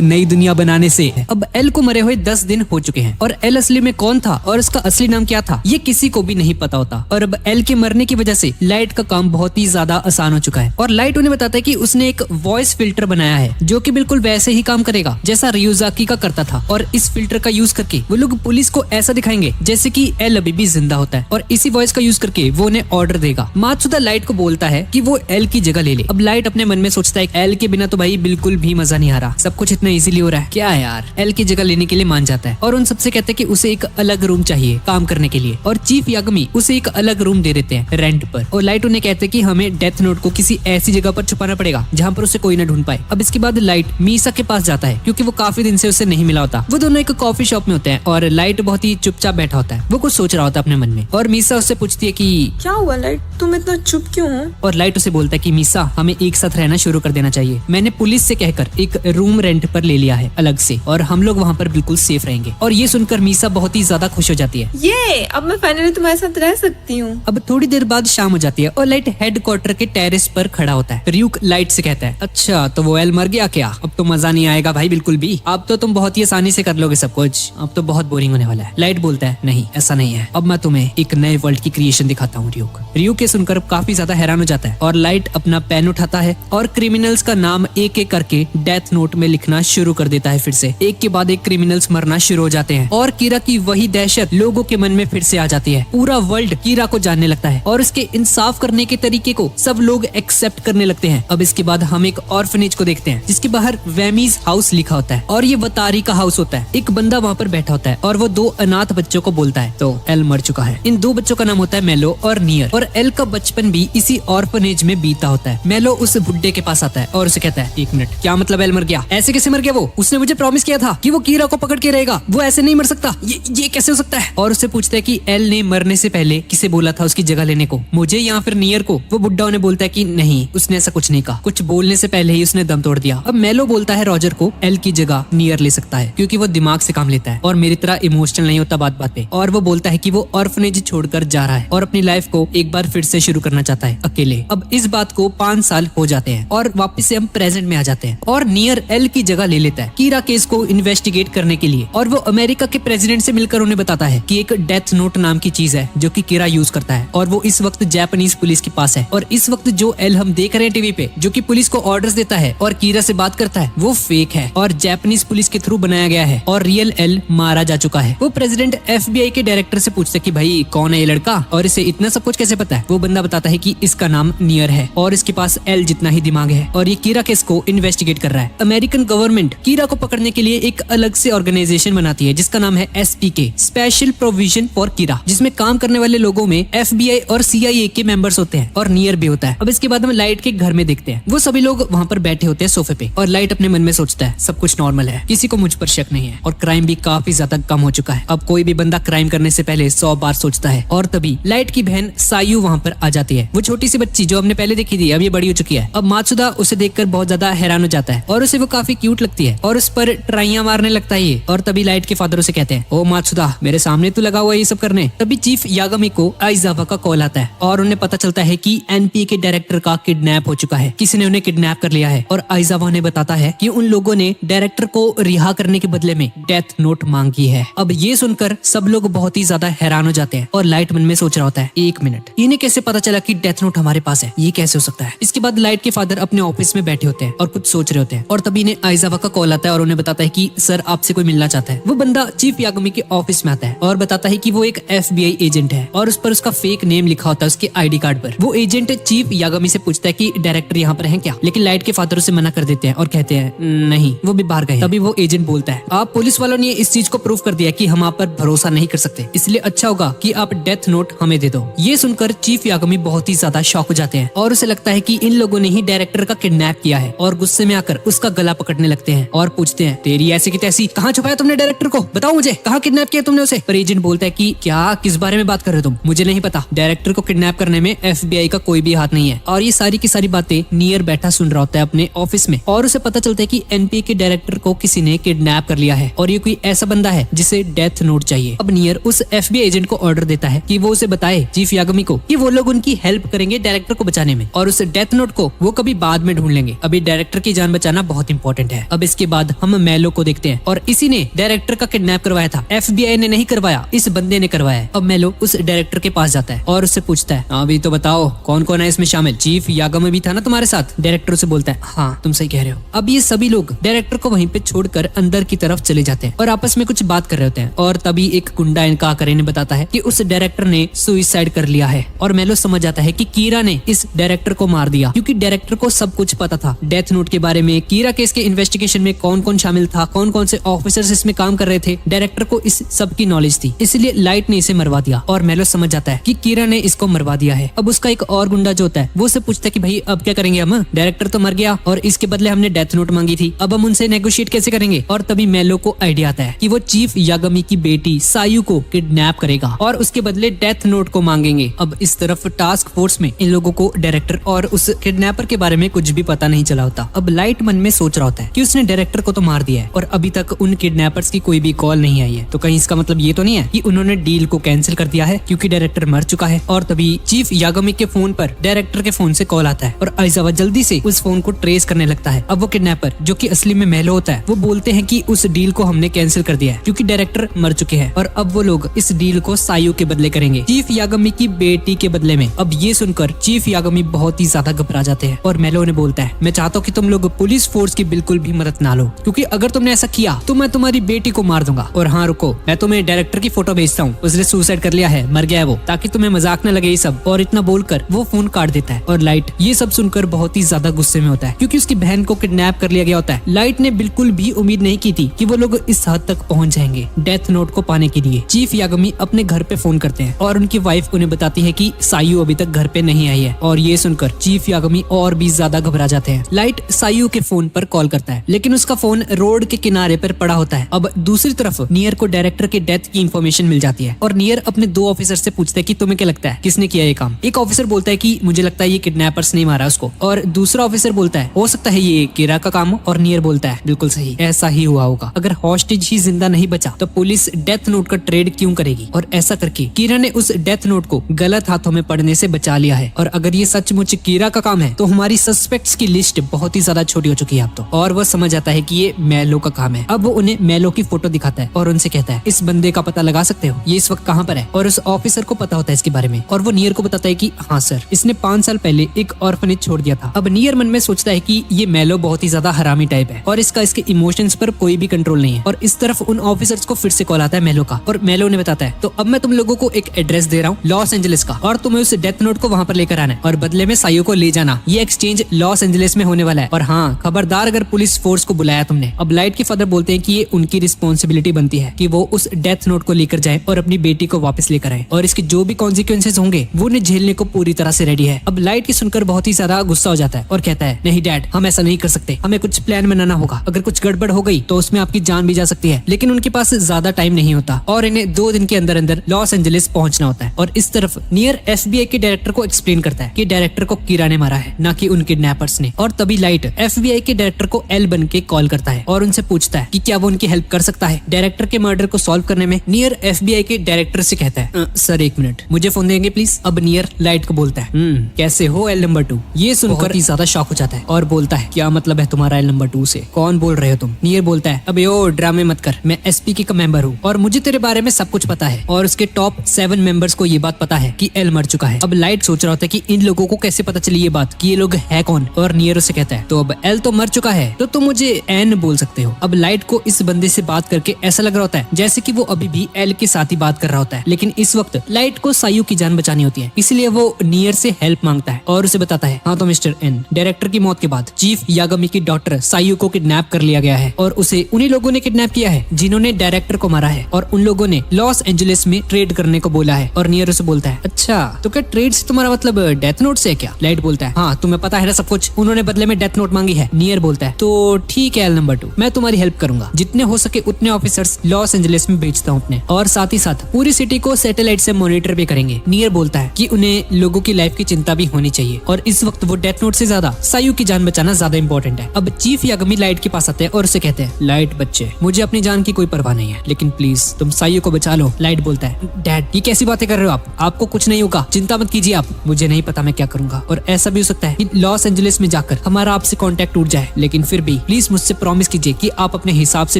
नई दुनिया बनाने से। अब एल को मरे हुए 10 दिन हो चुके हैं और एल असली में कौन था और उसका असली नाम क्या था ये किसी को भी नहीं पता होता। और अब एल के मरने की वजह से लाइट का काम बहुत ही ज्यादा आसान हो चुका है और लाइट उन्हें बताता है कि उसने एक वॉइस फिल्टर बनाया है जो कि बिल्कुल वैसे ही काम करेगा जैसा रियोजाकी का करता था। और इस फिल्टर का यूज करके वो लोग पुलिस को ऐसा दिखाएंगे जैसे कि एल अभी भी जिंदा होता है और इसी वॉइस का यूज करके वो उन्हें ऑर्डर देगा। मात्सुदा लाइट को बोलता है कि वो एल की जगह ले ले। अब लाइट अपने मन में सोचता है, एल के बिना तो भाई बिल्कुल भी मजा नहीं आ रहा, सब कुछ इतना इजीली हो रहा है, क्या यार। एल की जगह लेने के लिए मान जाता है और उन सबसे कहते हैं कि उसे एक अलग रूम चाहिए काम करने के लिए और चीफ यागमी उसे एक अलग रूम दे देते हैं रेंट पर। और लाइट उन्हें कहते हैं कि हमें डेथ नोट को किसी ऐसी जगह पर छुपाना पड़ेगा जहाँ पर उसे कोई न ढूंढ पाए। अब इसके बाद लाइट मीसा के पास जाता है क्योंकि वो काफी दिन से उसे नहीं मिला होता। वो दोनों एक कॉफी शॉप में होते हैं और लाइट बहुत ही चुपचाप बैठा होता है, वो कुछ सोच रहा होता है अपने मन में। और मीसा उससे पूछती है कि क्या हुआ लाइट, तुम इतना चुप क्यों हो? और लाइट उसे बोलता है कि मीसा हमें एक साथ रहना शुरू कर देना चाहिए, मैंने पुलिस से कहकर एक रूम रेंट पर ले लिया है अलग से और हम लोग वहाँ पर बिल्कुल सेफ रहेंगे। और ये सुनकर मीसा बहुत ही ज्यादा खुश हो जाती है, ये अब मैं फाइनली तुम्हारे साथ रह सकती हूँ। अब थोड़ी देर बाद शाम हो जाती है और लाइट हेडक्वार्टर के टेरेस पर खड़ा होता है। रियूक लाइट से कहता है, अच्छा तो वो एल मर गया क्या? अब तो मजा नहीं आएगा भाई बिल्कुल भी, अब तो तुम बहुत ही आसानी से कर लोगे सब कुछ, अब तो बहुत बोरिंग होने वाला है। लाइट बोलता है, नहीं ऐसा नहीं है, अब मैं तुम्हें एक नए वर्ल्ड की क्रिएशन दिखाता हूँ। रियूक के सुनकर काफी ज्यादा हैरान हो जाता है और लाइट अपना पेन उठाता है और क्रिमिनल्स का नाम एक एक करके डेथ नोट में लिखना शुरू कर देता है। फिर से एक के बाद एक क्रिमिनल्स मरना शुरू हो जाते हैं और कीरा की वही दहशत लोगों के मन में फिर से आ जाती है। पूरा वर्ल्ड कीरा को जानने लगता है और उसके इंसाफ करने के तरीके को सब लोग एक्सेप्ट करने लगते हैं। अब इसके बाद हम एक ऑर्फनेज को देखते हैं जिसके बाहर वेमीज हाउस लिखा होता है और ये वतारी का हाउस होता है। एक बंदा वहाँ पर बैठा होता है और वो 2 अनाथ बच्चों को बोलता है, तो एल मर चुका है। इन 2 बच्चों का नाम होता है मेलो और नियर और एल का बचपन भी इसी ऑर्फनेज में बीता होता है। मेलो उस बुड्ढे के पास आता है और उसे कहता है, एक मिनट, क्या मतलब एल मर गया? ऐसे कैसे मर गया? वो उसने मुझे प्रॉमिस किया था कि वो कीरा को पकड़ के रहेगा, वो ऐसे नहीं मर सकता, ये कैसे हो सकता है? और उससे पूछता है कि एल ने मरने से पहले किसे बोला था उसकी जगह लेने को, मुझे या फिर नियर को? वो बुड्ढा उन्हें बोलता है कि नहीं, उसने ऐसा कुछ नहीं कहा, कुछ बोलने से पहले ही उसने दम तोड़ दिया। अब मेलो बोलता है रॉजर को एल की जगह नियर ले सकता है क्योंकि वो दिमाग से काम लेता है और मेरी तरह इमोशनल नहीं होता बात बात पे। और वो बोलता है कि वो ऑर्फनेज छोड़कर जा रहा है और अपनी लाइफ को एक बार फिर से शुरू करना चाहता है अकेले। अब इस बात को 5 साल हो जाते हैं और वापस से हम प्रेजेंट में आ जाते हैं और नियर एल की जगह ले लेता है कीरा केस को इन्वेस्टिगेट करने के लिए। और वो अमेरिका के प्रेसिडेंट से मिलकर उन्हें बताता है कि एक डेथ नोट नाम की चीज है जो कि कीरा यूज करता है और वो इस वक्त जापानीज पुलिस के पास है। और इस वक्त जो एल हम देख रहे हैं टीवी पे जो कि पुलिस को ऑर्डर्स देता है और कीरा से बात करता है वो फेक है और जापानीज पुलिस के थ्रू बनाया गया है और रियल एल मारा जा चुका है। वो प्रेसिडेंट FBI के डायरेक्टर से पूछते कि भाई कौन है ये लड़का और इसे इतना सब कुछ कैसे पता है? वो बंदा बताता है कि इसका नाम नियर है और इसके पास एल जितना ही दिमाग है और ये कीरा केस को इन्वेस्टिगेट कर रहा है। अमेरिकन गवर्नमेंट कीरा को पकड़ने के लिए एक अलग से ऑर्गेनाइजेशन बनाती है जिसका नाम है SPK, स्पेशल प्रोविजन फॉर कीरा, जिसमें काम करने वाले लोगों में FBI और CIA के मेंबर्स होते हैं और नियर भी होता है। अब इसके बाद हम लाइट के घर में देखते हैं, वो सभी लोग वहाँ पर बैठे होते हैं सोफे पे और लाइट अपने मन में सोचता है सब कुछ नॉर्मल है, किसी को मुझ पर शक नहीं है और क्राइम भी काफी ज्यादा कम हो चुका है। अब कोई भी बंदा क्राइम करने से पहले 100 बार सोचता है। और तभी लाइट की बहन सायू वहाँ पर पर आ जाती है। वो छोटी सी बच्ची जो हमने पहले देखी थी अब ये बड़ी हो चुकी है। अब मात्सुदा उसे देखकर बहुत ज्यादा हैरान हो जाता है और उसे वो काफी क्यूट लगती है और उस पर ट्राइयां मारने लगता है ये। और तभी लाइट के फादर उसे कहते हैं, ओ मात्सुदा मेरे सामने तू लगा हुआ है ये सब करने। तभी चीफ यागामी को आइजावा का कॉल आता है और उन्हें पता चलता है कि एनपीए के डायरेक्टर का किडनैप हो चुका है, किसी ने उन्हें किडनैप कर लिया है। और आइजावा ने बताता है कि उन लोगों ने डायरेक्टर को रिहा करने के बदले में डेथ नोट मांगी है। अब ये सुनकर सब लोग बहुत ही ज्यादा हैरान हो जाते हैं और लाइट मन में सोच रहा होता है, एक मिनट, इन्हें कैसे पता चला कि डेथ नोट हमारे पास है, ये कैसे हो सकता है। इसके बाद लाइट के फादर अपने ऑफिस में बैठे होते हैं और कुछ सोच रहे होते हैं और तभी इन्हें आइजावा का कॉल आता है और उन्हें बताता है कि सर आपसे कोई मिलना चाहता है। वो बंदा चीफ यागामी के ऑफिस में आता है और बताता है कि वो एक FBI एजेंट है और उस पर उसका फेक नेम लिखा होता है उसके ID कार्ड पर। वो एजेंट चीफ यागामी से पूछता है कि डायरेक्टर यहाँ पर है क्या, लेकिन लाइट के फादर उसे मना कर देते हैं और कहते हैं नहीं, वो भी बाहर गए। तभी वो एजेंट बोलता है, आप पुलिस वालों ने इस चीज को प्रूव कर दिया कि हम आप पर भरोसा नहीं कर सकते, इसलिए अच्छा होगा कि आप डेथ नोट हमें दे दो। ये सुनकर चीफ यागामी बहुत ही ज्यादा शॉक हो जाते हैं और उसे लगता है कि इन लोगों ने ही डायरेक्टर का किडनैप किया है और गुस्से में आकर उसका गला पकड़ने लगते हैं और पूछते हैं, तेरी ऐसी की तैसी, कहाँ छुपाया तुमने डायरेक्टर को, बताओ मुझे, कहाँ किडनैप किया तुमने उसे। पर एजेंट बोलता है कि क्या, किस बारे में बात कर रहे हो तुम, मुझे नहीं पता, डायरेक्टर को किडनैप करने में FBI का कोई भी हाथ नहीं है। और ये सारी की सारी बातें नियर बैठा सुन रहा होता है अपने ऑफिस में और उसे पता चलता है कि एनपीए के डायरेक्टर को किसी ने किडनैप कर लिया है और ये कोई ऐसा बंदा है जिसे डेथ नोट चाहिए। अब नियर उस FBI एजेंट को ऑर्डर देता है कि वो उसे बताए चीफ यागामी को कि वो लोग उनकी हेल्प करेंगे डायरेक्टर को बचाने में और उस डेथ नोट को वो कभी बाद में ढूंढ लेंगे, अभी डायरेक्टर की जान बचाना बहुत इंपॉर्टेंट है। अब इसके बाद हम मेलो को देखते हैं और इसी ने डायरेक्टर का किडनैप करवाया था, FBI ने नहीं करवाया, इस बंदे ने करवाया है। अब मेलो उस डायरेक्टर के पास जाता है और उससे पूछता है, अभी तो बताओ कौन कौन है इसमें शामिल, चीफ यागामी भी था ना तुम्हारे साथ। डायरेक्टर उसे बोलता है, हाँ तुम सही कह रहे हो। अब ये सभी लोग डायरेक्टर को वहीं पे छोड़कर अंदर की तरफ चले जाते हैं और आपस में कुछ बात कर रहे होते हैं और तभी एक गुंडा इनका आकर इन्हें बताता है कि उस डायरेक्टर ने सुसाइड कर लिया है। और मेलो समझ जाता है कि कीरा ने इस डायरेक्टर को मार दिया क्योंकि डायरेक्टर को सब कुछ पता था डेथ नोट के बारे में, कीरा केस के इन्वेस्टिगेशन में कौन कौन शामिल था, कौन कौन से ऑफिसर्स इसमें काम कर रहे थे, डायरेक्टर को इस सब की नॉलेज थी, इसलिए लाइट ने इसे मरवा दिया। और मेलो समझ जाता है कि कीरा ने इसको मरवा दिया है। अब उसका एक और गुंडा जो होता है वो उससे पूछता है कि भाई अब क्या करेंगे हम, डायरेक्टर तो मर गया और इसके बदले हमने डेथ नोट मांगी थी, अब हम उनसे नेगोशिएट कैसे करेंगे। और तभी मेलो को आइडिया आता है कि वो चीफ यागामी की बेटी सायू को किडनैप करेगा और उसके बदले डेथ नोट को मांगेंगे। अब इस तरफ टास्क फोर्स में इन लोगों को डायरेक्टर और उस किडनैपर के बारे में कुछ भी पता नहीं चला होता। अब लाइट मन में सोच रहा होता है कि उसने डायरेक्टर को तो मार दिया है और अभी तक उन किडनैपर्स की कोई भी कॉल नहीं आई है, तो कहीं इसका मतलब ये तो नहीं है कि उन्होंने डील को कैंसिल कर दिया है क्योंकि डायरेक्टर मर चुका है। और तभी चीफ यागामी के फोन पर डायरेक्टर के फोन से कॉल आता है और आइजावा जल्दी से उस फोन को ट्रेस करने लगता है। अब वो किडनैपर जो कि असली में मेलो होता है वो बोलते हैं कि उस डील को हमने कैंसिल कर दिया है क्योंकि डायरेक्टर मर चुके हैं और अब वो लोग इस डील को सायू के बदले करेंगे, चीफ यागामी की बेटी के बदले में। अब ये सुनकर चीफ यागामी बहुत ही ज्यादा घबरा जाते हैं और मेलो ने बोलता है, मैं चाहता हूँ कि तुम लोग पुलिस फोर्स की बिल्कुल भी मदद ना लो क्योंकि अगर तुमने ऐसा किया तो मैं तुम्हारी बेटी को मार दूंगा। और हाँ रुको, मैं तुम्हें डायरेक्टर की फोटो भेजता हूँ, उसने सुसाइड कर लिया है, मर गया है वो, ताकि तुम्हें मजाक न लगे ये सब। और इतना बोलकर वो फोन काट देता है और लाइट ये सब सुनकर बहुत ही ज्यादा गुस्से में होता है क्योंकि उसकी बहन को किडनैप कर लिया गया होता है। लाइट ने बिल्कुल भी उम्मीद नहीं की थी कि वो लोग इस हद तक पहुंच जाएंगे डेथ नोट को पाने के लिए। चीफ यागामी अपने घर पे फोन करते हैं और उनकी वाइफ उन्हें बताती है कि सायू अभी तक घर पे नहीं आई है और ये सुनकर चीफ यागामी और भी ज्यादा घबरा जाते हैं। लाइट सायू के फोन पर कॉल करता है लेकिन उसका फोन रोड के किनारे पर पड़ा होता है। अब दूसरी तरफ नियर को डायरेक्टर के डेथ की इंफॉर्मेशन मिल जाती है और नियर अपने दो ऑफिसर से पूछता है कि तुम्हें क्या लगता है किसने किया ये काम। एक ऑफिसर बोलता है कि मुझे लगता है ये किडनैपर्स ने मारा उसको और दूसरा ऑफिसर बोलता है हो सकता है ये कीरा का काम हो। और नियर बोलता है बिल्कुल सही, ऐसा ही हुआ होगा, अगर हॉस्टेज ही जिंदा नहीं बचा तो पुलिस डेथ नोट का ट्रेड क्यों करेगी। और ऐसा करके कीरा ने उस डेथ नोट को गलत हाथों में पड़ने से बचा लिया है और अगर ये सचमुच कीरा का काम है तो हमारी सस्पेक्ट्स की लिस्ट बहुत ही ज्यादा छोटी हो चुकी है अब तो। और वो समझ आता है कि ये मेलो का काम है। अब वो उन्हें मेलो की फोटो दिखाता है और उनसे कहता है इस बंदे का पता लगा सकते हो, ये इस वक्त कहाँ पर है। और उस ऑफिसर को पता होता है इसके बारे में और वो नियर को बताता है कि हाँ सर, इसने 5 साल पहले एक ऑर्फनेज छोड़ दिया था। अब नियर मन में सोचता है कि ये मेलो बहुत ही ज्यादा हरामी टाइप है और इसके इमोशंस पर कोई भी कंट्रोल नहीं है। और इस तरफ उन ऑफिसर्स को फिर से कॉल आता है मेलो का और मेलो ने बताता है तो अब मैं तुम लोगों को एक एड्रेस दे रहा हूँ लॉस एंजलिस का और तुम्हें उस डेथ नोट को वहाँ पर लेकर आना है और बदले में सायू को ले जाना। ये एक्सचेंज लॉस एंजलिस में होने वाला है और हाँ खबरदार अगर पुलिस फोर्स को बुलाया तुमने। अब लाइट के फादर बोलते हैं कि ये उनकी रिस्पॉन्सिबिलिटी बनती है कि वो उस डेथ नोट को लेकर जाए और अपनी बेटी को वापस लेकर आए और इसके जो भी कॉन्सिक्वेंसेस होंगे वो उन्हें झेलने को पूरी तरह से रेडी है। अब लाइट की सुनकर बहुत ही ज्यादा गुस्सा हो जाता है और कहता है नहीं डैड, हम ऐसा नहीं कर सकते, हमें कुछ प्लान बनाना होगा, अगर कुछ गड़बड़ हो गई तो उसमें आपकी जान भी जा सकती है। लेकिन उनके पास ज्यादा टाइम नहीं होता और इन्हें 2 दिन के अंदर अंदर लॉस एंजलिस पहुंचना होता है। और इस तरफ नियर FBI के डायरेक्टर को एक्सप्लेन करता है कि डायरेक्टर को कीरा ने मारा है, ना कि उन किडनैपर्स ने। और तभी लाइट FBI के डायरेक्टर को एल बन के कॉल करता है और उनसे पूछता है कि क्या वो उनकी हेल्प कर सकता है डायरेक्टर के मर्डर को सॉल्व करने में। नियर FBI के डायरेक्टर से कहता है सर 1 मिनट, मुझे फोन देंगे प्लीज। अब नियर लाइट को बोलता है कैसे हो एल नंबर 2। ये सुनकर ही ज्यादा शॉक हो जाता है और बोलता है क्या मतलब है तुम्हारा एल नंबर 2 से, कौन बोल रहे हो तुम। नियर बोलता है अबे ओ ड्रामे मत कर, मैं SPK का मेंबर हूँ और मुझे तेरे बारे में सब कुछ पता है और उसके टॉप 7 मेंबर्स को ये बात पता है कि एल मर चुका है। अब लाइट सोच रहा होता है कि इन लोगों को कैसे पता चली ये बात कि ये लोग है कौन। और नियर उसे कहता है तो अब एल तो मर चुका है तो तुम मुझे एन बोल सकते हो। अब लाइट को इस बंदे से बात करके ऐसा लग रहा होता है जैसे कि वो अभी भी एल के साथ ही बात कर रहा होता है, लेकिन इस वक्त लाइट को सायू की जान बचानी होती है, इसलिए वो नियर से हेल्प मांगता है और उसे बताता है हाँ तो मिस्टर एन, डायरेक्टर की मौत के बाद चीफ यागमी की डॉटर सायू को किडनैप कर लिया गया है और उसे उन्हीं लोगों ने किडनैप किया है जिन्होंने डायरेक्टर को मारा है और उन लोगों ने लॉस एंजलिस में ट्रेड करने को बोला है। और नियर उसे बोलता है अच्छा तो क्या ट्रेड से तुम्हारा मतलब डेथ नोट से है क्या। लाइट बोलता है हाँ तुम्हें पता है ना सब कुछ, उन्होंने बदले में डेथ नोट मांगी है। नियर बोलता है तो ठीक है एल नंबर 2, मैं तुम्हारी हेल्प करूंगा, जितने हो सके उतने ऑफिसर्स लॉस एंजलिस में भेजता हूँ अपने, और साथ ही साथ पूरी सिटी को सैटेलाइट से मॉनिटर भी करेंगे। नियर बोलता है कि उन्हें लोगों की लाइफ की चिंता भी होनी चाहिए और इस वक्त वो डेथ नोट से ज्यादा सायू की जान बचाना ज्यादा इंपॉर्टेंट है। अब चीफ यागमी लाइट के पास आते हैं और उसे कहते हैं लाइट बच्चे, मुझे अपनी जान की कोई परवाह नहीं है, लेकिन प्लीज तुम सायू को बचा लो। लाइट बोलता है डैड ये कैसी बातें कर रहे हो आप, आपको कुछ नहीं होगा, चिंता मत कीजिए आप, मुझे नहीं पता मैं क्या करूंगा और ऐसा भी हो सकता है कि लॉस एंजलिस में जाकर हमारा आपसे कांटेक्ट टूट जाए, लेकिन फिर भी प्लीज मुझसे प्रॉमिस कीजिए कि आप अपने हिसाब से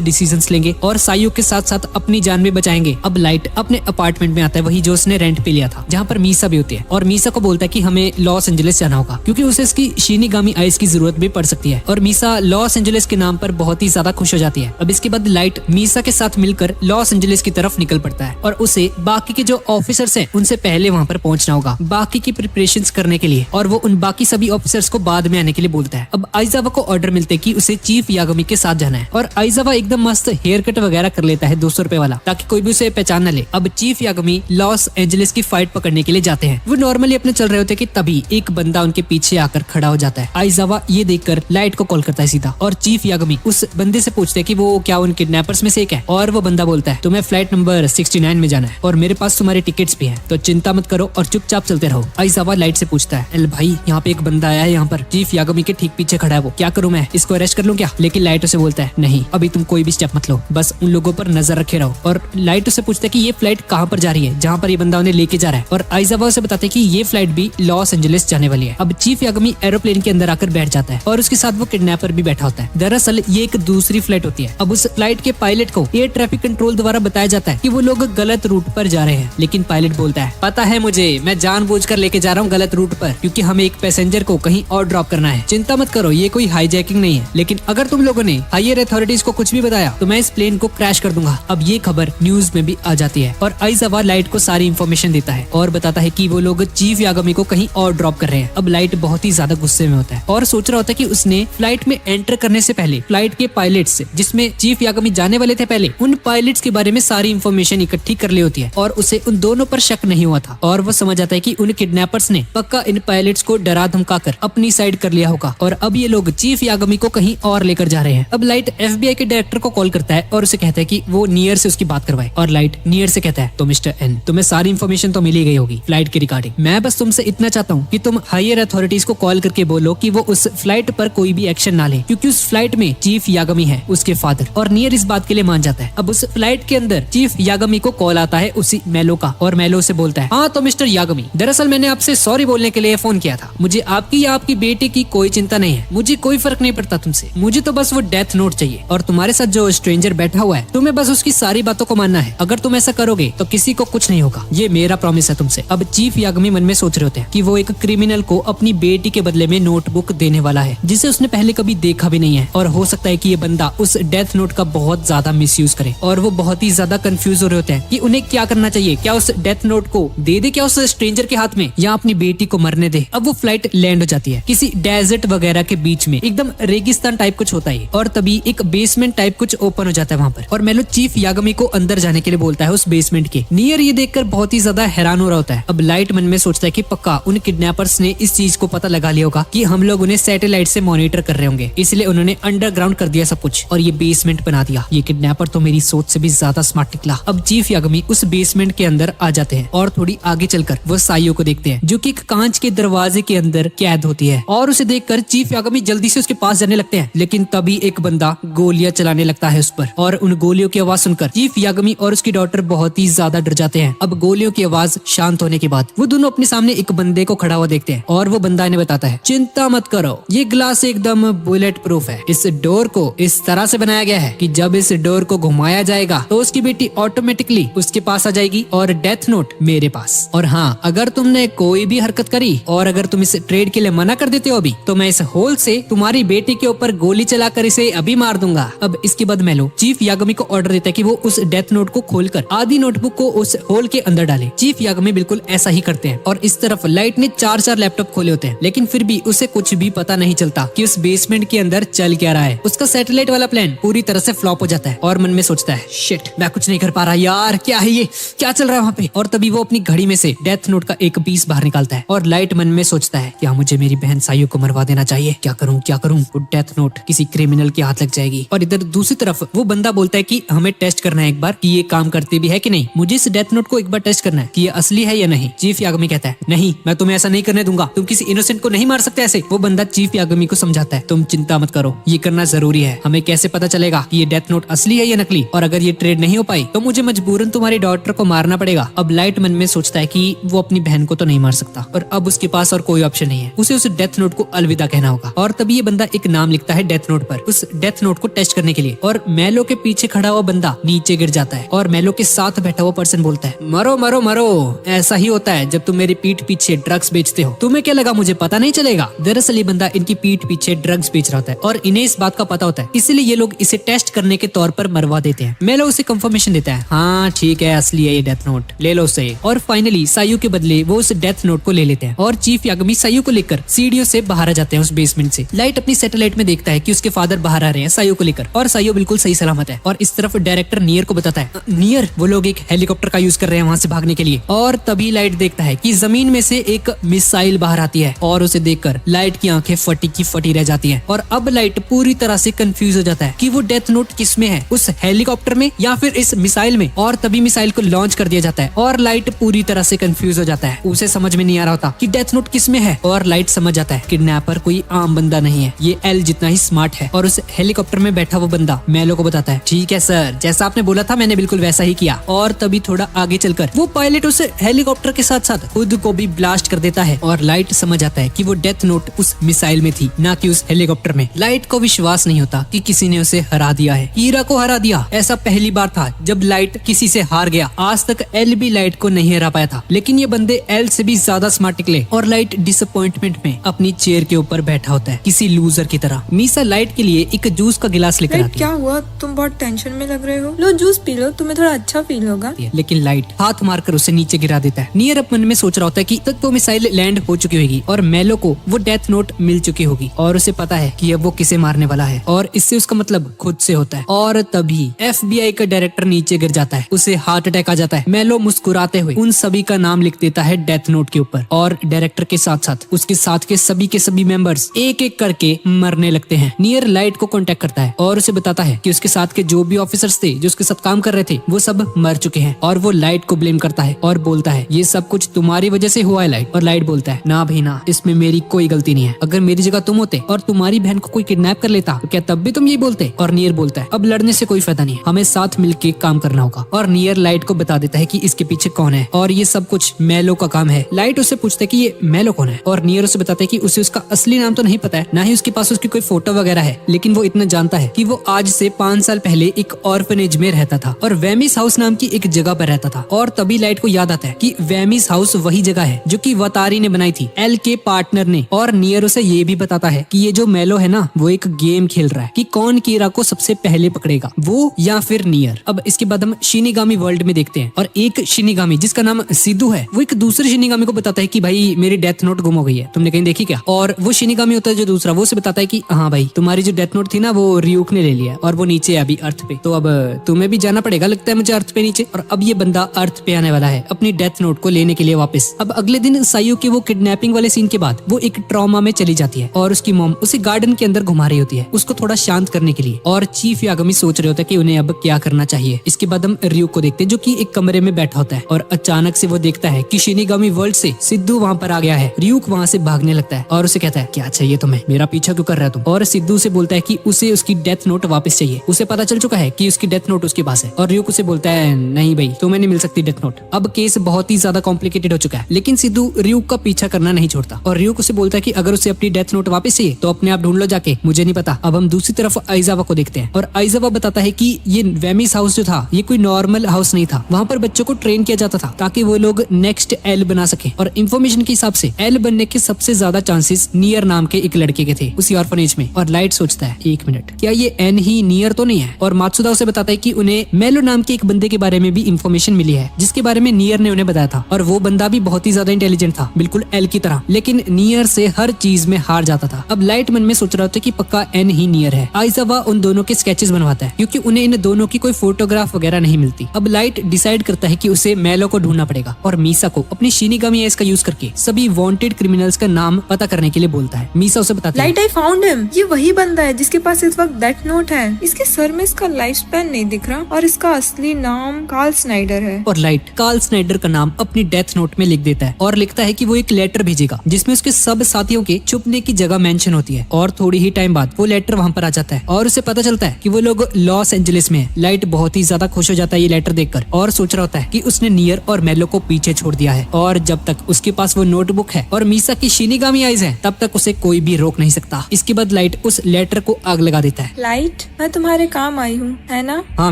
डिसीजंस लेंगे और सायू के साथ साथ अपनी जान भी बचाएंगे। अब लाइट अपने अपार्टमेंट में आता है, वही जो उसने रेंट पे लिया था, जहाँ पर मीसा भी होती है और मीसा को बोलता है कि हमें लॉस एंजलिस जाना होगा क्योंकि उसे इसकी शिनिगामी आइस की जरूरत भी पड़ सकती है। और मीसा लॉस एंजलिस के नाम पर बहुत ही ज्यादा खुश हो जाती है। अब इसके बाद लाइट मीसा के साथ मिलकर लॉस एंजलिस की तरफ निकल पड़ता है और उसे बाकी के जो ऑफिसर्स हैं उनसे पहले वहाँ पर पहुंचना होगा बाकी की प्रिपरेशंस करने के लिए, और वो उन बाकी सभी ऑफिसर्स को बाद में आने के लिए बोलता है। अब आइजावा को ऑर्डर मिलते हैं कि उसे चीफ यागमी के साथ जाना है और आइजावा एकदम मस्त हेयर कट वगैरह कर लेता है 200 रुपए वाला, ताकि कोई भी उसे पहचान न ले। अब चीफ यागमी लॉस एंजलिस की फाइट पकड़ने के लिए जाते हैं। वो नॉर्मली अपने चल रहे होते हैं कि तभी एक बंदा उनके पीछे आकर खड़ा हो जाता है। आइजावा ये देखकर लाइट को कॉल करता है सीधा और चीफ यागमी उस बंदे से पूछते हैं कि वो क्या उन किडनैपर्स में से एक है, और वो बंदा बोलता है तुम्हें फ्लाइट नंबर 69 में जाना है और मेरे पास तुम्हारे टिकट्स भी हैं, तो चिंता मत करो और चुपचाप चलते रहो। आइजावा लाइट से पूछता है एल भाई यहाँ पे एक बंदा आया है, यहाँ पर चीफ यागमी के ठीक पीछे खड़ा है, वो क्या करूँ मैं, इसको अरेस्ट कर लूँ क्या। लेकिन लाइट उसे बोलता है नहीं अभी तुम कोई भी स्टेप मत लो, बस उन लोगों पर नजर रखे रहो। और लाइट उसे पूछता है कि ये फ्लाइट कहाँ पर जा रही है जहाँ पर ये बंदा उन्हें लेके जा रहा है, और आइजावा उसे बताते हैं कि ये फ्लाइट भी लॉस एंजलिस जाने वाली है। अब चीफ यागमी एरोप्लेन के अंदर आकर बैठ जाता है और उसके साथ वो किडनैपर भी बैठा होता है। दरअसल ये एक दूसरी फ्लाइट होती है। अब उस फ्लाइट के पायलट को एयर ट्रैफिक कंट्रोल द्वारा बताया जाता है कि वो लोग गलत रूट पर जा रहे हैं, लेकिन पायलट बोलता है पता है मुझे, मैं जानबूझकर लेके जा रहा हूँ गलत रूट पर क्योंकि हमें एक पैसेंजर को कहीं और ड्रॉप करना है, चिंता मत करो ये कोई हाईजैकिंग नहीं है, लेकिन अगर तुम लोगों ने हायर अथॉरिटीज को कुछ भी बताया तो मैं इस प्लेन को क्रैश कर दूंगा। अब ये खबर न्यूज में भी आ जाती है और आइजावा लाइट को सारी इन्फॉर्मेशन देता है और बताता है कि वो लोग चीफ यागमी को कहीं और ड्रॉप कर रहे हैं। अब लाइट बहुत ही ज्यादा गुस्से में होता है और सोच रहा होता है कि उसने फ्लाइट में एंटर करने से पहले फ्लाइट के पायलट्स जिसमें चीफ यागमी जाने वाले थे पहले, उन पायलट्स के बारे में सारी इन्फॉर्मेशन इकट्ठी कर ली होती है और उसे उन दोनों पर शक नहीं हुआ था और वो समझ आता है कि उन किडनैपर्स ने पक्का इन पायलट्स को डरा धमका कर अपनी साइड कर लिया होगा और अब ये लोग चीफ यागमी को कहीं और लेकर जा रहे हैं। अब लाइट FBI के डायरेक्टर को कॉल करता है और उसे कहता है कि वो नियर से उसकी बात करवाए, और लाइट नियर से कहता है तो मिस्टर एन तुम्हें सारी इन्फॉर्मेशन तो मिली गई होगी फ्लाइट के रिगार्डिंग, मैं बस तुमसे इतना चाहता हूँ कि तुम हायर अथॉरिटीज को कॉल करके बोलो कि वो उस फ्लाइट पर कोई भी एक्शन ना ले क्योंकि उस फ्लाइट में चीफ यागमी है उसके फादर, और नियर इस बात के लिए मान जाता है। अब उस फ्लाइट के अंदर चीफ यागमी को कॉल आता है उसी मेलो का और मेलो से बोलता है हाँ तो मिस्टर यागमी, दरअसल मैंने आपसे सॉरी बोलने के लिए फोन किया था, मुझे आपकी या आपकी बेटे की कोई चिंता नहीं है, मुझे कोई फर्क नहीं पड़ता तुमसे, मुझे तो बस वो डेथ नोट चाहिए और तुम्हारे साथ जो स्ट्रेंजर बैठा हुआ है तुम्हें बस उसकी सारी बातों को मानना है, अगर तुम ऐसा करोगे तो किसी को कुछ नहीं होगा, ये मेरा प्रॉमिस है तुमसे। अब चीफ यागमी मन में सोच रहे होते हैं कि वो एक क्रिमिनल को अपनी बेटी के बदले में नोटबुक देने वाला है जिसे उसने पहले कभी देखा भी नहीं है, और हो सकता है कि ये बंदा उस डेथ नोट का बहुत ज्यादा मिसयूज करे, और वो बहुत ही ज्यादा कंफ्यूज हो रहे होते हैं कि उन्हें क्या करना चाहिए, क्या उस डेथ नोट को दे दे क्या उस स्ट्रेंजर के हाथ में या अपनी बेटी को मरने दे। अब वो फ्लाइट लैंड हो जाती है किसी डेजर्ट वगैरह के बीच में, एकदम रेगिस्तान टाइप कुछ होता है, और तभी एक बेसमेंट टाइप कुछ ओपन हो जाता है वहाँ पर, और मेलो चीफ यागमी को अंदर जाने के लिए बोलता है उस बेसमेंट के। नियर ये देखकर बहुत ही ज्यादा हैरान हो रहा होता है। अब लाइट मन में सोचता है कि पक्का उन किडनैपर्स ने इस चीज को पता लगा लिया होगा कि हम लोग उन्हें सैटेलाइट से मॉनिटर कर रहे होंगे, इसलिए उन्होंने अंडरग्राउंड कर दिया सब कुछ और ये बेसमेंट बना दिया। ये किडनैपर तो मेरी सोच से भी ज्यादा स्मार्ट निकला। अब चीफ यागमी उस बेसमेंट के अंदर आ जाते हैं और थोड़ी आगे चल चलकर वो साइयो को देखते हैं जो कि एक कांच के दरवाजे के अंदर कैद होती है और उसे देखकर चीफ यागमी जल्दी से उसके पास जाने लगते हैं, लेकिन तभी एक बंदा गोलियां चलाने लगता है उस पर और उन गोलियों की आवाज सुनकर चीफ यागमी और उसकी डॉटर बहुत ही ज्यादा डर जाते हैं। अब गोलियों की आवाज शांत होने के बाद वो दोनों अपने सामने एक बंदे को खड़ा हुआ देखते हैं और वो बंदा इन्हें बताता है, चिंता मत करो, ये ग्लास एकदम बुलेट प्रूफ है। इस डोर को इस तरह से बनाया गया है कि जब इस डोर को घुमाया जाएगा तो उसकी बेटी ऑटोमेटिकली उसके पास आ जाएगी और डेथ नोट मेरे पास। और हाँ, अगर तुमने कोई भी हरकत करी और अगर तुम इस ट्रेड के लिए मना कर देते हो अभी, तो मैं इस होल से तुम्हारी बेटी के ऊपर गोली चलाकर इसे अभी मार दूंगा। अब इसके बाद मेलो चीफ यागमी को ऑर्डर देता है कि वो उस डेथ नोट को खोलकर आधी नोटबुक को उस होल के अंदर डाले। चीफ यागमी बिल्कुल ऐसा ही करते हैं और इस तरफ लाइट ने 4 लैपटॉप खोले होते हैं, लेकिन फिर भी उसे कुछ भी पता नहीं चलता कि उस बेसमेंट के अंदर चल क्या रहा है। उसका सैटेलाइट वाला प्लान पूरी तरह से फ्लॉप हो जाता है और मन में सोचता है, शिट, मैं कुछ नहीं कर पा रहा यार, क्या है ये, क्या चल रहा है वहाँ पे। और तभी वो अपनी घड़ी में से डेथ नोट का एक पीस बाहर निकालता है और लाइट मन में सोचता है, क्या मुझे मेरी बहन साइयो को मरवा देना चाहिए, क्या करूँ क्या करूँ, वो डेथ नोट किसी क्रिमिनल के हाथ लग जाएगी। और इधर दूसरी तरफ वो बंदा बोलता है कि हमें टेस्ट करना है एक बार कि ये काम करती भी है कि नहीं, मुझे इस डेथ नोट को एक बार टेस्ट करना है कि ये असली है या नहीं। चीफ यागमी कहता है, नहीं, मैं तुम्हें ऐसा नहीं करने दूंगा, तुम किसी इनोसेंट को नहीं मार सकते ऐसे। वो बंदा चीफ यागमी को समझाता है, तुम चिंता मत करो, ये करना जरूरी है, हमें कैसे पता चलेगा कि ये डेथ नोट असली है या नकली, और अगर ये ट्रेड नहीं हो पाई तो मुझे मजबूरन तुम्हारी डॉटर को मारना पड़ेगा। अब लाइट मन में सोचता है कि वो अपनी बहन को तो नहीं मार सकता, पर अब उसके पास और कोई ऑप्शन नहीं है, उसे उस डेथ नोट को अलविदा कहना होगा। और तभी ये बंदा एक नाम लिखता है डेथ नोट पर उस डेथ नोट को टेस्ट करने के लिए, और मेलो के पीछे खड़ा हुआ बंदा नीचे गिर जाता है और मेलो के साथ बैठा हुआ पर्सन बोलता है, मरो मरो मरो, ऐसा ही होता है जब तुम मेरी पीठ पीछे ड्रग्स बेचते हो, तुम्हें क्या लगा मुझे पता नहीं चलेगा। दरअसल ये बंदा इनकी पीठ पीछे ड्रग्स बेच रहा होता है और इन्हें इस बात का पता होता है, इसलिए ये लोग इसे टेस्ट करने के तौर पर मरवा देते हैं। मेलो उसे कंफर्मेशन देता है, हाँ ठीक है, असली है ये डेथ नोट, ले लो उसे। और फाइनली साइयो के बदले वो उस डेथ नोट को ले लेते हैं और चीफ यागमी साइयो को लेकर सीढ़ियों से बाहर आ जाते हैं उस बेसमेंट से। लाइट अपनी सैटेलाइट में देखता है कि उसके फादर बाहर आ रहे हैं साइयो को लेकर और साइयो बिल्कुल सही सलामत है। और इस तरफ डायरेक्टर नियर को बताता है, नियर, वो लोग एक हेलीकॉप्टर का यूज कर रहे हैं वहाँ से भागने के लिए। और तभी लाइट देखता है कि जमीन में से एक मिसाइल बाहर आती है और उसे देखकर लाइट की आंखें फटी की फटी रह जाती हैं। और अब लाइट पूरी तरह से कंफ्यूज हो जाता है कि वो डेथ नोट किस में है, उस हेलीकॉप्टर में या फिर इस मिसाइल में। और तभी मिसाइल को लॉन्च कर दिया जाता है और लाइट पूरी तरह से कंफ्यूज हो जाता है, उसे समझ में नहीं आ रहा होता कि डेथ नोट किस में है। और लाइट समझ जाता है किडनैपर कोई आम बंदा नहीं है, ये एल जितना ही स्मार्ट है। और उस हेलीकॉप्टर में बैठा वो बंदा मेलो को बताता है, ठीक है सर, जैसा आपने बोला था मैंने बिल्कुल वैसा ही किया। और तभी थोड़ा आगे चलकर वो पायलट उस हेलीकॉप्टर के साथ साथ खुद को भी ब्लास्ट कर देता है और लाइट समझ आता है कि वो डेथ नोट उस मिसाइल में थी, ना कि उस हेलीकॉप्टर में। लाइट को विश्वास नहीं होता कि किसी ने उसे हरा दिया है, हीरा को हरा दिया। ऐसा पहली बार था जब लाइट किसी से हार गया, आज तक एल भी लाइट को नहीं हरा पाया था, लेकिन ये बंदे एल से भी ज्यादा स्मार्ट निकले। और लाइट डिसअपॉइंटमेंट में अपनी चेयर के ऊपर बैठा होता है किसी लूजर की तरह। मीसा लाइट के लिए एक जूस का गिलास लेकर आती क्या हुआ, तुम बहुत टेंशन में लग रहे हो, लो जूस पी लो, तुम्हें थोड़ा अच्छा फील होगा। है, लेकिन लाइट हाथ मारकर उसे नीचे गिरा देता है। नियर अब मन में सोच रहा होता है कि तक तो मिसाइल लैंड हो चुकी होगी और मेलो को वो डेथ नोट मिल चुकी होगी और उसे पता है कि अब वो किसे मारने वाला है और इससे उसका मतलब खुद से होता है। और तभी FBI का डायरेक्टर नीचे गिर जाता है, उसे हार्ट अटैक आ जाता है। मेलो मुस्कुराते हुए उन सभी का नाम लिख देता है डेथ नोट के ऊपर और डायरेक्टर के साथ साथ उसके साथ के सभी मेंबर्स एक एक करके मरने लगते हैं। नियर लाइट को कांटेक्ट करता है और उसे बताता है कि उसके साथ के जो भी ऑफिसर्स थे जो उसके साथ काम कर रहे थे वो सब मर चुके हैं। और वो लाइट को ब्लेम करता है और बोलता है ये सब कुछ तुम्हारी वजह से हुआ है लाइट। और लाइट बोलता है, ना भाई ना, इसमें मेरी कोई गलती नहीं है, अगर मेरी जगह तुम होते और तुम्हारी बहन को कोई किडनैप कर लेता तो क्या तब भी तुम यही बोलते। और नियर बोलता है, अब लड़ने से कोई फायदा नहीं है, हमें साथ मिलके काम करना होगा। और नियर लाइट को बता देता है कि इसके पीछे कौन है और ये सब कुछ मेलो का काम है। लाइट उससे पूछता है कि ये मेलो कौन है और नियर उसे बताता है कि उसे उसका असली नाम तो नहीं पता है, ना ही उसके पास उसकी कोई फोटो वगैरह है, लेकिन वो इतना जानता है कि वो आज से 5 साल पहले एक ऑर्फनेज में रहता था और वेमिस हाउस नाम की एक जगह पर रहता था। और तभी लाइट को याद आता है कि वेमिस हाउस वही जगह है जो कि वतारी ने बनाई थी, एल के पार्टनर ने। और नियर उसे ये भी बताता है कि ये जो मेलो है ना वो एक गेम खेल रहा है कि कौन कीरा को सबसे पहले पकड़ेगा, वो या फिर नियर। अब इसके बाद हम शिनिगामी वर्ल्ड में देखते हैं और एक शिनिगामी जिसका नाम सिद्धू है वो एक दूसरे शिनिगामी को बताता है कि भाई मेरी डेथ नोट गुम हो गई है, तुमने कहीं देखी क्या। और वो शिनिगामी होता है जो दूसरा, वो उसे बताता है कि हाँ भाई तुम्हारी जो डेथ नोट थी ना वो रियूक ने ले लिया और वो नीचे है अभी अर्थ पे, तो अब तुम्हें भी जाना पड़ेगा लगता है मुझे अर्थ पे नीचे। और अब ये बंदा अर्थ पे आने वाला है अपनी डेथ नोट को लेने के लिए वापस। अब अगले दिन साइयो के वो किडनैपिंग वाले सीन के बाद वो एक ट्रॉमा में चली जाती है और उसकी मॉम उसे गार्डन के अंदर घुमा रही होती है उसको थोड़ा शांत करने के लिए। और चीफ यागमी सोच रहे होते हैं कि उन्हें अब क्या करना चाहिए। इसके बाद हम रियूक को देखते हैं जो कि एक कमरे में बैठा होता है और अचानक से वो देखता है कि शिनिगामी वर्ल्ड से सिद्धू वहाँ पर आ गया है। ryuk वहाँ से भागने लगता है और उसे कहता है क्या चाहिए तुम्हें, मेरा पीछा क्यों कर रहा है तुम। और सिद्धू से बोलता है कि उसे उसकी डेथ नोट वापस चाहिए। उसे पता चल चुका है कि उसकी डेथ नोट उसके पास है। और ryuk उसे बोलता है नहीं भाई, तुम्हें नहीं मिल सकती डेथ नोट। अब केस बहुत ही ज्यादा कॉम्प्लिकेटेड हो चुका है, लेकिन सिद्धू ryuk का पीछा करना नहीं छोड़ता। और ryuk उसे बोलता है कि अगर उसे अपनी डेथ नोट वापस चाहिए तो अपने आप ढूंढ लो जाके, मुझे नहीं पता। अब हम दूसरी तरफ आइजावा को देखते हैं और आइजावा बताता है कि ये वेमिस हाउस जो था ये कोई नॉर्मल हाउस नहीं था। वहाँ पर बच्चों को ट्रेन किया जाता था ताकि वो लोग नेक्स्ट एल बना सके। और इन्फॉर्मेशन के हिसाब से एल बनने के सबसे ज्यादा चांसेस नियर नाम के एक लड़के के थे उसी ऑर्फनेज में। और लाइट सोचता है एक मिनट, क्या ये एन ही नियर तो नहीं है। और मात्सुदा उसे बताता है कि उन्हें मेलो नाम के एक बंदे के बारे में भी इन्फॉर्मेशन मिली है जिसके बारे में नियर ने उन्हें बताया था। और वो बंदा भी बहुत ही ज्यादा इंटेलिजेंट था, बिल्कुल एल की तरह, लेकिन नियर से हर चीज में हार जाता था। अब लाइट मन में सोच रहा था कि पक्का एन ही नियर है। आइजावा उन दोनों के स्केचेस बनवाता है क्योंकि उन्हें इन दोनों की कोई फोटोग्राफ वगैरह नहीं मिलती। अब लाइट डिसाइड करता है कि उसे मेलो को ढूंढना पड़ेगा और मीसा को अपनी शिनिगामी एस का यूज करके सभी वांटेड क्रिमिनल्स का नाम पता करने के लिए बोलता है। मीसा उसे बताती है लाइट आई फाउंड हिम, ये वही बंदा है जिसके पास इस वक्त डेथ नोट है। इसके सर में इसका लाइफ स्पैन नहीं दिख रहा और इसका असली नाम कार्ल स्नाइडर है। और लाइट कार्ल स्नाइडर का नाम अपनी डेथ नोट में लिख देता है और लिखता है कि वो एक लेटर भेजेगा जिसमें उसके सब साथियों के छुपने की जगह मेंशन होती है। और थोड़ी ही टाइम बाद वो लेटर वहाँ पर आ जाता है और उसे पता चलता है कि वो लोग लॉस एंजलिस में है। लाइट बहुत ही ज्यादा खुश हो जाता है ये लेटर देखकर और सोच रहा होता है कि उसने नियर और मेलो को पीछे छोड़ दिया है। और जब तक उसके पास वो नोटबुक है और मीसा की शिनिगामी आइज है तब तक उसे कोई भी रोक नहीं सकता। इसके बाद लाइट उस लेटर को आग लगा देता है। लाइट, मैं तुम्हारे काम आई हूँ, है ना? हाँ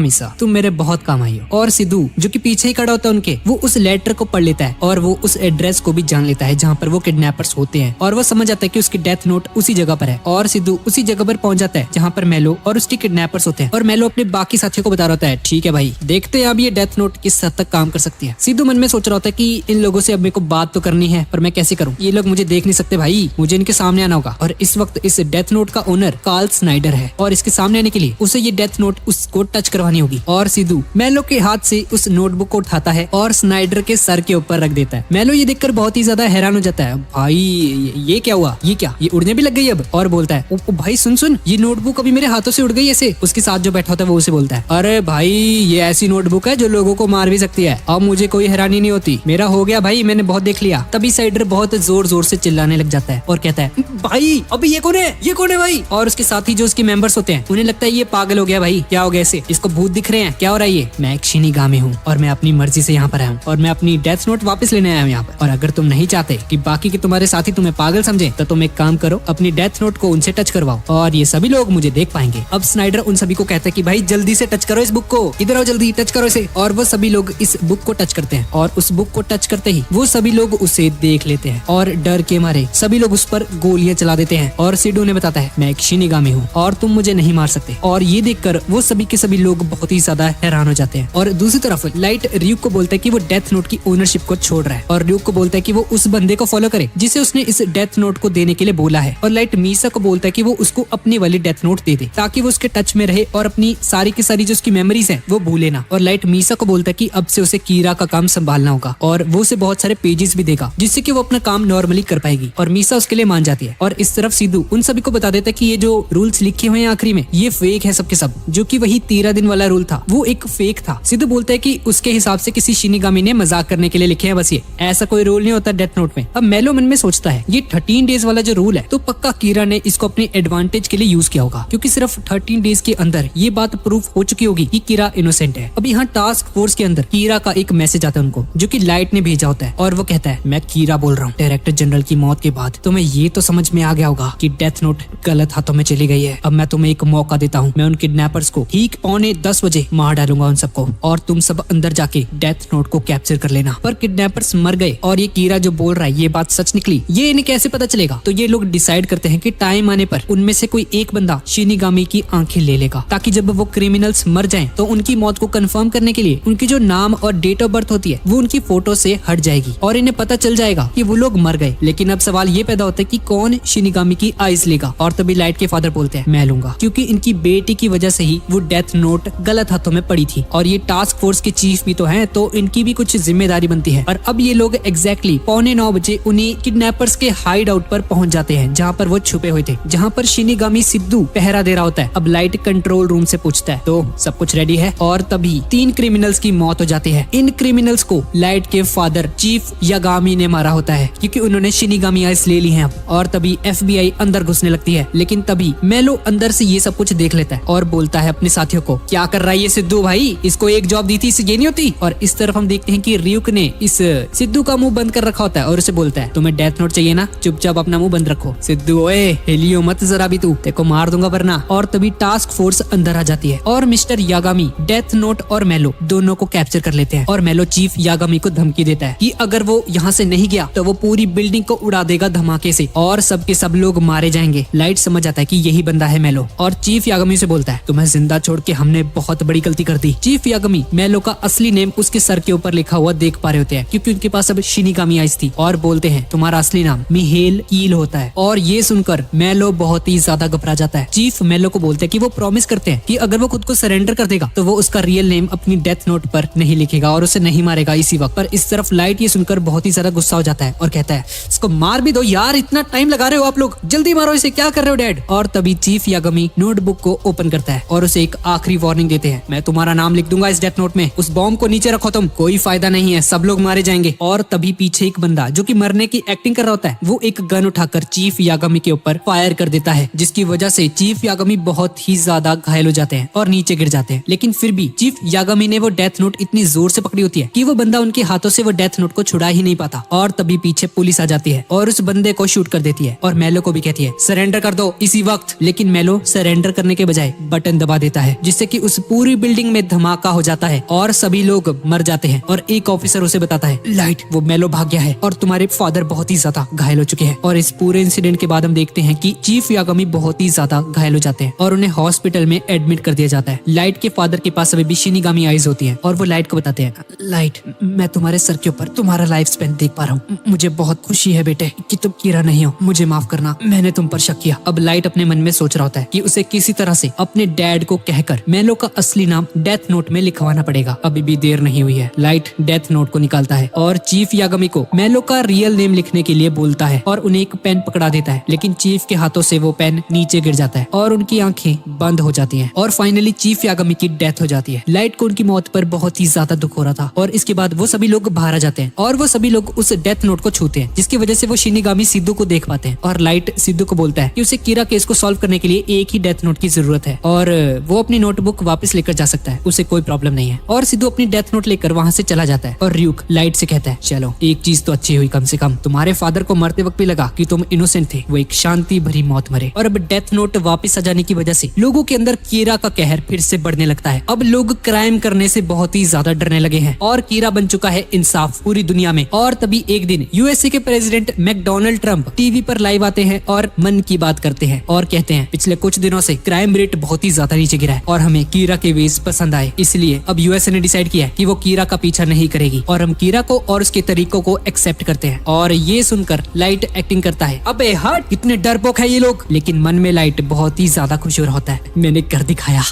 मीसा, तुम मेरे बहुत काम आई हो। और सिद्धू जो कि पीछे ही खड़ा होता है उनके, वो उस लेटर को पढ़ लेता है और वो उस एड्रेस को भी जान लेता है जहाँ पर वो किडनैपर्स होते हैं। और वो समझ जाता है कि उसकी डेथ नोट उसी जगह पर है। और सिद्धू उसी जगह पर पहुंच जाता है जहाँ पर मेलो और उसके किडनैपर्स होते हैं। और मेलो अपने बाकी साथियों को बता रहा होता है ठीक है भाई, देखते हैं अब ये डेथ नोट किस हद तक काम कर सकती है। सिद्धू मन में सोच रहा होता है कि इन लोगों से अब मेरे को बात तो करनी है, पर मैं कैसे करूँ, ये लोग मुझे देख नहीं सकते भाई, मुझे इनके सामने आना होगा। और इस वक्त इस डेथ नोट का ओनर कार्ल स्नाइडर है और इसके सामने आने के लिए उसे ये डेथ नोट उसको टच करवानी होगी। और सिद्धू मेलो के हाथ से उस नोटबुक को उठाता है और स्नाइडर के सर के ऊपर रख देता है। मेलो ये देखकर बहुत ही ज्यादा हैरान हो जाता है, भाई ये क्या हुआ, ये क्या, ये उड़ने भी लग गई अब। और बोलता है ओ भाई सुन सुन, ये नोटबुक अभी मेरे हाथों से उड़ गई ऐसे। उसके साथ जो बैठा होता है वो उसे बोलता है अरे भाई ये ऐसी नोटबुक है जो लोगों को मार भी सकती है, अब मुझे कोई हैरानी नहीं होती, मेरा हो गया भाई, मैंने बहुत देख लिया। तभी स्नाइडर बहुत जोर जोर से चिल्लाने लग जाता है और कहता है भाई अभी ये कौन है, ये कौन है भाई। और उसके साथ ही जो उसके मेंबर्स होते हैं उन्हें लगता है ये पागल हो गया भाई, क्या हो गया इसे, इसको भूत दिख रहे हैं, क्या हो रहा है ये, मैं एक शिनिगामी हूँ और मैं अपनी मर्जी से यहाँ पर आया हूँ और मैं अपनी डेथ नोट वापस लेने आया हूँ यहाँ पर। और अगर तुम नहीं चाहते कि बाकी के तुम्हारे साथी तुम्हें पागल समझे तो तुम एक काम करो, अपनी डेथ नोट को उनसे टच करवाओ और ये सभी लोग मुझे देख पाएंगे। अब स्नाइडर उन सभी को कहता है कि भाई जल्दी से टच करो इस बुक को, इधर आओ जल्दी टच करो इसे। और वो सभी लोग इस बुक को टच करते हैं और उस बुक को टच करते ही वो सभी लोग उसे देख लेते हैं और डर के मारे सभी लोग उस पर गोलियां चला देते हैं। और सिद्धू ने बताता है मैं एक शिनिगामी हूँ और तुम मुझे नहीं मार सकते। और ये देखकर वो सभी के सभी लोग बहुत ही ज्यादा हैरान हो जाते हैं। और दूसरी तरफ लाइट ryuk को बोलता है कि वो डेथ नोट की ओनरशिप को छोड़ रहा है और ryuk को बोलता है कि वो उस बंदे को फॉलो करे जिसे उसने इस डेथ नोट को देने के लिए बोला है। और लाइट मीसा को बोलता है कि वो उसको अपनी वाली डेथ नोट दे दे ताकि वो उसके टच में रहे और अपनी सारी की सारी जो उसकी मेमोरीज है वो भूले ना। और लाइट मीसा को बोलता है कि अब से उसे कीरा का काम संभालना होगा और वो उसे बहुत सारे पेजेस भी देगा जिससे कि वो अपना काम नॉर्मली कर पाएगी। और मीसा उसके लिए मान जाती है। और इस तरफ सिद्धू उन सभी को बता देता है कि ये जो रूल्स लिखे हुए हैं आखिरी में ये फेक है सबके सब, जो कि वही 13 दिन वाला रूल था वो एक फेक था। सिद्धू बोलता है कि उसके हिसाब से किसी शिनिगामी ने मजाक करने के लिए लिखे हैं बस, ये ऐसा कोई रूल नहीं होता डेथ नोट में। अब मेलो मन में सोचता है ये 13 डेज वाला जो रूल है तो पक्का कीरा ने इसको अपने एडवांटेज के लिए यूज किया होगा क्योंकि सिर्फ 13 डेज के अंदर ये बात प्रूफ हो चुकी होगी कि कीरा इनोसेंट है। अब यहाँ टास्क फोर्स के अंदर कीरा का एक मैसेज आता है उनको जो कि लाइट ने भेजा होता है और वो कहता है मैं कीरा बोल रहा हूँ, डायरेक्टर जनरल की मौत के बाद तुम्हें ये तो समझ में आ गया होगा कि डेथ नोट गलत हाथों में चली गई है। अब मैं तुम्हें एक मौका देता हूँ, मैं उन किडनैपर्स को ठीक 9:45 बजे मार डालूंगा उन सबको और तुम सब अंदर जाके डेथ नोट को कैप्चर कर लेना। पर किडनैपर्स मर गए और ये कीरा जो बोल रहा है ये बात सच निकली, ये इन्हें कैसे पता चलेगा। तो ये लोग डिसाइड करते हैं कि टाइम आने पर उनमें से कोई एक बंदा शिनिगामी की आंखें ले लेगा ताकि जब वो क्रिमिनल्स मर जाएं तो उनकी मौत को कंफर्म करने के लिए उनकी जो नाम और डेट ऑफ बर्थ होती है वो उनकी फोटो से हट जाएगी और इन्हें पता चल जाएगा कि वो लोग मर गए। लेकिन अब सवाल ये पैदा होता है कि कौन शिनिगामी की आइज लेगा। और तभी लाइट के फादर बोलते हैं मैं लूंगा क्योंकि इनकी बेटी की वजह से ही वो डेथ नोट गलत हाथों में पड़ी थी और ये टास्क फोर्स के चीफ भी तो हैं तो इनकी भी कुछ जिम्मेदारी बनती है। और अब ये लोग एग्जैक्टली 9:15 बजे उन्हीं किडनैपर्स के हाइड आउट पर पहुंच जाते हैं जहाँ पर वो छुपे हुए थे, जहाँ पर शिनिगामी सिद्धू पहरा दे रहा होता है। अब लाइट कंट्रोल रूम से पूछता है तो सब कुछ रेडी है और तभी 3 क्रिमिनल्स की मौत हो जाती है। इन क्रिमिनल्स को लाइट के फादर चीफ यागामी ने मारा होता है, क्योंकि उन्होंने शिनिगामी आइज ले ली हैं अब। और तभी FBI अंदर घुसने लगती है, लेकिन तभी मेलो अंदर से ये सब कुछ देख लेता है और बोलता है अपने साथियों को, क्या कर रहा है ये सिद्धू भाई, इसको एक जॉब दी थी, इसे ये नहीं होती। और इस तरफ हम देखते हैं कि रियुक ने इस सिद्धू का मुंह बंद कर रखा होता है और उसे बोलता है, तुम्हें डेथ नोट चाहिए ना, चुपचाप अपना मुंह बंद रखो। सिद्धू ओए हिलियो मत जरा भी, तू तेको मार दूंगा वरना। और तभी टास्क फोर्स अंदर आ जाती है और मिस्टर यागामी डेथ नोट और मेलो दोनों को कैप्चर कर लेते हैं। और मेलो चीफ यागामी को धमकी देता है कि अगर वो यहाँ से नहीं गया तो वो पूरी बिल्डिंग को उड़ा देगा धमाके से और सबके सब लोग मारे जाएंगे। लाइट समझ आता है कि यही बंदा है मेलो और चीफ यागामी से बोलता है, तुम्हें जिंदा छोड़ के हमने बहुत बड़ी गलती कर दी। चीफ यागामी मेलो का असली नेम उसके सर के ऊपर लिखा हुआ देख पा रहे होते हैं, क्योंकि उनके पास अब शिनिगामी आइज थी, और बोलते हैं तुम्हारा असली नाम मिहेल कील होता है। और ये सुनकर मेलो बहुत ही ज्यादा घबरा जाता है। चीफ मेलो को बोलते हैं कि वो प्रॉमिस करते हैं कि अगर वो खुद को सरेंडर कर देगा तो वो उसका रियल नेम अपनी डेथ नोट पर नहीं लिखेगा और उसे नहीं मारेगा इसी वक्त। पर इस तरफ लाइट ये सुनकर बहुत ही ज्यादा गुस्सा हो जाता है और कहता है, इसको मार भी दो यार, इतना टाइम लगा रहे हो आप लोग, जल्दी मारो इसे, क्या कर रहे हो डैड। और तभी चीफ यागामी नोटबुक को ओपन करता है और उसे एक आखिरी वार्निंग देते हैं, मैं तुम्हारा नाम लिख दूंगा इस डेथ नोट में, उस बॉम्ब को नीचे रखो, तुम कोई फायदा नहीं है, सब लोग मारे जाएंगे। और तभी पीछे एक बंदा जो कि मरने की एक्टिंग कर रहा होता है, वो एक गन उठाकर चीफ यागामी के ऊपर फायर कर देता है, जिसकी वजह से चीफ यागामी बहुत ही ज्यादा घायल हो जाते हैं और नीचे गिर जाते हैं। लेकिन फिर भी चीफ यागामी ने वो डेथ नोट इतनी जोर से पकड़ी होती है कि वो बंदा उनके हाथों से वो डेथ नोट को छुड़ा ही नहीं पाता। और तभी पीछे पुलिस आ जाती है और उस बंदे को शूट कर देती है और मेलो को भी कहती है सरेंडर कर दो इसी वक्त। लेकिन मेलो सरेंडर करने के बजाय बटन दबा देता है, जिससे कि उस पूरी बिल्डिंग में धमाका हो जाता है और सभी लोग मर जाते हैं। और एक ऑफिसर उसे बताता है, लाइट वो मेलो भाग गया है और तुम्हारे फादर बहुत ही ज्यादा घायल हो चुके हैं। और इस पूरे इंसिडेंट के बाद हम देखते हैं कि चीफ यागामी बहुत ही ज्यादा घायल हो जाते हैं और उन्हें हॉस्पिटल में एडमिट कर दिया जाता है। लाइट के फादर के पास अभी भी शिनिगामी आइज होती है और वो लाइट को बताते हैं, लाइट मैं तुम्हारे सर के ऊपर तुम्हारा लाइफ स्पेन देख पा रहा हूँ, मुझे बहुत खुशी है बेटे कि तुम कीरा नहीं हो, मुझे माफ करना, मैंने तुम पर शक किया। अब लाइट अपने मन में सोच रहा होता है कि उसे किसी तरह से अपने डैड को कहकर मेलो का असली नाम डेथ नोट में लिखवाना पड़ेगा। अभी भी देर नहीं हुई है। लाइट डेथ नोट को निकालता है और चीफ यागामी को मेलो का रियल नेम लिखने के लिए बोलता है और उन्हें एक पेन पकड़ा देता है, लेकिन चीफ के हाथों से वो पेन नीचे गिर जाता है और उनकी आंखें बंद हो जाती हैं और फाइनली चीफ यागामी की डेथ हो जाती है। लाइट को उनकी मौत पर बहुत ही ज्यादा दुख हो रहा था और इसके बाद वो सभी लोग बाहर आ जाते हैं और वो सभी लोग उस डेथ नोट को छूते हैं, जिसकी वजह से वो शिनिगामी सिद्धू को देख पाते हैं। और लाइट सिद्धू को बोलता है कि उसे कीरा केस को सॉल्व करने के लिए एक ही डेथ नोट की जरूरत है और वो अपनी नोटबुक वापस लेकर जा सकता है, उसे कोई प्रॉब्लम नहीं है। और सिद्धू अपनी डेथ नोट लेकर वहाँ से चला जाता है और रियुक लाइट से कहता है, चलो एक चीज तो अच्छी हुई, कम से कम तुम्हारे फादर को मरते वक्त भी लगा कि तुम इनोसेंट थे, वो एक शांति भरी मौत मरे। और अब डेथ नोट वापस आ जाने की वजह से लोगों के अंदर कीरा का कहर फिर से बढ़ने लगता है। अब लोग क्राइम करने से बहुत ही ज्यादा डरने लगे हैं और कीरा बन चुका है इंसाफ पूरी दुनिया में। और तभी एक दिन यूएसए के प्रेसिडेंट मैकडोनाल्ड ट्रंप टीवी पर लाइव आते हैं और मन की बात करते हैं और कहते हैं, पिछले कुछ दिनों से क्राइम रेट बहुत ही ज्यादा नीचे गिरा है और हमें कीरा के वेज पसंद आए, इसलिए अब यूएसए ने डिसाइड किया है कि वो कीरा का पीछा नहीं करेगी और हम कीरा को और उसके तरीकों को एक्सेप्ट करते हैं। और ये सुनकर लाइट एक्टिंग करता है, अबे हट कितने डरपोक है ये लोग। लेकिन मन में लाइट बहुत ही ज्यादा खुश हो रहा होता है, मैंने कर दिखाया।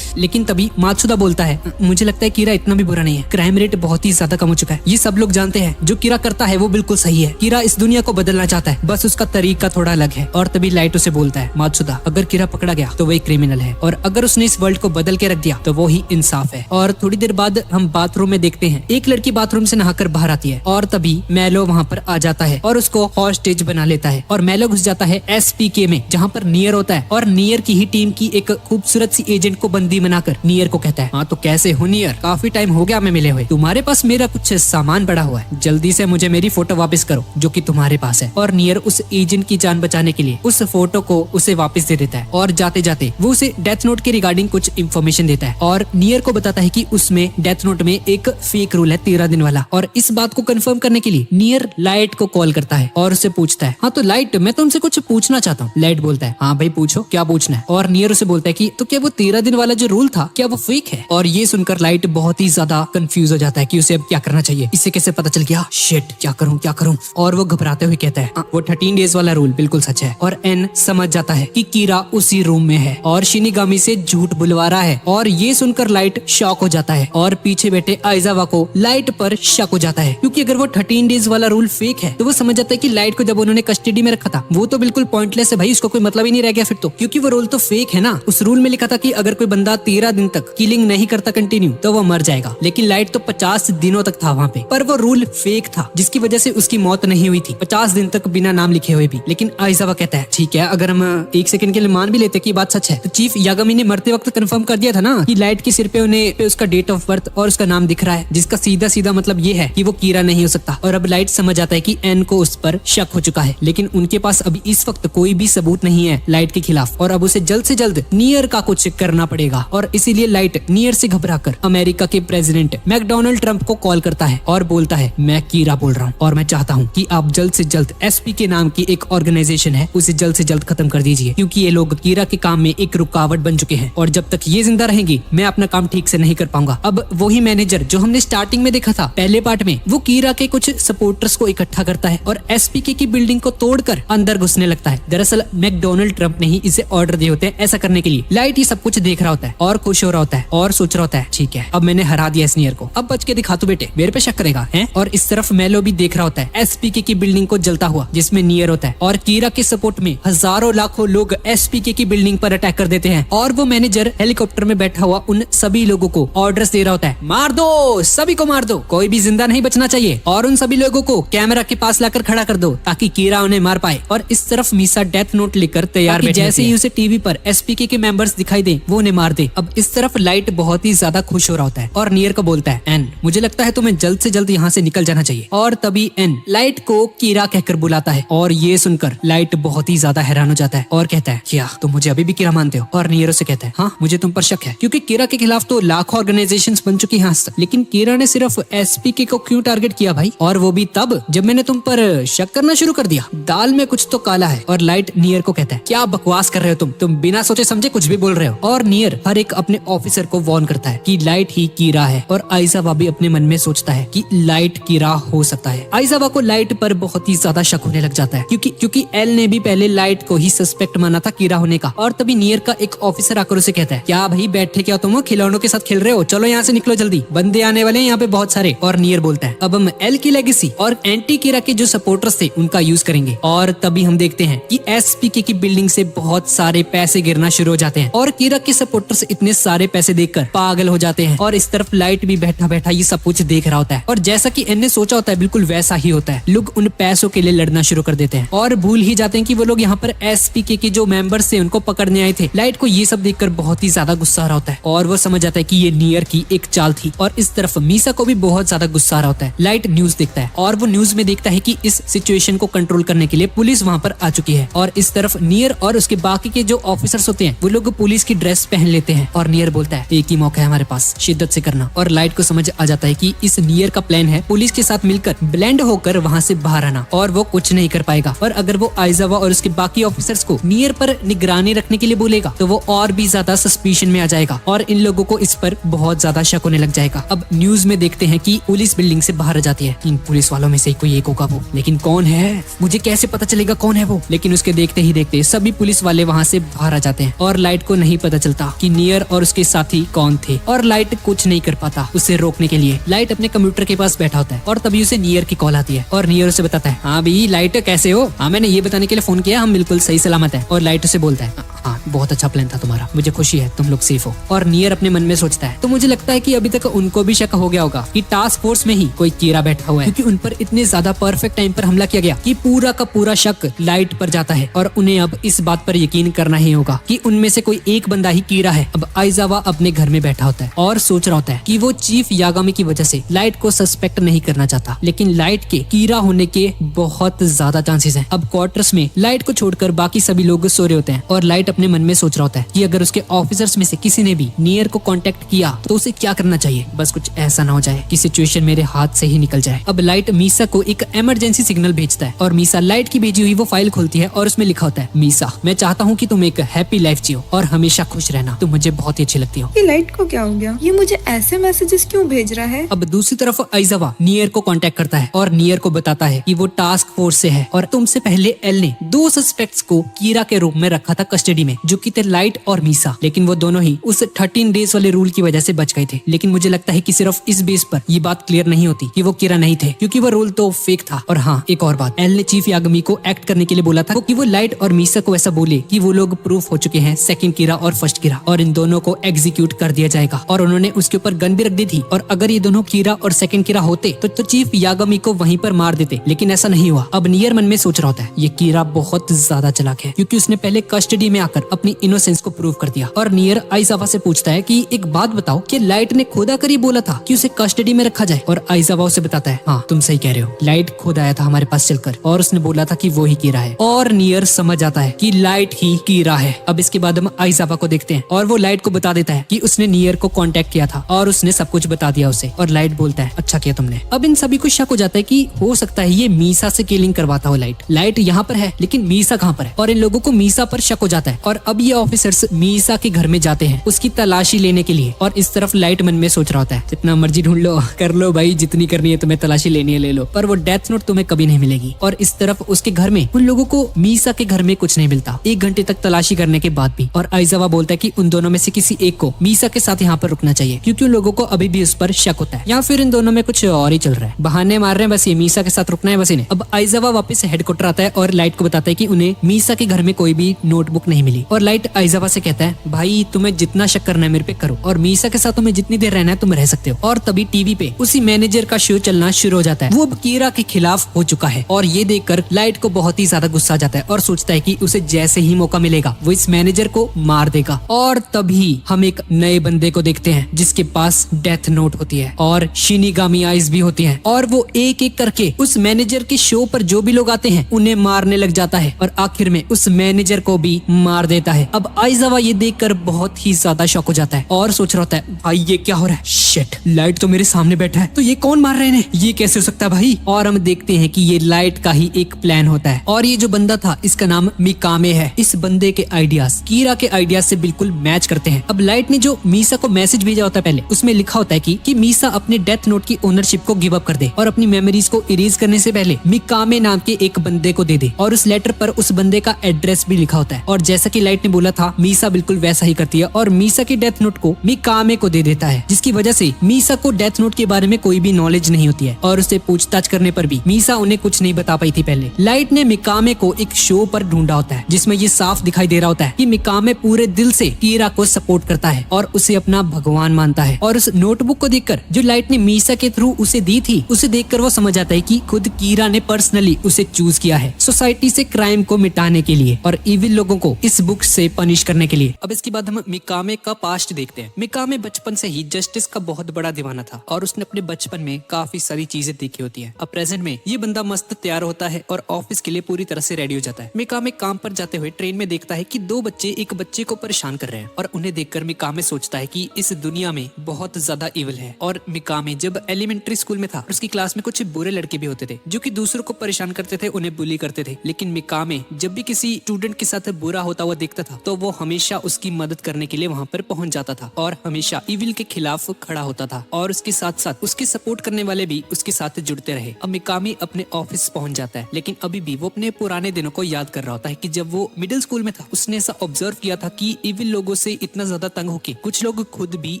लेकिन तभी मात्सुदा बोलता है, मुझे लगता है कीरा इतना भी बुरा नहीं है, क्राइम रेट बहुत ही ज्यादा कम हो चुका है, ये सब लोग जानते हैं, जो कीरा करता है वो बिल्कुल सही है, कीरा इस दुनिया को बदलना चाहता है, बस उसका तरीका थोड़ा अलग है। और तभी लाइट उसे बोलता है, मात्सुदा अगर कीरा पकड़ा गया तो वो एक क्रिमिनल है और अगर उसने इस वर्ल्ड को बदल के रख दिया तो वो ही इंसाफ है। और थोड़ी देर बाद हम बाथरूम में देखते हैं एक लड़की बाथरूम से नहाकर बाहर आती है और तभी मेलो वहाँ पर आ जाता है और उसको हॉस्टेज बना लेता है और मेलो घुस जाता है SPK में, जहाँ पर नियर होता है और नियर की ही टीम की एक खूबसूरत सी एजेंट को बंदी बनाकर नियर को कहता है, हाँ तो कैसे हो नियर, काफी टाइम हो गया हमें मिले हुए, तुम्हारे पास मेरा कुछ सामान पड़ा हुआ है, जल्दी से मुझे मेरी फोटो वापस करो जो कि तुम्हारे पास है। और नियर उस एजेंट की जान बचाने के लिए उस फोटो को उसे वापस दे देता है और जाते जाते वो उसे डेथ नोट के रिगार्डिंग कुछ इन्फॉर्मेशन देता है और नियर को बताता है कि उसमें डेथ नोट में एक फेक रूल है 13 दिन वाला। और इस बात को कंफर्म करने के लिए नियर लाइट को कॉल करता है और उससे पूछता है, हाँ तो लाइट मैं तुमसे कुछ पूछना चाहता हूँ। लाइट बोलता है, हाँ भाई पूछो क्या पूछना है। और नियर उसे बोलता है कि तो क्या वो 13 दिन वाला जो रूल था क्या वो फेक है। और ये सुनकर लाइट बहुत ही ज्यादा कंफ्यूज हो जाता है कि उसे अब क्या करना चाहिए, इसे कैसे पता चल गया, शिट क्या करूँ क्या करूँ। और वो घबराते हुए कहता है, वो 13 डेज वाला रूल बिल्कुल सच है। और एन समझ जाता है कि कीरा उसी रूम में है और शिनिगामी से झूठ बुलवा रहा है। और ये सुनकर लाइट शॉक हो जाता है और पीछे बैठे आइजावा को लाइट पर शक हो जाता है, क्योंकि अगर वो 13 डेज वाला रूल फेक है तो वो समझ जाता है कि लाइट को जब उन्होंने कस्टडी में रखा था वो तो बिल्कुल पॉइंटलेस है भाई, उसको कोई मतलब ही नहीं रह गया फिर तो, क्योंकि वो रूल तो फेक है ना। उस रूल में लिखा था कि अगर कोई बंदा 13 दिन तक किलिंग नहीं करता कंटिन्यू तो वो मर जाएगा, लेकिन लाइट तो 50 दिनों तक था वहाँ पे, पर वो रूल फेक था जिसकी वजह से उसकी मौत नहीं हुई थी 50 दिन तक बिना नाम लिखे हुए भी। लेकिन आइजावा कहता है ठीक है, अगर हम 1 सेकंड के लिए मान भी लेते कि बात सच है, तो चीफ यागामी ने मरते वक्त कंफर्म कर दिया था ना कि लाइट के सिर पे उन्हें उसका डेट ऑफ बर्थ और उसका नाम दिख रहा है, जिसका सीधा सीधा मतलब ये है कि वो कीरा नहीं हो सकता। और अब लाइट समझ आता है कि एन को उस पर शक हो चुका है, लेकिन उनके पास अभी इस वक्त कोई भी सबूत नहीं है लाइट के खिलाफ, और अब उसे जल्द से जल्द नियर का कुछ करना पड़ेगा। और इसीलिए लाइट नियर से घबराकर अमेरिका के प्रेसिडेंट मैकडोनाल्ड ट्रंप को कॉल करता है और बोलता है मैं कीरा बोल रहा हूँ और मैं चाहता हूँ कि आप जल्द से जल्द एसपी के नाम की एक ऑर्गेनाइजेशन है उसे जल्द से जल्द खत्म कर दीजिए, क्योंकि ये लोग कीरा के काम में एक रुकावट बन चुके हैं और जब तक ये जिंदा रहेंगी मैं अपना काम ठीक से नहीं कर पाऊंगा। अब वही मैनेजर जो हमने स्टार्टिंग में देखा था पहले पार्ट में, वो कीरा के कुछ सपोर्टर्स को इकट्ठा करता है और एसपीके की बिल्डिंग को तोड़कर अंदर घुसने लगता है। दरअसल मैकडोनाल्ड ट्रंप ने ही इसे ऑर्डर दिए होते हैं ऐसा करने के लिए। लाइट ये सब कुछ देख रहा होता है और खुश हो रहा होता है और सोच रहा होता है ठीक है अब मैंने हरा दिया इस नियर को, अब बच के दिखा तू बेटे, मेरे पे शक करेगा हैं। और इस तरफ मेलो भी देख रहा होता है एसपीके की बिल्डिंग को जलता हुआ जिसमें नियर होता है, और कीरा के सपोर्ट में हजारों लाखों लोग एसपीके की बिल्डिंग पर अटैक कर देते हैं। और वो मैनेजर हेलीकॉप्टर में बैठा हुआ उन सभी लोगों को ऑर्डर्स दे रहा होता है मार दो, सभी को मार दो, कोई भी जिंदा नहीं बचना चाहिए, और उन सभी लोगों को कैमरा के पास लाकर खड़ा कर दो ताकि कीरा उन्हें मार पाए। और इस तरफ मीसा डेथ नोट लेकर तैयार बैठी जैसे ही उसे टीवी पर एसपीके के मेंबर्स दिखाई दे वो उन्हें मार दे। अब इस तरफ लाइट बहुत ही ज्यादा खुश हो रहा होता है और नियर को बोलता है एन मुझे लगता है तुम्हें जल्द से जल्द यहाँ से निकल जाना चाहिए। और तभी एन लाइट को कीरा कहकर बुलाता है और ये सुनकर लाइट बहुत ही ज्यादा हैरान हो जाता है और कहता है क्या तुम मुझे अभी भी कीरा मानते हो? और नियर से कहता है हाँ मुझे तुम पर शक है, क्योंकि कीरा के खिलाफ तो लाखों ऑर्गेनाइजेशंस बन चुकी हैं आज तक, लेकिन कीरा ने सिर्फ एसपीके को क्यों टारगेट किया भाई? और वो भी तब जब मैंने तुम पर शक करना शुरू कर दिया। दाल में कुछ तो काला है। और लाइट नियर को कहता है क्या बकवास कर रहे हो तुम बिना सोचे समझे कुछ भी बोल रहे हो। और नियर हर एक अपने ऑफिसर को वार्न करता है कि लाइट ही कीरा है, और आइजावा भी अपने मन में सोचता है कि लाइट कीरा हो सकता है। आइजावा को लाइट पर बहुत ही ज्यादा शक होने लग जाता है क्योंकि एल ने भी पहले लाइट को ही सस्पेक्ट माना था कीरा होने का। और तभी नियर का एक ऑफिसर आकर उसे कहता है क्या भाई बैठे क्या तुम खिलौनों के साथ खेल रहे हो, चलो यहाँ से निकलो जल्दी, बंदे आने वाले हैं यहाँ पे बहुत सारे। और नियर बोलता है अब हम एल की लेगेसी और एंटी कीरा के जो सपोर्टर्स थे उनका यूज करेंगे। और तभी हम देखते हैं कि एसपीके की बिल्डिंग से बहुत सारे पैसे गिरना शुरू हो जाते हैं और कीरा के सपोर्टर्स इतने सारे पैसे देखकर पागल हो जाते हैं। और इस तरफ लाइट भी बैठा बैठा ये सब कुछ देख रहा होता है और जैसा कि एन ने सोचा होता है बिल्कुल वैसा ही होता है। लोग उन पैसों के लिए लड़ना शुरू कर देते हैं और भूल ही जाते हैं कि वो लोग यहाँ पर एसपीके के जो मेंबर्स थे उनको पकड़ने आए थे। लाइट को ये सब देखकर बहुत ही ज्यादा गुस्सा आ रहा होता है और वो समझ जाता है कि ये नियर की एक चाल थी। और इस तरफ मीसा को भी बहुत ज्यादा गुस्सा आ रहा होता है। लाइट न्यूज देखता है और वो न्यूज में देखता है कि इस सिचुएशन को कंट्रोल करने के लिए पुलिस वहाँ पर आ चुकी है। और इस तरफ नियर और उसके बाकी के जो ऑफिसर्स होते हैं वो लोग पुलिस की ड्रेस पहन लेते हैं। और नियर बोलता है एक ही मौका है हमारे पास शिद्दत से करना। और लाइट को समझ आ जाता है कि इस नियर का प्लान है पुलिस के साथ मिलकर ब्लेंड होकर वहाँ से बाहर आना, और वो कुछ नहीं कर पाएगा। और अगर वो आइजावा और उसके बाकी ऑफिसर्स को नियर पर निगरानी रखने के लिए बोलेगा तो वो और भी ज्यादा सस्पिशन में आ जाएगा और इन लोगों को इस पर बहुत ज्यादा शक होने लग जाएगा। अब न्यूज में देखते हैं कि पुलिस बिल्डिंग से बाहर आ जाती है। इन पुलिस वालों में से कोई एक होगा वो, लेकिन कौन है मुझे कैसे पता चलेगा कौन है वो? लेकिन उसके देखते ही देखते सभी पुलिस वाले वहाँ से बाहर आ जाते हैं और लाइट को नहीं पता चलता कि नियर और उसके साथी कौन थे। और लाइट कुछ नहीं कर पाता उसे रोकने के लिए। लाइट अपने कंप्यूटर के पास बैठा होता है और तभी उसे नियर की कॉल आती है और नियर उसे बताता है हाँ भाई लाइट कैसे हो? हाँ मैंने ये बताने के लिए फोन किया, हम बिल्कुल सही सलामत है। और लाइट उसे बोलता है हाँ बहुत अच्छा प्लान था तुम्हारा, मुझे खुशी है तुम लोग सेफ हो। और नियर अपने मन में सोचता है तो मुझे लगता है कि अभी तक उनको भी शक हो गया होगा कि टास्क फोर्स में ही कोई कीरा बैठा हुआ है, क्योंकि उन पर इतने ज्यादा परफेक्ट टाइम पर हमला किया गया कि पूरा का पूरा शक लाइट पर जाता है। और उन्हें अब इस बात पर यकीन करना ही होगा कि उनमें से कोई एक बंदा ही कीरा है। अब आइजावा अपने घर में बैठा होता है और सोच रहा होता है कि वो चीफ यागामी की वजह से लाइट को सस्पेक्ट नहीं करना चाहता, लेकिन लाइट के कीरा होने के बहुत ज्यादा चांसेस हैं। अब क्वार्टर्स में लाइट को छोड़कर बाकी सभी लोग सो रहे होते हैं और लाइट अपने मन में सोच रहा होता है कि अगर उसके ऑफिसर्स में से किसी ने भी नियर को कांटेक्ट किया तो उसे क्या करना चाहिए, बस कुछ ऐसा ना हो जाए कि सिचुएशन मेरे हाथ से ही निकल जाए। अब लाइट मीसा को एक इमरजेंसी सिग्नल भेजता है और मीसा लाइट की भेजी हुई वो फाइल खोलती है और उसमें लिखा होता है मीसा मैं चाहता हूँ कि तुम एक हैप्पी लाइफ जियो और हमेशा खुश रहना, तुम मुझे बहुत ही अच्छी लगती हो। ये लाइट को क्या हो गया? ये मुझे ऐसे मैसेजेस क्यों भेज रहा है? अब दूसरी तरफ आइजावा नियर को कांटेक्ट करता है और नियर को बताता है कि वो टास्क फोर्स से है और तुमसे पहले एल ने 2 सस्पेक्ट्स को कीरा के रूप में रखा था कस्टडी में, जो कि थे लाइट और मीसा। लेकिन वो दोनों ही उस 13 डेज वाले रूल की वजह से बच गए थे। लेकिन मुझे लगता है कि सिर्फ इस बेस पर ये बात क्लियर नहीं होती कि वो कीरा नहीं थे, क्योंकि वो रूल तो फेक था। और हाँ, एक और बात, एल ने चीफ यागमी को एक्ट करने के लिए बोला था कि वो लाइट और मीसा को ऐसा बोले कि वो लोग प्रूफ हो चुके हैं, सेकंड कीरा और फर्स्ट कीरा, और इन दोनों को एग्जीक्यूट कर दिया जाएगा। और उन्होंने उसके ऊपर गन भी रख दी थी, और अगर ये दोनों कीरा और सेकंड कीरा होते तो चीफ यागमी को वहीं पर मार देते। लेकिन ऐसा नहीं हुआ। अब नियर मन में सोच रहा होता है ये कीरा बहुत ज्यादा चालाक है, क्योंकि उसने पहले कस्टडी में आकर अपनी इनोसेंस को प्रूव कर दिया। और नियर आइजावा से पूछता है कि एक बात बताओ, कि लाइट ने खुद आकर ही बोला था कि उसे कस्टडी में रखा जाए? और आइजावा उसे बताता है हाँ तुम सही कह रहे हो, लाइट खुद आया था हमारे पास चलकर और उसने बोला था कि वो ही कीरा है। और नियर समझ आता है कि लाइट ही कीरा है। अब इसके बाद हम आइजावा को देखते हैं और वो लाइट को बता देता है कि उसने नियर को कांटेक्ट किया था और उसने सब कुछ बता दिया उसे। और लाइट बोलता है अच्छा किया तुमने। अब इन सभी को शक हो जाता है कि हो सकता है ये मीसा से किलिंग करवाता हो लाइट यहाँ पर है लेकिन मीसा कहाँ पर है, और इन लोगों को मीसा पर शक हो जाता है। और अब ये ऑफिसर्स मीसा के घर में जाते हैं उसकी तलाशी लेने के लिए। और इस तरफ लाइट मन में सोच रहा होता है जितना मर्जी ढूंढ लो, कर लो भाई, जितनी करनी है तुम्हें तलाशी लेनी है ले लो, पर वो डेथ नोट तुम्हें कभी नहीं मिलेगी। और इस तरफ उसके घर में उन लोगों को मीसा के घर में कुछ नहीं मिलता 1 घंटे तक तलाशी करने के बाद भी। और आइजावा बोलता है कि उन दोनों में से किसी एक को मीसा के साथ यहाँ पर रुकना चाहिए, क्योंकि उन लोगों को अभी भी उस पर शक होता है, या फिर इन दोनों में कुछ और ही चल रहा है, बहाने मार रहे हैं बस, ये मीसा के साथ रुकना है बस इन्हें। अब आइजावा वापस हेडक्वार्टर आता है और लाइट को बताता है कि उन्हें मीसा के घर में कोई भी नोटबुक नहीं मिली। और लाइट आइजावा से कहता है भाई तुम्हें जितना शक करना है मेरे पे करो, और मीसा के साथ तुम्हें जितनी देर रहना है तुम रह सकते हो। और तभी टीवी पे उसी मैनेजर का शो चलना शुरू हो जाता है। वो अब कीरा के खिलाफ हो चुका है और ये देखकर लाइट को बहुत ही ज्यादा गुस्सा आ जाता है और सोचता है कि उसे जैसे ही मौका मिलेगा वो इस मैनेजर को मार देगा। और तभी हम एक नए बंदे को देखते हैं जिसके पास डेथ नोट होती है और शिनिगामी आइज भी होती है, और वो एक एक करके उस मैनेजर के शो पर जो भी लोग आते हैं उन्हें मारने लग जाता है और आखिर में उस मैनेजर को भी मार देता है। अब आइजावा ये देखकर बहुत ही ज्यादा शॉक हो जाता है और सोच रहा होता है भाई ये क्या हो रहा है, शिट, लाइट तो मेरे सामने बैठा है तो ये कौन मार रहे हैं, ये कैसे हो सकता है भाई। और हम देखते हैं कि ये लाइट का ही एक प्लान होता है, और ये जो बंदा था इसका नाम मिकामे है। इस बंदे के आइडियाज कीरा के आइडियाज से बिल्कुल मैच करते हैं। अब लाइट ने जो मीसा को मैसेज भेजा होता है पहले, उसमें लिखा होता है कि मीसा अपने डेथ नोट की ओनरशिप को गिव अप कर दे और अपनी मेमोरीज को इरेज करने से पहले मिकामे नाम के एक बंदे को दे दे। और उस लेटर पर उस बंदे का एड्रेस भी लिखा होता है। और जैसा कि लाइट ने बोला था मीसा बिल्कुल वैसा ही करती है और मीसा के डेथ नोट को मिकामे को दे देता है, जिसकी वजह से मीसा को डेथ नोट के बारे में कोई भी नॉलेज नहीं होती है। और उसे पूछताछ करने पर भी मीसा उन्हें कुछ नहीं बता पाई थी पहले। लाइट ने मिकामे को एक शो पर ढूंढा होता है जिसमें ये साफ दिखाई दे रहा होता है कि मिकामे पूरे दिल से कीरा को सपोर्ट करता है और उसे अपना भगवान मानता है। और उस नोटबुक को देखकर जो लाइट ने मीसा के थ्रू उसे दी थी, उसे देखकर वो समझ आता है कि खुद कीरा ने पर्सनली उसे चूज किया है सोसाइटी से क्राइम को मिटाने के लिए और इविल लोगों को इस बुक से पनिश करने के लिए। अब इसके बाद हम मिकामे का पास्ट देखते हैं। मिकामे बचपन से ही जस्टिस का बहुत बड़ा दीवाना था और उसने अपने बचपन में काफी सारी चीजें देखी होती है। अब प्रेजेंट में ये बंदा मस्त तैयार होता है और ऑफिस के लिए पूरी तरह से रेडी हो जाता है। मिकामे काम पर जाते हुए ट्रेन में देखता है कि 2 बच्चे एक बच्चे को परेशान कर रहे हैं और उन्हें देखकर मिकामे सोचता है कि इस दुनिया में बहुत ज्यादा इविल है। और मिकामे जब एलिमेंट्री स्कूल में था उसकी क्लास में कुछ बुरे लड़के भी होते थे जो कि दूसरों को परेशान करते थे, उन्हें बुली करते थे। लेकिन मिकामे जब भी किसी स्टूडेंट के साथ बुरा होता हुआ देखता था तो वो हमेशा उसकी मदद करने के लिए वहाँ पर पहुंच जाता था और हमेशा इविल के खिलाफ खड़ा होता था और उसके साथ साथ उसके सपोर्ट करने वाले भी उसके साथ जुड़ते रहे। अब मिकामे अपने ऑफिस पहुंच जाता है लेकिन अभी भी वो अपने पुराने दिनों को याद कर रहा होता है कि जब वो मिडिल स्कूल में था उसने ऐसा ऑब्जर्व किया था कि इविल लोगों से इतना ज्यादा तंग होके कुछ लोग खुद भी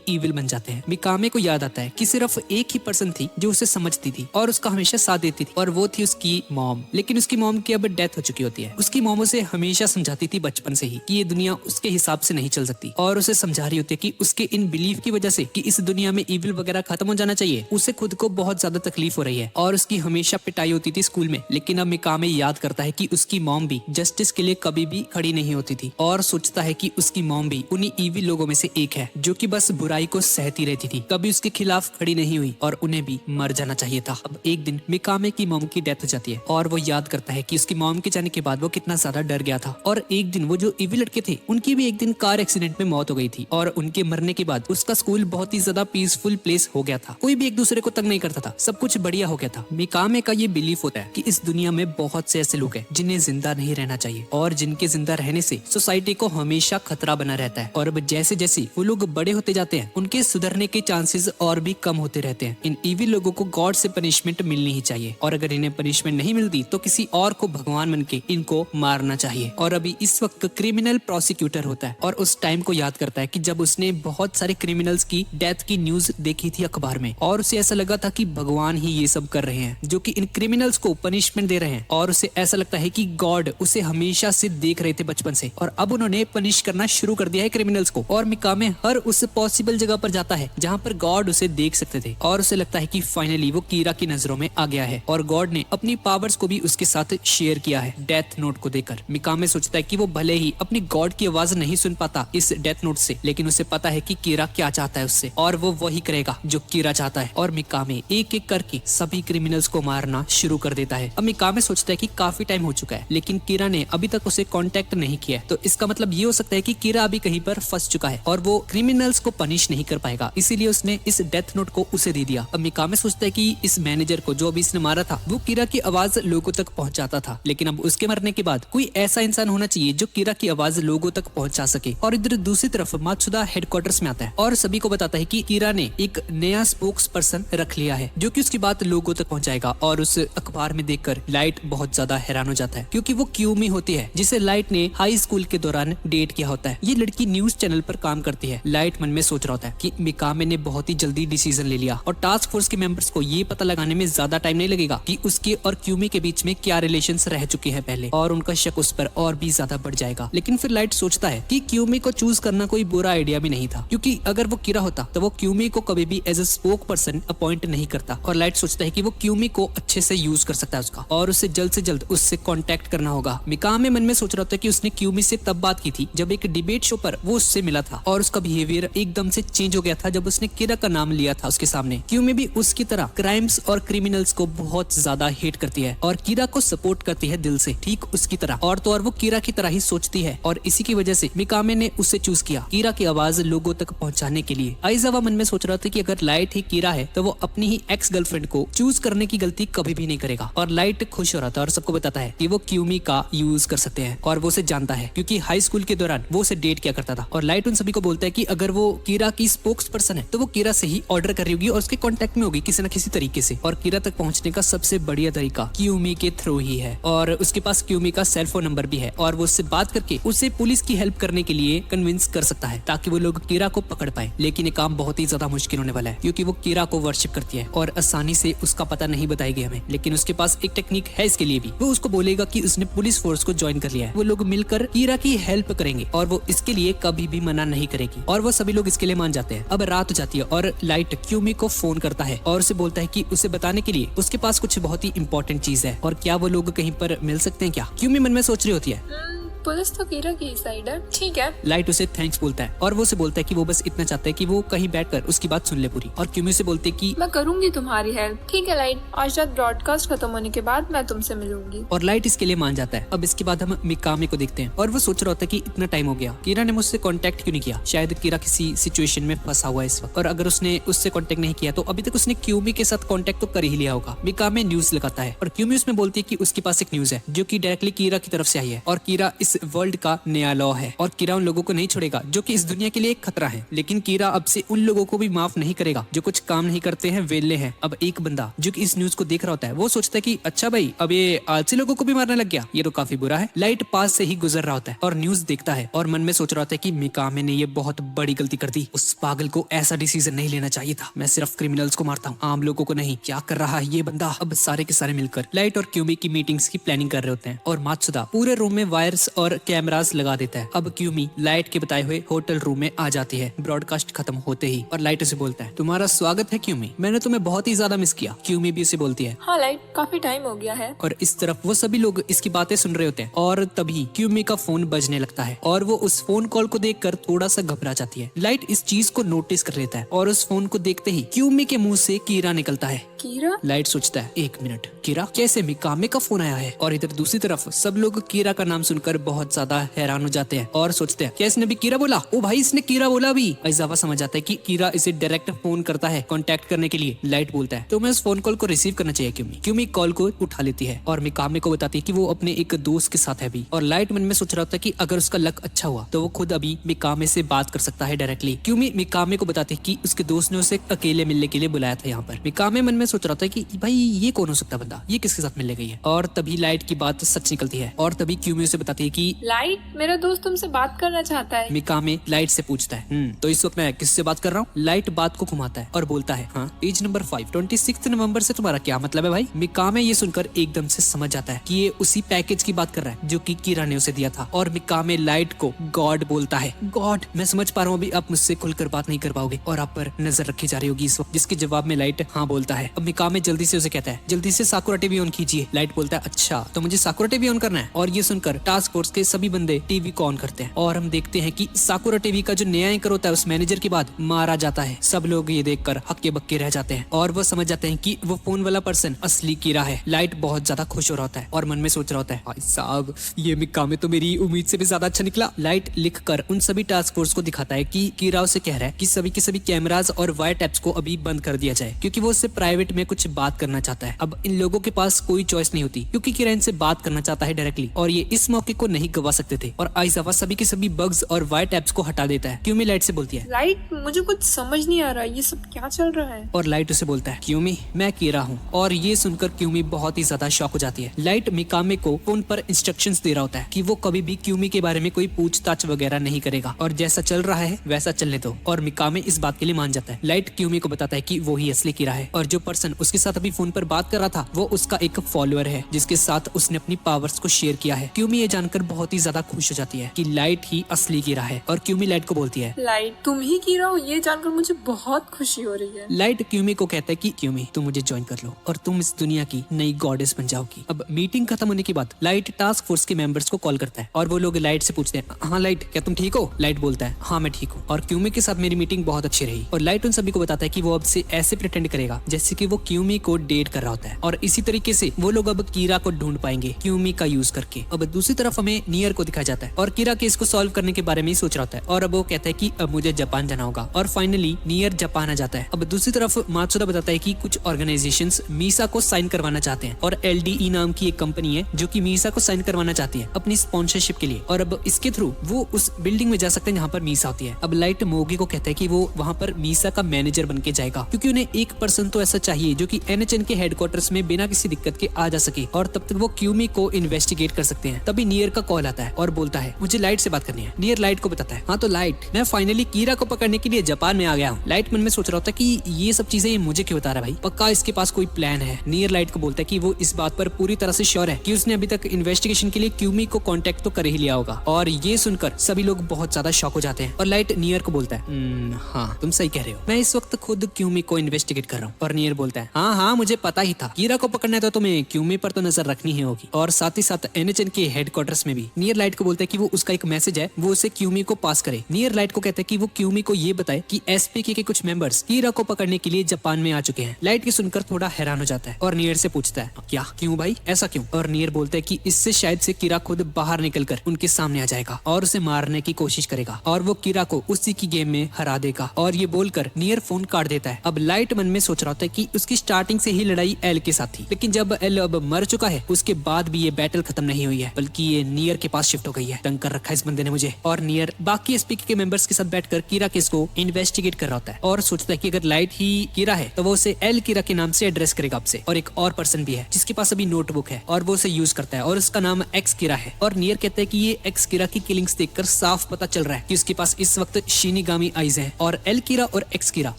इविल बन जाते हैं। मिकामे को याद आता है कि सिर्फ एक ही पर्सन थी जो उसे समझती थी और उसका हमेशा साथ देती थी और वो थी उसकी मॉम। लेकिन उसकी मॉम की अब डेथ हो चुकी होती है। उसकी मॉम उसे हमेशा समझाती थी बचपन से ही कि ये दुनिया उसके हिसाब से नहीं चल सकती और उसे समझा रही होती है कि उसके इन बिलीफ की वजह से कि इस दुनिया में इविल वगैरह खत्म हो जाना चाहिए, उसे खुद को बहुत ज्यादा तकलीफ हो रही है और उसकी हमेशा पिटाई होती थी स्कूल में। लेकिन अब मिकामे याद करता है कि उसकी मॉम भी जस्टिस के लिए कभी भी खड़ी नहीं होती थी और सोचता है कि उसकी मॉम भी उन्हीं इविल लोगों में से एक है जो कि बस बुराई को सहती रहती थी, कभी उसके खिलाफ खड़ी नहीं हुई और उन्हें भी मर जाना चाहिए था। अब एक दिन मिकामे की मॉम की डेथ हो जाती है और वो याद करता है कि उसकी मॉम के जाने के बाद वो कितना ज्यादा डर गया था। और एक दिन वो जो इविल लड़के थे उनकी भी एक दिन कार एक्सीडेंट में मौत हो गई थी और उनके मरने के बाद उसका स्कूल बहुत ही ज्यादा पीसफुल प्लेस हो गया था, कोई भी एक दूसरे को तंग नहीं करता था, सब कुछ बढ़िया हो गया था। मिकामे का ये बिलीफ होता है कि इस दुनिया में बहुत से ऐसे लोग हैं जिन्हें जिंदा नहीं रहना चाहिए और जिनके जिंदा रहने से सोसाइटी को हमेशा खतरा बना रहता है। और अब जैसे जैसे वो लोग बड़े होते जाते हैं उनके सुधरने के चांसेस और भी कम होते रहते हैं। इन इविल लोगों को गॉड से पनिशमेंट मिलनी ही चाहिए और अगर इन्हें पनिशमेंट नहीं मिलती तो किसी और को भगवान मन के इनको मारना चाहिए। और अभी इस वक्त एक क्रिमिनल प्रोसिक्यूटर होता है और उस टाइम को याद करता है कि जब उसने बहुत सारे क्रिमिनल्स की डेथ की न्यूज देखी थी अखबार में और उसे ऐसा लगा था कि भगवान ही ये सब कर रहे हैं जो कि इन क्रिमिनल्स को पनिशमेंट दे रहे हैं और उसे ऐसा लगता है कि गॉड उसे हमेशा से देख रहे थे बचपन से और अब उन्होंने पनिश करना शुरू कर दिया है क्रिमिनल्स को। और मिकामे हर उस पॉसिबल जगह पर जाता है जहाँ पर गॉड उसे देख सकते थे और उसे लगता है कि फाइनली वो कीरा की नजरों में आ गया है और गॉड ने अपनी पावर्स को भी उसके साथ शेयर किया है डेथ नोट को देकर। मिकामे सोचता है कि वो भले ही अपनी गॉड की आवाज नहीं सुन पाता इस डेथ नोट से, लेकिन उसे पता है कि कीरा क्या चाहता है उससे और वो वही करेगा जो कीरा चाहता है। और मिकामे एक एक करके सभी क्रिमिनल्स को मारना शुरू कर देता है। अब मिकामे सोचता है कि काफी टाइम हो चुका है लेकिन कीरा ने अभी तक उसे कांटेक्ट नहीं किया है, तो इसका मतलब ये हो सकता है कि कीरा अभी कहीं पर फंस चुका है और वो क्रिमिनल्स को पनिश नहीं कर पाएगा, इसीलिए उसने इस डेथ नोट को उसे दे दिया। अब मिकामे सोचता है कि इस मैनेजर को जो अभी इसने मारा था वो कीरा की आवाज लोगों तक पहुंचाता था, लेकिन अब उसके मरने के बाद कोई ऐसा इंसान होना चाहिए जो कीरा की आवाज लोगों तक पहुंचा सके। और इधर दूसरी तरफ मात्सुदा हेडक्वार्टर्स में आता है और सभी को बताता है कि कीरा ने एक नया स्पोक्स पर्सन रख लिया है जो कि उसकी बात लोगों तक पहुंचाएगा। और उस अखबार में देखकर लाइट बहुत ज्यादा हैरान हो जाता है क्योंकि वो क्यूमी होती है जिसे लाइट ने हाई स्कूल के दौरान डेट किया होता है। ये लड़की न्यूज चैनल पर काम करती है। लाइट मन में सोच रहा होता है कि मिकामे ने बहुत ही जल्दी डिसीजन ले लिया और टास्क फोर्स के मेंबर्स को ये पता लगाने में ज्यादा टाइम नहीं लगेगा कि उसके और क्यूमी के बीच में क्या रिलेशंस रह चुके हैं पहले और उनका शक उस पर और भी ज्यादा बढ़ जाएगा। लेकिन फिर लाइट सोचता है कि क्यूमी को चूज करना कोई बुरा आइडिया भी नहीं था क्योंकि अगर वो कीरा होता तो वो क्यूमी को कभी भी as a spoke person appoint नहीं करता। और लाइट सोचता है कि वो क्यूमी को अच्छे से यूज कर सकता है उसका और उसे जल्द से जल्द उससे कांटेक्ट करना होगा। मिकामे मन में सोच रहा था कि उसने क्यूमी से तब बात की थी जब एक डिबेट शो पर वो उससे मिला था और उसका बिहेवियर एकदम से चेंज हो गया था जब उसने कीरा का नाम लिया था उसके सामने। क्यूमी भी उसकी तरह क्राइम्स और क्रिमिनल्स को बहुत ज्यादा हेट करती है और कीरा को सपोर्ट करती है दिल से, ठीक उसकी तरह। और तो और वो कीरा की तरह ही सोचती है और इसी की वजह से मिकामे ने उसे चूज किया कीरा की आवाज लोगों तक पहुंचाने के लिए। आइजावा मन में सोच रहा था कि अगर लाइट ही कीरा है तो वो अपनी ही एक्स गर्लफ्रेंड को चूज करने की गलती कभी भी नहीं करेगा। और लाइट खुश हो रहा था और सबको बताता है कि वो क्यूमी का यूज कर सकते हैं और वो उसे जानता है क्योंकि हाई स्कूल के दौरान वो उसे डेट किया करता था। और लाइट उन सभी को बोलता है कि अगर वो कीरा की स्पोक्स पर्सन है तो वो कीरा से ही ऑर्डर कर रही होगी और उसके कांटेक्ट में होगी किसी न किसी तरीके से और कीरा तक पहुंचने का सबसे बढ़िया तरीका क्यूमी के थ्रू ही है। और उसके पास क्यूमी का सेल फोन नंबर भी है और वो उससे बात करके उसे पुलिस की हेल्प करने के लिए कन्विंस कर सकता है ताकि वो लोग कीरा को पकड़ पाए। लेकिन ये काम बहुत ही ज्यादा मुश्किल होने वाला है क्योंकि वो कीरा को वर्शिप करती है और आसानी से उसका पता नहीं बताएगी हमें। लेकिन उसके पास एक टेक्निक है इसके लिए भी। वो उसको बोलेगा कि उसने पुलिस फोर्स को ज्वाइन कर लिया है, वो लोग मिलकर कीरा की हेल्प करेंगे और वो इसके लिए कभी भी मना नहीं करेगी और वो सभी लोग इसके लिए मान जाते हैं। अब रात हो जाती है और लाइट क्यूमी को फोन करता है और उसे बोलता है कि उसे बताने के लिए उसके पास कुछ बहुत ही इंपॉर्टेंट चीज है और क्या वो लोग कहीं पर मिल सकते हैं क्या। क्यूमी मन में सोच रही होती है पुलिस तो कीरा की साइड है, ठीक है। लाइट उसे थैंक्स बोलता है और वो उसे बोलता है कि वो बस इतना चाहता है कि वो कहीं बैठकर उसकी बात सुन ले पूरी। और क्यूमी से बोलते कि मैं करूंगी तुम्हारी हेल्प, ठीक है लाइट, आज रात ब्रॉडकास्ट खत्म होने के बाद मैं तुमसे मिलूंगी। और लाइट इसके लिए मान जाता है। अब इसके बाद हम मिकामे को देखते हैं और वो सोच रहा होता है कि इतना टाइम हो गया, कीरा ने मुझसे कांटेक्ट क्यों नहीं किया। शायद कीरा किसी सिचुएशन में फंसा हुआ है इस वक्त और अगर उसने उससे कांटेक्ट नहीं किया तो अभी तक उसने क्यूमी के साथ कांटेक्ट तो कर ही लिया होगा। मिकामे न्यूज लगाता है और क्यूमी उसमें बोलती है कि उसके पास एक न्यूज है जो कि डायरेक्टली कीरा की तरफ से आई है और कीरा इस वर्ल्ड का नया लॉ है और कीरा उन लोगों को नहीं छोड़ेगा जो कि इस दुनिया के लिए एक खतरा है। लेकिन कीरा अब से उन लोगों को भी माफ नहीं करेगा जो कुछ काम नहीं करते हैं, वेले हैं। अब एक बंदा जो कि इस न्यूज को देख रहा होता है वो सोचता है कि अच्छा भाई अब ये आलसी लोगों को भी मारने लग गया, ये तो काफी बुरा है। लाइट पास से ही गुजर रहा होता है और न्यूज देखता है और मन में सोच रहा होता है कि मिकामे ने ये बहुत बड़ी गलती कर दी, उस पागल को ऐसा डिसीजन नहीं लेना चाहिए था। मैं सिर्फ क्रिमिनल्स को मारता हूँ, आम लोगों को नहीं। क्या कर रहा है ये बंदा। अब सारे के सारे मिलकर लाइट और क्यूमी की मीटिंग्स की प्लानिंग कर रहे होते हैं और मात्सुदा पूरे रूम में वायर्स और कैमरास लगा देता है। अब क्यूमी लाइट के बताए हुए होटल रूम में आ जाती है ब्रॉडकास्ट खत्म होते ही और लाइट उसे बोलता है तुम्हारा स्वागत है क्यूमी, मैंने तुम्हें बहुत ही ज्यादा मिस किया। क्यूमी भी उसे बोलती है हाँ लाइट, काफी टाइम हो गया है। और इस तरफ वो सभी लोग इसकी बातें सुन रहे होते हैं और तभी क्यूमी का फोन बजने लगता है और वो उस फोन कॉल को देखकर थोड़ा सा घबरा जाती है। लाइट इस चीज को नोटिस कर लेता है और उस फोन को देखते ही क्यूमी के मुंह से कीरा निकलता है। कीरा? लाइट सोचता है एक मिनट, कीरा कैसे, मिकामे का फोन आया है। और इधर दूसरी तरफ सब लोग कीरा का नाम सुनकर बहुत ज्यादा हैरान हो जाते हैं और सोचते हैं क्या इसने भी कीरा बोला। ओ भाई इसने कीरा बोला भी। आइजावा समझ जाता है कि कीरा इसे डायरेक्ट फोन करता है कांटेक्ट करने के लिए। लाइट बोलता है तो मैं उस फोन कॉल को रिसीव करना चाहिए क्यूमी। क्यूमी कॉल को उठा लेती है और मिकामे को बताती है कि वो अपने एक दोस्त के साथ है अभी। और लाइट मन में सोच रहा था कि अगर उसका लक अच्छा हुआ तो वो खुद अभी मिकामे से बात कर सकता है डायरेक्टली। क्यूमी मिकामे को बताती है कि उसके दोस्त ने उसे अकेले मिलने के लिए बुलाया था यहाँ पर। मिकामे मन में सोच रहा था कि भाई ये कौन हो सकता बंदा, ये किसके साथ मिलने गई है। और तभी लाइट की बात सच निकलती है और तभी क्यूमी उसे बताती है कि लाइट, मेरा दोस्त तुमसे बात करना चाहता है। मिकामे लाइट से पूछता है तो इस वक्त मैं किससे बात कर रहा हूँ? लाइट बात को घुमाता है और बोलता है हाँ, पेज नंबर 5, 26 नवंबर से तुम्हारा क्या मतलब है भाई? मिकामे ये सुनकर एकदम से समझ जाता है कि ये उसी पैकेज की बात कर रहा है जो कि कीरा ने उसे दिया था। और मिकामे लाइट को गॉड बोलता है। गॉड, मैं समझ पा रहा हूँ अभी आप मुझसे खुलकर बात नहीं कर पाओगे और आप पर नजर रखी जा रही होगी इस वक्त। जिसके जवाब में लाइट हाँ बोलता है। अब मिकामे जल्दी से उसे कहता है जल्दी से साकुरा टीवी ऑन कीजिए। लाइट बोलता है अच्छा, तो मुझे साकुरा टीवी ऑन करना है। और ये सुनकर टास्क फोर्स के सभी बंदे टीवी को ऑन करते हैं और हम देखते हैं कि साकुरा टीवी का जो नया एंकर होता है उस मैनेजर के बाद मारा जाता है। सब लोग ये देखकर हक्के बक्के रह जाते हैं और वो समझ जाते हैं कि वो फोन वाला पर्सन असली कीरा है। लाइट बहुत ज्यादा खुश हो रहा होता है और मन में सोच रहा होता है भाई साहब, ये मिकामे तो मेरी उम्मीद से भी ज्यादा अच्छा निकला। लाइट लिखकर उन सभी टास्क फोर्स को दिखाता है कि कीरा उसे कह रहा है कि सभी के सभी कैमराज और वायर टैप्स को अभी बंद कर दिया जाए क्योंकि वो उससे प्राइवेट में कुछ बात करना चाहता है। अब इन लोगों के पास कोई चॉइस नहीं होती क्योंकि कीरा इनसे बात करना चाहता है डायरेक्टली और ये इस मौके को नहीं गवा सकते थे। और आइजावा सभी के सभी बग्स और वायर टैप्स को हटा देता है। क्यूमी लाइट से बोलती है लाइट, मुझे कुछ समझ नहीं आ रहा, ये सब क्या चल रहा है? और लाइट उसे बोलता है क्यूमी, मैं कीरा हूँ। और ये सुनकर क्यूमी बहुत ही ज्यादा शॉक हो जाती है। लाइट मिकामे को फोन पर इंस्ट्रक्शंस दे रहा होता है कि वो कभी भी क्यूमी के बारे में कोई पूछताछ वगैरह नहीं करेगा और जैसा चल रहा है वैसा चलने दो। और मिकामे इस बात के लिए मान जाता है। लाइट क्यूमी को बताता है कि वो ही असली कीरा है और जो पर्सन उसके साथ अभी फोन पर बात कर रहा था वो उसका एक फॉलोअर है जिसके साथ उसने अपनी पावर्स को शेयर किया है। क्यूमी ये जानकर बहुत ही ज्यादा खुश हो जाती है कि लाइट ही असली कीरा है और क्यूमी लाइट को बोलती है लाइट, तुम ही कीरा हो, ये जानकर मुझे बहुत खुशी हो रही है। लाइट क्यूमी को कहता है कि क्यूमी तुम मुझे ज्वाइन कर लो और तुम इस दुनिया की नई गॉडेस बन जाओगी। अब मीटिंग खत्म होने के बाद लाइट टास्क फोर्स के मेंबर्स को कॉल करता है और वो लोग लाइट से पूछते हैं हाँ लाइट, क्या तुम ठीक हो? लाइट बोलता है हाँ मैं ठीक हूँ और क्यूमी के साथ मेरी मीटिंग बहुत अच्छी रही। और लाइट उन सभी को बताता है कि वो अब से ऐसे प्रिटेंड करेगा जैसे कि वो क्यूमी को डेट कर रहा होता है और इसी तरीके से वो लोग अब कीरा को ढूंढ पाएंगे क्यूमी का यूज करके। अब दूसरी तरफ हमें नियर को दिखाया जाता है और कीरा केस को सॉल्व करने के बारे में ही सोच रहा होता है और अब वो कहता है कि अब मुझे जापान जाना होगा और फाइनली नियर जापान आ जाता है। अब दूसरी तरफ मात्सुदा बताता है कि कुछ ऑर्गेनाइजेशंस मीसा को साइन करवाना चाहते हैं और LDE नाम की एक कंपनी है जो कि मीसा को साइन करवाना चाहती है अपनी स्पॉन्सरशिप के लिए और अब इसके थ्रू वो उस बिल्डिंग में जा सकते हैं जहाँ पर मीसा होती है। अब लाइट मोगी को कहता है कि वो वहाँ पर मीसा का मैनेजर बन के जाएगा क्योंकि उन्हें एक पर्सन तो ऐसा चाहिए जो कि NHN के हेडक्वार्टर्स में बिना किसी दिक्कत के आ जा सके और तब तक वो क्यूमी को इन्वेस्टिगेट कर सकते हैं। तभी नियर का कॉल आता है और बोलता है मुझे लाइट से बात करनी है। नियर लाइट को बताता है हाँ तो लाइट, मैं फाइनली कीरा को पकड़ने के लिए जापान में आ गया हूँ। लाइट मन में सोच रहा होता है कि ये सब चीजें ये मुझे क्यों बता रहा है भाई, पक्का इसके पास कोई प्लान है। नियर लाइट को बोलता है कि वो इस बात पर पूरी तरह से श्योर है कि उसने अभी तक इन्वेस्टिगेशन के लिए क्यूमी को कांटेक्ट तो कर ही लिया होगा। और ये सुनकर सभी लोग बहुत ज्यादा शॉक हो जाते हैं और लाइट नियर को बोलता है हाँ तुम सही कह रहे हो, मैं इस वक्त खुद क्यूमी को इन्वेस्टिगेट कर रहा हूँ। और नियर बोलता है हाँ मुझे पता ही था, कीरा को पकड़ना है तो तुम्हें क्यूमी पर तो नजर रखनी ही होगी और साथ ही साथ NHN के हेडक्वार्टर्स में भी। नियर लाइट को बोलता है कि वो उसका एक मैसेज है वो उसे क्यूमी को पास करे। नियर लाइट को कहता है कि वो क्यूमी को ये बताए कि SPK के कुछ मेंबर्स कीरा को पकड़ने के लिए जापान में आ चुके हैं। लाइट की सुनकर थोड़ा हैरान हो जाता है और नियर से पूछता है क्या, क्यों भाई, ऐसा क्यों? और नियर बोलता है कि इससे शायद से कीरा खुद बाहर निकलकर उनके सामने आ जाएगा और उसे मारने की कोशिश करेगा और वो कीरा को उसी की गेम में हरा देगा। और ये बोलकर नियर फोन काट देता है। अब लाइट मन में सोच रहा होता है कि उसकी स्टार्टिंग से ही लड़ाई एल के साथ थी, लेकिन जब एल अब मर चुका है उसके बाद भी ये बैटल खत्म नहीं हुई है बल्कि ये नियर के पास शिफ्ट हो गई है। तंग कर रखा है इस बंदे ने मुझे। और नियर बाकी SPK के मेंबर्स के साथ बैठकर कीरा केस को इन्वेस्टिगेट कर रहा होता है और सोचता है कि अगर लाइट ही कीरा है तो वो उसे एल कीरा के नाम से एड्रेस करेगा आपसे। और एक और पर्सन भी है जिसके पास अभी नोटबुक है और वो उसे यूज करता है और उसका नाम एक्स कीरा है। और नियर कहता है कि ये एक्स कीरा की किलिंग्स देखकर साफ पता चल रहा है कि उसके पास इस वक्त शिनिगामी आइज हैं और एल कीरा और एक्स कीरा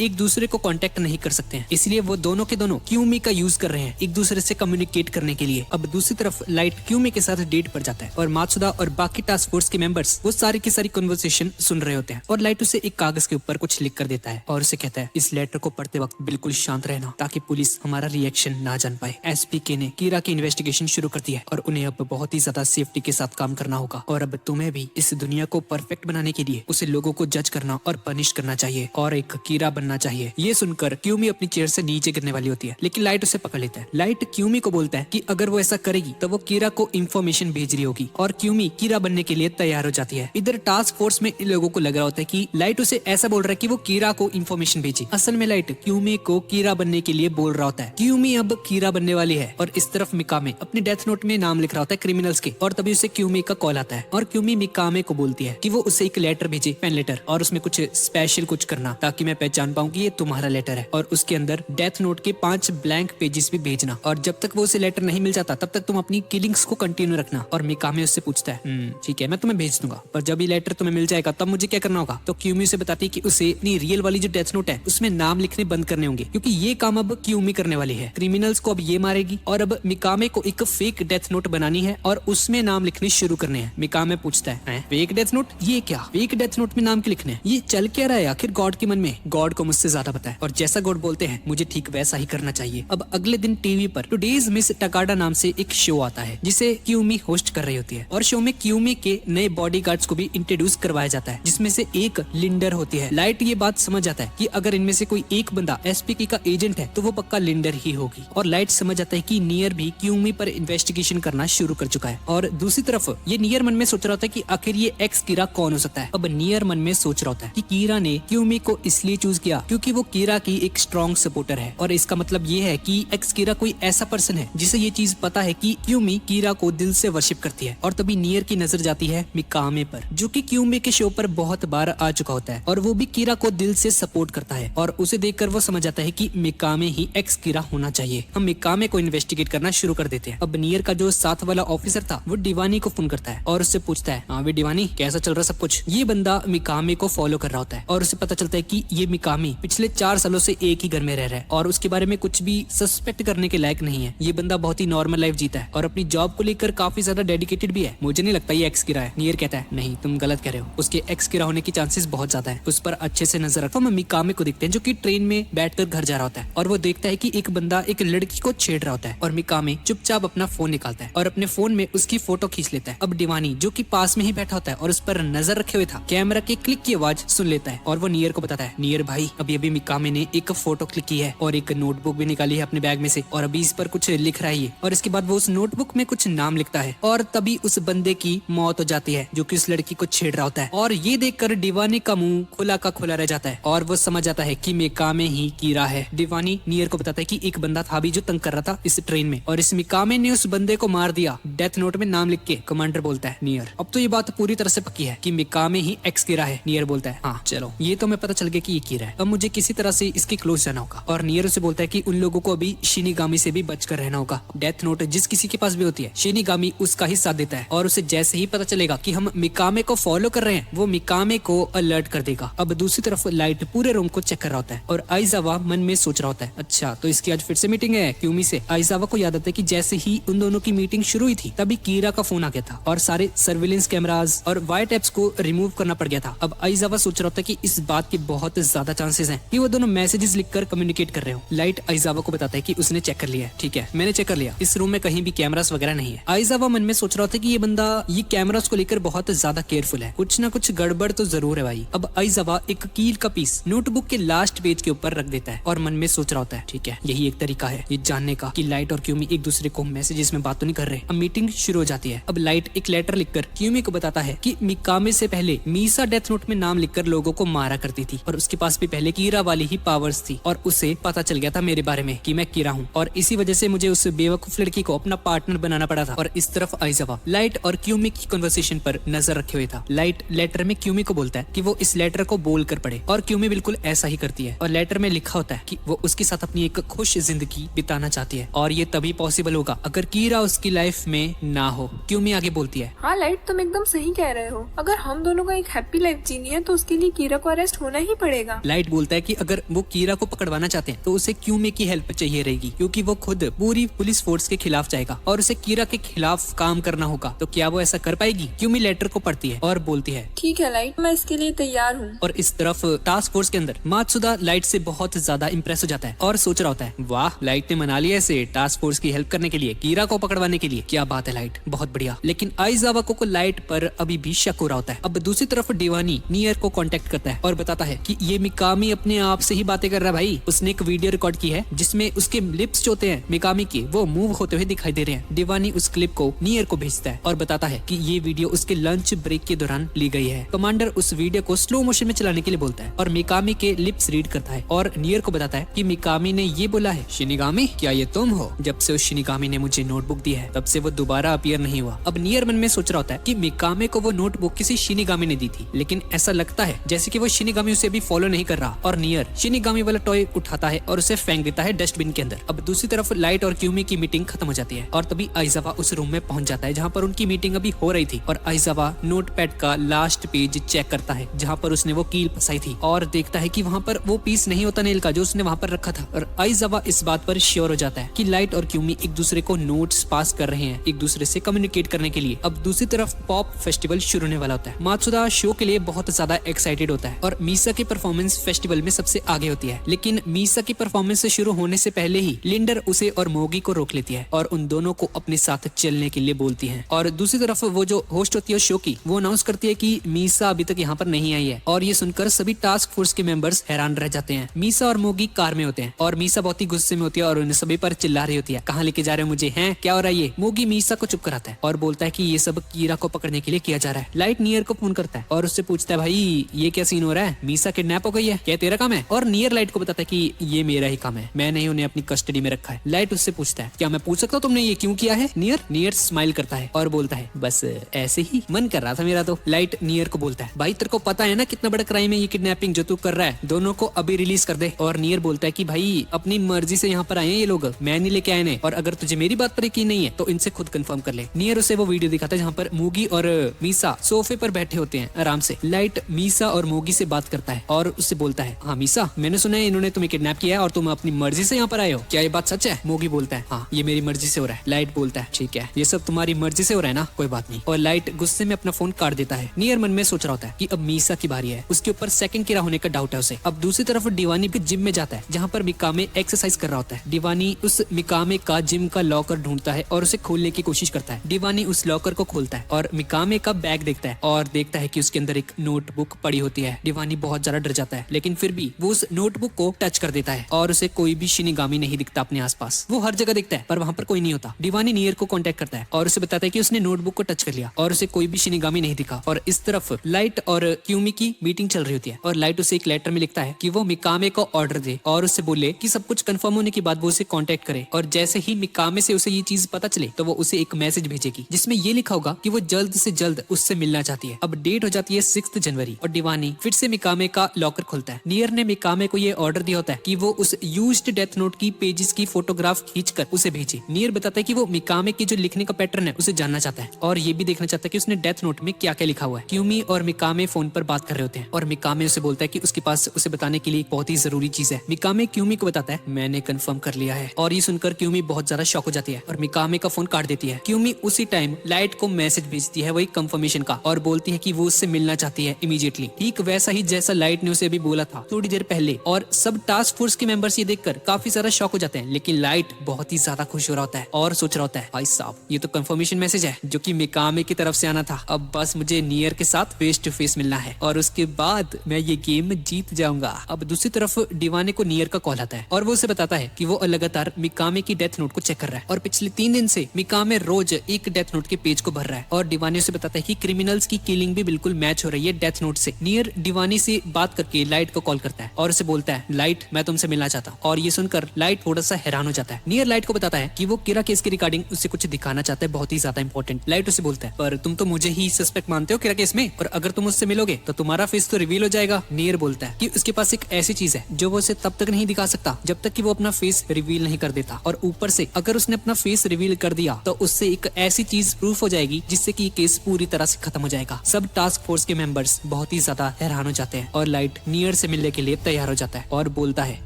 एक दूसरे को कांटेक्ट नहीं कर सकते हैं, इसलिए वो दोनों के दोनों क्यूमी का यूज कर रहे हैं एक दूसरे से कम्युनिकेट करने के लिए। अब दूसरी तरफ लाइट क्यूमी के साथ डेट पर जाता है और मात्सुदा और बाकी टास्क फोर्स के मेंबर्स वो सारी की सारी कन्वर्सेशन सुन रहे होते हैं और लाइट उसे एक कागज के ऊपर कुछ लिख कर देता है और उसे कहता है इस लेटर को पढ़ते वक्त बिल्कुल शांत रहना ताकि पुलिस हमारा रिएक्शन ना जान पाए। SPK ने कीरा की इन्वेस्टिगेशन शुरू कर दी है और उन्हें अब बहुत ही ज्यादा सेफ्टी के साथ काम करना होगा और अब तुम्हें भी इस दुनिया को परफेक्ट बनाने के लिए उसे लोगों को जज करना और पनिश करना चाहिए और एक कीरा बनना चाहिए। ये सुनकर क्यूमी अपनी चेयर से नीचे गिरने वाली होती है, लेकिन लाइट उसे पकड़ लेता है। लाइट क्यूमी को बोलता है कि अगर वो ऐसा करेगी तो वो कीरा को इंफॉर्मेशन भेज रही होगी और क्यूमी कीरा बनने के लिए तैयार हो जाती है। इधर टास्क फोर्स में इन लोगों को लग रहा होता है कि लाइट उसे ऐसा बोल रहा है कि वो कीरा को इंफॉर्मेशन भेजे। असल में लाइट क्यूमी को कीरा बनने के लिए बोल रहा होता है। क्यूमी अब कीरा बनने वाली है और इस तरफ मिकामे अपने डेथ नोट में नाम लिख रहा होता है क्रिमिनल्स के और तभी उसे क्यूमी का कॉल आता है और क्यूमी मिकामे को बोलती है कि वो उसे एक लेटर भेजे, पेन लेटर, और उसमें कुछ स्पेशल कुछ करना ताकि मैं पहचान पाऊं कि ये तुम्हारा लेटर है और उसके अंदर डेथ नोट के 5 ब्लैंक पेजेस भी भेजना और जब तक वो उसे लेटर नहीं मिल जाता तब तक तुम अपनी किलिंग्स को कंटिन्यू रखना। और मिकामे उससे पूछता है ठीक है मैं तुम्हें भेज दूंगा, पर जब ये लेटर तुम्हें मिल जाएगा तब मुझे क्या करना होगा। तो क्यूमी उसे बताती है कि उसे अपनी रियल वाली जो डेथ नोट है उसमें नाम लिखने बंद करने होंगे, क्योंकि ये काम अब क्यूमी करने वाली है। क्रिमिनल्स को अब ये मारेगी और अब मिकामे को एक फेक डेथ नोट बनानी है और उसमें नाम लिखने शुरू करने हैं। मिकामे पूछता है फेक डेथ नोट, ये क्या फेक डेथ नोट में नाम क्यों लिखने हैं, ये चल क्या रहा है आखिर गॉड के मन में। गॉड को मुझसे ज्यादा पता है और जैसा गॉड बोलते हैं मुझे ठीक वैसा ही करना चाहिए। अब अगले दिन टीवी पर टुडेज मिस टकाडा नाम से एक शो आता है जिसे क्यूमी होस्ट कर रही होती है और शो में क्यूमी के नए बॉडीगार्ड्स को भी इंट्रोड्यूस करवाया जाता है, जिसमें से एक लिंडर होती है। लाइट ये बात समझ जाता है कि अगर इनमें से कोई एक बंदा एसपीके का एजेंट है तो वो पक्का लिंडर ही होगी, और लाइट समझ जाता है कि नियर भी क्यूमी पर इन्वेस्टिगेशन करना शुरू कर चुका है। और दूसरी तरफ ये नियर मन में सोच रहा होता है कि आखिर ये एक्स कीरा कौन हो सकता है। अब नियर मन में सोच रहा होता है कि कीरा ने क्यूमी को इसलिए चूज किया क्योंकि वो कीरा की एक स्ट्रॉन्ग सपोर्टर है, और इसका मतलब ये है कि एक्स कीरा कोई ऐसा पर्सन है जिसे ये चीज पता है कि क्यूमी कीरा को दिल से वर्शिप करती है। और तभी नियर की नजर जाती है मिकामे पर, जो कि क्यूमी के शो पर बहुत बार आ चुका होता है और वो भी कीरा को दिल से सपोर्ट करता है, और उसे देखकर वो समझ जाता है कि मिकामे ही एक्स कीरा होना चाहिए। हम मिकामे को इन्वेस्टिगेट करना शुरू कर देते हैं। अब नियर का जो साथ वाला ऑफिसर था वो डिवानी को फोन करता है और उससे पूछता है हाँ वे डिवानी कैसा चल रहा सब कुछ। ये बंदा मिकामे को फॉलो कर रहा होता है और उसे पता चलता है कि ये मिकामी पिछले 4 सालों से एक ही घर में रह रहा है और उसके बारे में कुछ भी सस्पेक्ट करने के लायक नहीं है। ये बंदा बहुत ही नॉर्मल लाइफ जीता है और अपनी जॉब को लेकर काफी ज्यादा डेडिकेटेड भी है। मुझे नहीं लगता ये एक्स कीरा है। नियर कहता है नहीं तुम गलत कह रहे हो, उसके एक्स कीरा होने की चांसेस बहुत ज्यादा है, उस पर अच्छे से नजर रखो। हम मिकामे को देखते हैं जो कि ट्रेन में बैठकर घर जा रहा होता है और वो देखता है कि एक बंदा एक लड़की को छेड़ रहा होता है और मिकामे चुपचाप अपना फोन निकालता है और अपने फोन में उसकी फोटो खींच लेता है। अब डिवानी जो कि पास में ही बैठा होता है और उस पर नजर रखे हुए था, कैमरा के क्लिक की आवाज सुन लेता है और वो नियर को बताता है नियर भाई अभी अभी मिकामे ने एक फोटो क्लिक की है और एक नोटबुक भी निकाली है अपने बैग में से और अभी इस पर कुछ लिख रहा है और इसके बाद वो उस नोटबुक में कुछ नाम लिखता है और तभी उस बंदे की मौत हो जाती है जो कि उस लड़की को छेड़ रहा होता है। और ये देखकर डिवानी का मुंह खुला का खुला रह जाता है और वो समझ जाता है कि मिकामे ही कीरा है। डिवानी नियर को बताता है कि एक बंदा था भी जो तंग कर रहा था इस ट्रेन में और इस मिकामे ने उस बंदे को मार दिया डेथ नोट में नाम लिख के। कमांडर बोलता है नियर अब तो ये बात पूरी तरह से पक्की है कि मिकामे ही एक्स कीरा है। नियर बोलता है हाँ चलो ये तो मैं पता चल गया कि ये कीरा है, अब मुझे किसी तरह से इसके क्लोज जाना होगा। और नियर उसे बोलता है कि उन लोगों को अभी शिनिगामी से भी बचकर रहना होगा। डेथ नोट जिस किसी के पास भी होती है शिनिगामी उसका ही साथ देता है और उसे जैसे ही पता चलेगा कि हम मिकामे को फॉलो कर रहे हैं वो मिकामे को अलर्ट कर देगा। अब दूसरी तरफ लाइट पूरे रूम को चेक कर रहा होता है और आइजावा मन में सोच रहा होता है अच्छा तो इसकी आज फिर से मीटिंग है क्यूमी से। आइजावा को याद आता है कि जैसे ही उन दोनों की मीटिंग शुरू हुई थी तभी कीरा का फोन आ गया था और सारे सर्विलेंस कैमरास और वाइट एप्स को रिमूव करना पड़ गया था। अब आइजावा सोच रहा होता है कि इस बात के बहुत ज्यादा चांसेस हैं कि वो दोनों मैसेजेस लिखकर कम्युनिकेट कर रहे हो। लाइट आइजावा को बताता है कि उसने चेक कर लिया है। ठीक है मैंने चेक कर लिया, इस रूम में कहीं भी कैमरास वगैरह नहीं है। आइजावा मन में सोच रहा होता है कि ये बंदा ये कैमरास को लेकर बहुत ज्यादा केयरफुल है, कुछ ना कुछ गड़बड़ तो जरूर है भाई। अब आइजावा एक कील का पीस नोटबुक के लास्ट पेज के ऊपर रख देता है और मन में सोच रहा होता है ठीक है यही एक तरीका है ये जानने का कि लाइट और क्यूमी एक दूसरे को मैसेजेस में बात तो नहीं कर रहे। अब मीटिंग शुरू हो जाती है। अब लाइट एक लेटर लिखकर क्यूमी को बताता है कि मिकामे से पहले मीसा डेथ नोट में नाम लिखकर लोगों को मारा करती थी और उसके पास भी पहले कीरा वाली ही पावर्स थी और उसे पता चल गया था मेरे बारे में कि मैं कीरा हूँ और इसी वजह से मुझे उस बेवकूफ लड़की को अपना पार्टनर बनाना पड़ा था। और इस तरफ आइजावा लाइट और क्यूमी की कन्वर्सेशन पर नजर रखे हुए था। लाइट लेटर में क्यूमी को बोलता है कि वो इस लेटर को बोल कर पढ़े और क्यूमी बिल्कुल ऐसा ही करती है और लेटर में लिखा होता है कि वो उसके साथ अपनी एक खुश जिंदगी बिताना चाहती है और ये तभी पॉसिबल होगा अगर कीरा उसकी लाइफ में ना हो। क्यूमी आगे बोलती है हाँ लाइट तुम एकदम सही कह रहे हो, अगर हम दोनों का एक हैप्पी लाइफ जीनी है तो उसके लिए कीरा को अरेस्ट होना ही पड़ेगा। लाइट बोलता है कि अगर वो कीरा को पकड़वाना चाहते हैं तो उसे क्यूमी की हेल्प चाहिए रहेगी क्योंकि वो खुद पूरी पुलिस फोर्स के खिलाफ जाएगा और उसे कीरा के खिलाफ काम करना होगा। तो क्या वो ऐसा कर पाएगी? क्यूमी लेटर को पढ़ती है और बोलती है ठीक है लाइट मैं इसके लिए तैयार हूँ। और इस तरफ टास्क फोर्स के अंदर मात्सुदा लाइट से बहुत ज्यादा इंप्रेस हो जाता है और सोच रहा होता है वाह लाइट ने मना लिया इसे टास्क फोर्स की हेल्प करने के लिए, कीरा को पकड़वाने के लिए, क्या बात है लाइट बहुत बढ़िया। लेकिन आइजावा को लाइट पर अभी भी शक हो रहा होता है। अब दूसरी तरफ डिवानी नियर को कांटेक्ट करता है और बताता है कि ये मिकामी अपने आप से ही बातें कर रहा है भाई, उसने एक वीडियो रिकॉर्ड की है जिसमें उसके लिप्स जो होते हैं मिकामी के वो मूव होते हुए दिखाई दे रहे हैं। डिवानी उस क्लिप को नियर को भेजता है और बताता है कि ये वीडियो उसके लंच ब्रेक के दौरान ली गई है। कमांडर उस वीडियो को स्लो मोशन में चलाने के लिए बोलता है और मिकामी के लिप्स रीड करता है और नियर को बताता है कि मिकामी ने ये बोला है शिनिगामी क्या ये तुम हो? जब से उस शिनिगामी ने मुझे नोटबुक दी है तब से वो दोबारा अपीयर नहीं हुआ। अब नियर मन में सोच रहा होता है कि मिकामे को वो नोटबुक किसी शिनिगामी ने दी थी, लेकिन ऐसा लगता है जैसे कि वो शिनिगामी उसे भी फॉलो नहीं कर रहा और नियर शिनिगामी वाला टॉय उठाता है और उसे फेंक देता है डस्टबिन के अंदर। अब दूसरी तरफ लाइट और क्यूमी की मीटिंग खत्म हो जाती है और तभी आइजावा उस रूम में पहुंच जाता है जहाँ पर उनकी मीटिंग अभी हो रही थी और आइजावा नोटपैड का लास्ट पेज चेक करता है जहाँ पर उसने वो कील फंसाई थी और देखता है कि वहाँ पर वो पीस नहीं होता नेल का जो उसने वहाँ पर रखा था। और आइजावा इस बात पर श्योर हो जाता है कि लाइट और क्यूमी एक दूसरे को नोट्स पास कर रहे हैं एक दूसरे से कम्युनिकेट करने के लिए। अब दूसरी तरफ पॉप फेस्टिवल शुरू होने वाला होता है। मात्सुदा शो के लिए बहुत ज्यादा एक्साइटेड होता है और मीसा की परफॉर्मेंस फेस्टिवल में सबसे आगे होती है, लेकिन मीसा की परफॉर्मेंस से शुरू होने से पहले ही लिंडर उसे और मोगी को रोक लेती है और उन दोनों को अपने साथ चलने के लिए बोलती है। और दूसरी तरफ वो जो होस्ट होती है शो की, वो अनाउंस करती है कि मीसा अभी तक यहाँ पर नहीं आई है और ये सुनकर सभी टास्क फोर्स के मेंबर्स हैरान रह जाते हैं। मीसा और मोगी कार में होते हैं और मीसा बहुत ही गुस्से में होती है और उन्हें सभी पर चिल्ला रही होती है, कहाँ लेके जा रहे हो मुझे, हैं क्या हो रहा है ये। मोगी मीसा को चुप कराता है और बोलता है कि ये सब कीरा को पकड़ने के लिए किया जा रहा है। लाइट नियर को फोन करता है और उससे पूछता है भाई ये क्या सीन हो रहा है, मीसा किडनैप हो गई है क्या, तेरा काम है। और नियर लाइट को बताता है कि ये मेरा ही काम है, मैंने उन्हें अपनी कस्टडी में रखा है। लाइट उससे पूछता है क्या मैं पूछ सकता हूँ तुमने ये क्यों किया है। नियर स्माइल करता है और बोलता है बस ऐसे ही मन कर रहा था मेरा तो। लाइट नियर को बोलता है भाई तेरे को पता है ना कितना बड़ा क्राइम है ये किडनैपिंग जो तू कर रहा है, दोनों को अभी रिलीज कर दे। और नियर बोलता है कि भाई अपनी मर्जी से यहाँ पर आए हैं ये लोग, मैं नहीं लेके आए हैं, और अगर तुझे मेरी बात पर यकीन नहीं है तो इनसे खुद कंफर्म कर ले। नियर उसे वो वीडियो दिखाता है जहाँ पर मोगी और मीसा सोफे पर बैठे होते हैं आराम से। लाइट मीसा और मोगी से बात करता है और उससे बोलता है हाँ मीसा मैंने सुना है इन्होंने तुम्हें किडनैप किया है और तुम अपनी मर्जी से यहाँ पर आए हो, क्या ये बात सच है। मोगी बोलता है हाँ ये मेरी मर्जी से हो रहा है। लाइट बोलता है ठीक है ये सब तुम्हारी मर्जी से हो रहा है ना, कोई बात नहीं। और लाइट गुस्से में अपना फोन काट देता है। नियर मन में सोच रहा होता है कि अब मीसा की बारी है, उसके ऊपर सेकंड किरा होने का डाउट है उसे। अब दूसरी तरफ डिवानी भी जिम में जाता है जहाँ पर मिकामे एक्सरसाइज कर रहा होता है। डिवानी उस मिकामे का जिम का लॉकर ढूंढता है और उसे खोलने की कोशिश करता है। डिवानी उस लॉकर को खोलता है और मिकामे का बैग देखता है और देखता है कि उसके अंदर एक नोटबुक पड़ी होती है। डिवानी बहुत ज्यादा डर जाता है लेकिन फिर भी वो उस नोटबुक को टच कर देता है और उसे कोई भी शिनिगामी नहीं दिखता अपने आसपास। वो हर जगह दिखता है पर वहाँ पर कोई नहीं होता। डिवानी नियर को कांटेक्ट करता है और उसे बताता है कि उसने नोटबुक को टच कर लिया और उसे कोई भी शिनिगामी नहीं दिखा। और इस तरफ लाइट और क्यूमी की मीटिंग चल रही होती है और लाइट उसे एक लेटर में लिखता है कि वो मिकामे को ऑर्डर दे और उससे बोले कि सब कुछ कंफर्म होने के बाद वो उसे कांटेक्ट करे और जैसे ही मिकामे से उसे ये चीज पता चले तो वो उसे एक मैसेज भेजेगी जिसमें ये लिखा होगा कि वो जल्द से जल्द उससे मिलना चाहती है। अब डेट हो जाती है 6 जनवरी और डिवानी फिर से मिकामे का लॉकर खोलता है। नियर ने मिकामे को ये ऑर्डर दिया होता है कि वो उस यूज्ड डेथ नोट की पेजेस की फोटोग्राफ खींचकर उसे भेजे। नियर बताता है कि वो मिकामे की जो लिखने का पैटर्न है उसे जानना चाहता है और ये भी देखना चाहता है कि उसने डेथ नोट में क्या क्या लिखा हुआ है। क्यूमी और मिकामे फोन पर बात कर रहे होते हैं और मिकामे उसे बोलता है कि उसके पास उसे बताने के लिए एक बहुत ही जरूरी चीज है। मिकामे क्यूमी को बताता है मैंने कंफर्म कर लिया है और ये सुनकर क्यूमी बहुत ज्यादा शॉक हो जाती है और मिकामे का फोन काट देती है। क्यूमी उसी टाइम लाइट को मैसेज भेजती है वही कंफर्मेशन का और बोलती है कि वो उससे मिलना चाहती है इमीडिएटली, ठीक वैसा ही जैसा लाइट ने उसे अभी बोला था थोड़ी देर पहले। और सब टास्क फोर्स के मेंबर्स ये देखकर काफी सारा शॉक हो जाते हैं लेकिन लाइट बहुत ही ज्यादा खुश हो रहा होता है और सोच रहा होता है भाई साहब ये तो कंफर्मेशन मैसेज है जो कि मिकामे की तरफ से आना था, अब बस मुझे नियर के साथ फेस टू फेस मिलना है और उसके बाद मैं ये गेम जीत जाऊंगा। अब दूसरी तरफ डिवाने को नियर का कॉल आता है और वो उसे बताता है कि वो लगातार मिकामे की डेथ नोट को चेक कर रहा है और पिछले 3 दिन से मिकामे रोज एक डेथ नोट के पेज को भर रहा है। और डिवानी उसे बताता है कि क्रिमिनल्स की किलिंग भी बिल्कुल मैच हो रही है डेथ नोट से। नियर डिवानी से बात करके लाइट को कॉल करता है और उसे बोलता है लाइट मैं तुमसे मिलना चाहता हूँ। और ये सुनकर लाइट थोड़ा सा हैरान हो जाता है। नियर लाइट को बताता है कि वो किरा केस की रिगार्डिंग उसे कुछ दिखाना चाहता है बहुत ही ज्यादा इंपॉर्टेंट। लाइट उसे बोलता है पर तुम तो मुझे ही सस्पेक्ट मानते हो किरा केस में और अगर तुम उससे मिलोगे तो तुम्हारा फेस तो रिवील हो जाएगा। नियर बोलता है कि उसके पास एक ऐसी चीज है जो वो उसे तब तक नहीं दिखा सकता जब तक कि वो अपना फेस रिवील नहीं कर देता और ऊपर से अगर उसने अपना फेस रिवील कर दिया तो उससे एक ऐसी चीज प्रूफ हो जाएगी जिससे कि केस पूरी तरह से खत्म हो जाएगा। सब टास्क फोर्स के मेंबर्स बहुत ही ज्यादा हैरान हो जाते हैं और लाइट नियर से मिलने के लिए तैयार हो जाता है और बोलता है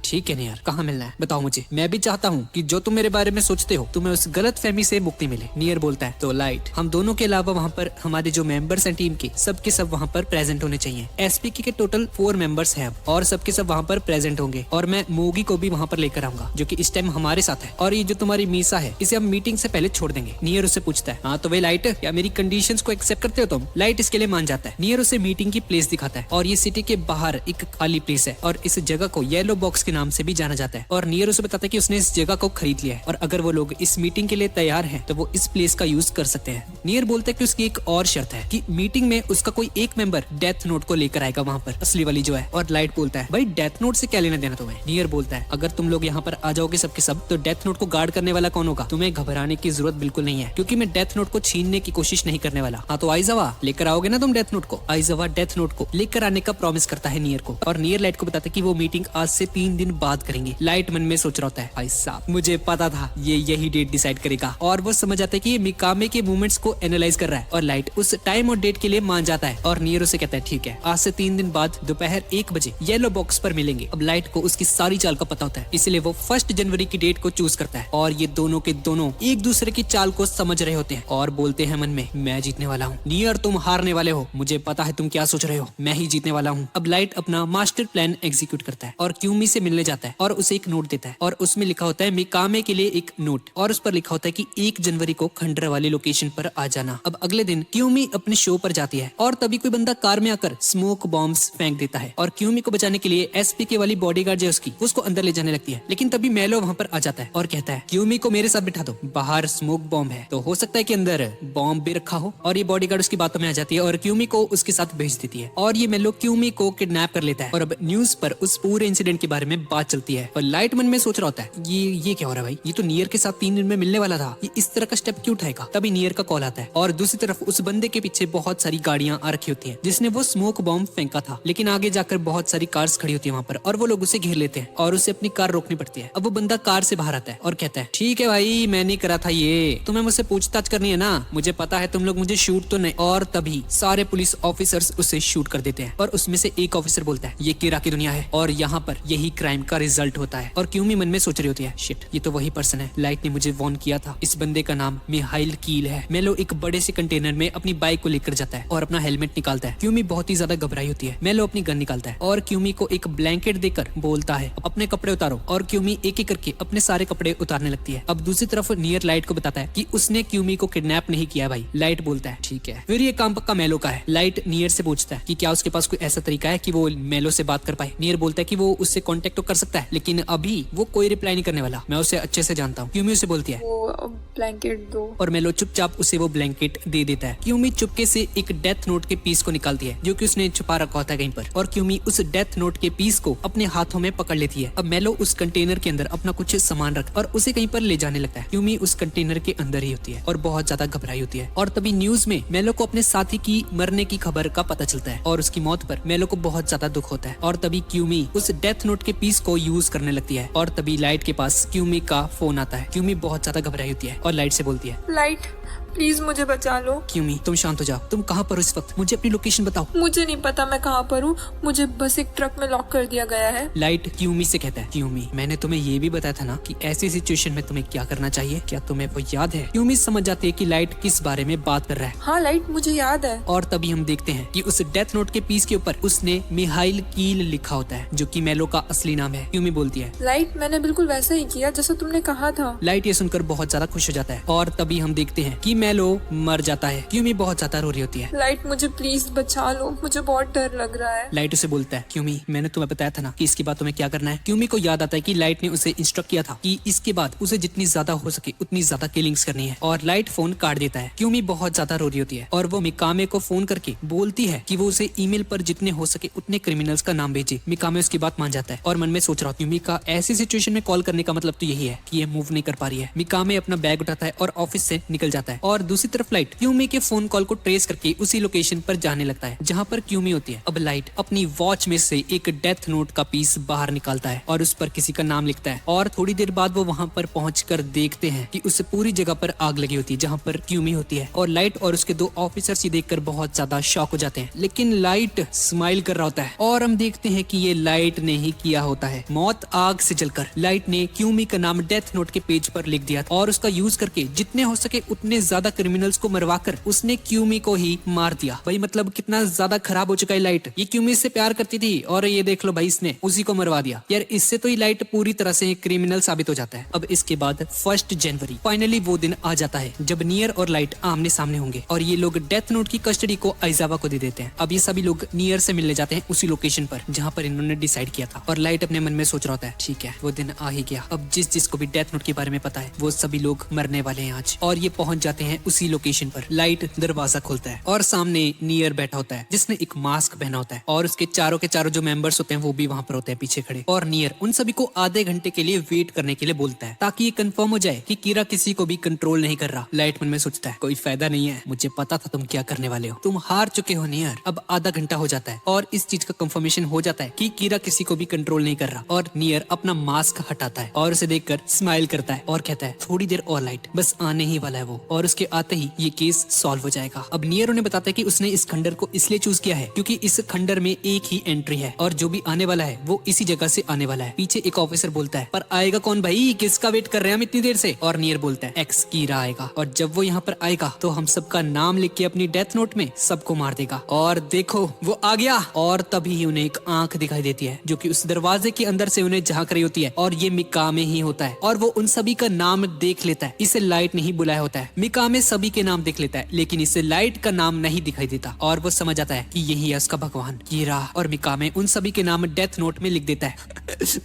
ठीक है नियर कहाँ मिलना है बताओ मुझे, मैं भी चाहता हूँ कि जो तुम मेरे बारे में सोचते हो तुम्हें उस गलत फहमी से मुक्ति मिले। नियर बोलता है तो लाइट हम दोनों के अलावा वहाँ पर हमारे जो मेंबर्स हैं टीम के सब वहाँ पर प्रेजेंट होने चाहिए। एसपीके के टोटल 4 मेंबर्स हैं और सबके सब वहाँ पर प्रेजेंट होंगे और मैं मोगी को भी वहाँ पर लेकर आऊंगा जो कि इस टाइम हमारे साथ है और ये जो तुम्हारी मीसा है इसे हम मीटिंग से पहले छोड़ देंगे। नियर उससे पूछता है हाँ तो वे लाइट क्या मेरी कंडीशंस को एक्सेप्ट करते हो तुम। लाइट इसके लिए मान जाता है। नियर उसे मीटिंग की प्लेस दिखाता है और ये सिटी के बाहर एक खाली प्लेस है और इस जगह को येलो बॉक्स के नाम से भी जाना जाता है और नियर उसे बताता है कि उसने इस जगह को खरीद लिया है और अगर वो लोग इस मीटिंग के लिए तैयार हैं तो वो इस प्लेस का यूज कर सकते हैं। नियर बोलता है कि उसकी एक और शर्त है कि मीटिंग में उसका कोई एक मेंबर डेथ नोट को लेकर आएगा वहाँ पर असली वाली जो है। और लाइट बोलता है भाई डेथ नोट से क्या लेना देना तुम्हें। नियर बोलता है अगर तुम लोग यहाँ पर आ जाओगे सबके सब तो डेथ नोट को गार्ड करने वाला कौन होगा, तुम्हें घबराने की जरूरत बिल्कुल नहीं है क्योंकि मैं डेथ नोट को छीनने की कोशिश नहीं करने वाला। हाँ तो आइजावा लेकर आओगे ना तुम डेथ नोट को। आइजावा डेथ नोट को लेकर आने का प्रॉमिस करता है नियर को और नियर लाइट को बताता है कि वो मीटिंग आज से 3 दिन बाद करेंगे। लाइट मन में सोच रहा होता है भाई साहब मुझे पता था ये यही डेट डिसाइड करेगा और वो समझ आता है कि ये मिकामे मिकामे के मूवमेंट्स को एनालाइज कर रहा है और लाइट उस टाइम और डेट के लिए मान जाता है और नियर उसे कहता है ठीक है, आज से 3 दिन बाद दोपहर 1 बजे येलो बॉक्स पर मिलेंगे। अब लाइट को उसकी सारी चाल का पता होता है, इसलिए वो 1 जनवरी की डेट को चूज करता है और ये दोनों के दोनों एक दूसरे की चाल को समझ रहे होते हैं और बोलते हैं मन में, मैं जीतने वाला हूँ, नियर तुम हारने वाले हो, मुझे पता है तुम क्या सोच रहे हो, मैं ही जीतने वाला हूँ। अब लाइट अपना मास्टर प्लान एग्जीक्यूट करता है और क्यूमी से मिलने जाता है और उसे एक नोट देता है और उसमें लिखा होता है मिकामे के लिए एक नोट और उस पर लिखा होता है कि 1 जनवरी को खंडर वाली लोकेशन पर आ जाना। अब अगले दिन क्यूमी अपने शो पर जाती है और तभी कोई बंदा कार में आकर स्मोक बॉम्ब्स फेंक देता है और क्यूमी को बचाने के लिए एसपीके वाली बॉडीगार्ड जो उसकी उसको अंदर ले जाने लगती है, लेकिन तभी मेलो वहाँ पर आ जाता है और कहता है क्यूमी को मेरे साथ बिठा दो, बाहर स्मोक बॉम्ब है, तो हो सकता है कि अंदर बॉम्ब भी रखा हो। और ये बॉडीगार्ड उसकी बातों में आ जाती है और क्यूमी को उसके साथ भेज देती है और ये मेलो क्यूमी को किडनैप कर लेता है और अब न्यूज पर उस पूरे इंसिडेंट के बारे में बात चलती है और लाइट मन में सोच रहा होता है ये क्या हो रहा है भाई, ये तो नियर के साथ 3 दिन में मिलने वाला था, ये इस तरह का स्टेप क्यों उठाएगा। तभी नियर का कॉल आता है और दूसरी तरफ उस बंदे के पीछे बहुत सारी गाड़ियां आ रखी होती हैं जिसने वो स्मोक बॉम्ब फेंका था, लेकिन आगे जाकर बहुत सारी कार्स खड़ी होती है वहाँ पर और वो लोग उसे घेर लेते हैं और उसे अपनी कार रोकनी पड़ती है। अब वो बंदा कार से बाहर आता है और कहता है ठीक है भाई, मैं नहीं करा था ये, तुम्हें मुझसे पूछताछ करनी है ना, मुझे पता है तुम लोग मुझे शूट तो नहीं। और तभी सारे पुलिस ऑफिसर्स उसे शूट कर देते हैं और उसमें से एक ऑफिसर बोलता है ये कीरा की दुनिया है और यहाँ पर यही क्राइम का रिजल्ट होता है। और क्यूमी मन में सोच रही होती है शिट, ये तो वही पर्सन है, लाइट ने मुझे वार्न किया था, इस बंदे का नाम मिहाइल कील है। मेलो एक बड़े से कंटेनर में अपनी बाइक को लेकर जाता है और अपना हेलमेट निकालता है। क्यूमी बहुत ही ज्यादा घबराई होती है। मेलो अपनी गन निकालता है और क्यूमी को एक ब्लैंकेट देकर बोलता है अपने कपड़े उतारो और क्यूमी एक एक करके अपने सारे कपड़े उतारने लगती है। अब दूसरी तरफ नियर लाइट को बताता है कि उसने क्यूमी को किडनैप नहीं किया भाई। लाइट बोलता है ठीक है, फिर ये काम पक्का मेलो का है। लाइट नियर से पूछता है कि क्या उसके पास कोई ऐसा तरीका है कि वो मेलो से बात कर पाए। नियर बोलता है कि वो उससे कांटेक्ट तो कर सकता है, लेकिन अभी वो कोई रिप्लाई नहीं करने वाला, मैं उसे अच्छे से जानता हूँ। क्यूमी उसे बोलती है वो ब्लैंकेट दो और मेलो चुपचाप उसे वो ब्लैंकेट दे देता है। क्यूमी चुपके से एक डेथ नोट के पीस को निकालती है जो कि उसने छुपा रखा होता है कहीं पर और क्यूमी उस डेथ नोट के पीस को अपने हाथों में पकड़ लेती है। अब मेलो उस कंटेनर के अंदर अपना कुछ सामान रख और उसे कहीं पर ले जाने लगता है। क्यूमी उस कंटेनर के अंदर ही होती है और बहुत ज्यादा घबराई होती है और तभी न्यूज में मेलो को अपने साथी की मरने की खबर का पता चलता है और उसकी मौत पर मेलो को बहुत ज्यादा दुख होता है। और तभी क्यूमी उस डेथ नोट के पीस को यूज करने लगती है और तभी लाइट के पास क्यूमी का फोन आता है। क्यूमी बहुत ज्यादा घबराई होती है और लाइट से बोलती है लाइट प्लीज मुझे बचा लो। क्यूमी तुम शांत हो जाओ, तुम कहाँ पर हो इस वक्त, मुझे अपनी लोकेशन बताओ। मुझे नहीं पता मैं कहाँ पर हूँ, मुझे बस एक ट्रक में लॉक कर दिया गया है। लाइट क्यूमी से कहता है क्यूमी मैंने तुम्हें ये भी बताया था ना कि ऐसी सिचुएशन में तुम्हें क्या करना चाहिए, क्या तुम्हें वो याद है। क्यूमी समझ जाती है कि लाइट किस बारे में बात कर रहा है। हाँ लाइट मुझे याद है। और तभी हम देखते हैं कि उस डेथ नोट के पीस के ऊपर उसने मिहाइल कील लिखा होता है जो कि मेलो का असली नाम है। क्यूमी बोलती है लाइट मैंने बिल्कुल वैसा ही किया जैसा तुमने कहा था। लाइट ये सुनकर बहुत ज्यादा खुश हो जाता है और तभी हम देखते हैं कि मेलो मर जाता है। क्यूमी बहुत ज्यादा रो रही होती है। लाइट मुझे प्लीज बचा लो, मुझे बहुत डर लग रहा है। लाइट उसे बोलता है क्यूमी मैंने तुम्हें बताया था ना कि इसके बाद तुम्हें क्या करना है। क्यूमी को याद आता है कि लाइट ने उसे इंस्ट्रक्ट किया था कि इसके बाद उसे जितनी ज्यादा हो सके उतनी ज्यादा किलिंग्स करनी है और लाइट फोन काट देता है। क्यूमी बहुत ज्यादा रो रही होती है और वो मिकामे को फोन करके बोलती है कि वो उसे ईमेल पर जितने हो सके उतने क्रिमिनल्स का नाम भेजे। मिकामे उसकी बात मान जाता है और मन में सोच रहा क्यूमी का ऐसी सिचुएशन में कॉल करने का मतलब तो यही है कि ये मूव नहीं कर पा रही है। मिकामे अपना बैग उठाता है और ऑफिस से निकल जाता है और दूसरी तरफ लाइट क्यूमी के फोन कॉल को ट्रेस करके उसी लोकेशन पर जाने लगता है जहाँ पर क्यूमी होती है। अब लाइट अपनी वॉच में से एक डेथ नोट का पीस बाहर निकालता है और उस पर किसी का नाम लिखता है और थोड़ी देर बाद वो वहाँ पर पहुंचकर देखते हैं कि उस पूरी जगह पर आग लगी होती है जहाँ पर क्यूमी होती है और लाइट और उसके 2 ऑफिसर्स ये देखकर बहुत ज्यादा शॉक हो जाते हैं, लेकिन लाइट स्माइल कर रहा होता है और हम देखते हैं कि ये लाइट ने ही किया होता है। मौत आग से जलकर लाइट ने क्यूमी का नाम डेथ नोट के पेज पर लिख दिया और उसका यूज करके जितने हो सके उतने ज्यादा क्रिमिनल्स को मरवाकर उसने क्यूमी को ही मार दिया। भाई मतलब कितना ज्यादा खराब हो चुका है लाइट, ये क्यूमी से प्यार करती थी और ये देख लो भाई इसने उसी को मरवा दिया। यार इससे तो ये लाइट पूरी तरह से क्रिमिनल साबित हो जाता है। अब इसके बाद 1 जनवरी फाइनली वो दिन आ जाता है जब नियर और लाइट आमने सामने होंगे और ये लोग डेथ नोट की कस्टडी को आइजावा को दे देते हैं। अब ये सभी लोग नियर से मिलने जाते हैं उसी लोकेशन पर जहाँ पर इन्होंने डिसाइड किया था और लाइट अपने मन में सोच रहा होता है ठीक है वो दिन आ ही गया, अब जिसको भी डेथ नोट के बारे में पता है वो सभी लोग मरने वाले हैं आज। और ये पहुंच जाते हैं उसी लोकेशन पर। लाइट दरवाजा खोलता है और सामने नियर बैठा होता है जिसने एक मास्क पहना होता है और उसके चारों के चारों जो मेंबर्स होते हैं वो भी वहाँ पर होते हैं पीछे खड़े। और नियर उन सभी को आधे घंटे के लिए वेट करने के लिए बोलता है ताकि ये कंफर्म हो जाए कि कीरा किसी को भी कंट्रोल नहीं कर रहा। लाइट मन में सोचता है कोई फायदा नहीं है, मुझे पता था तुम क्या करने वाले हो, तुम हार चुके हो नियर। अब आधा घंटा हो जाता है और इस चीज का कंफर्मेशन हो जाता है कि कीरा किसी को भी कंट्रोल नहीं कर रहा और नियर अपना मास्क हटाता है और उसे देखकर स्माइल करता है और कहता है थोड़ी देर और लाइट, बस आने ही वाला है वो। और उसके उसके आते ही ये केस सॉल्व हो जाएगा। अब नियर उन्हें बताता है कि उसने इस खंडर को इसलिए चूज किया है क्योंकि इस खंडर में एक ही एंट्री है और जो भी आने वाला है वो इसी जगह से आने वाला है। पीछे एक ऑफिसर बोलता है, पर आएगा कौन भाई, किसका वेट कर रहे हैं हम इतनी देर से? और नियर बोलता है, एक्स कीरा आएगा और जब वो यहाँ पर आएगा तो हम सबका नाम लिख के अपनी डेथ नोट में सबको मार देगा। और देखो वो आ गया और तभी उन्हें एक आंख दिखाई देती है जो कि उस दरवाजे के अंदर से उन्हें झांक रही होती है और ये मिकामे ही होता है और वो उन सभी का नाम देख लेता है। इसे लाइट नहीं बुलाया होता है, मिकामे सभी के नाम देख लेता है लेकिन इसे लाइट का नाम नहीं दिखाई देता और वो समझ आता है कि यही है उसका भगवान कीरा। और मिकामे उन सभी के नाम डेथ नोट में लिख देता है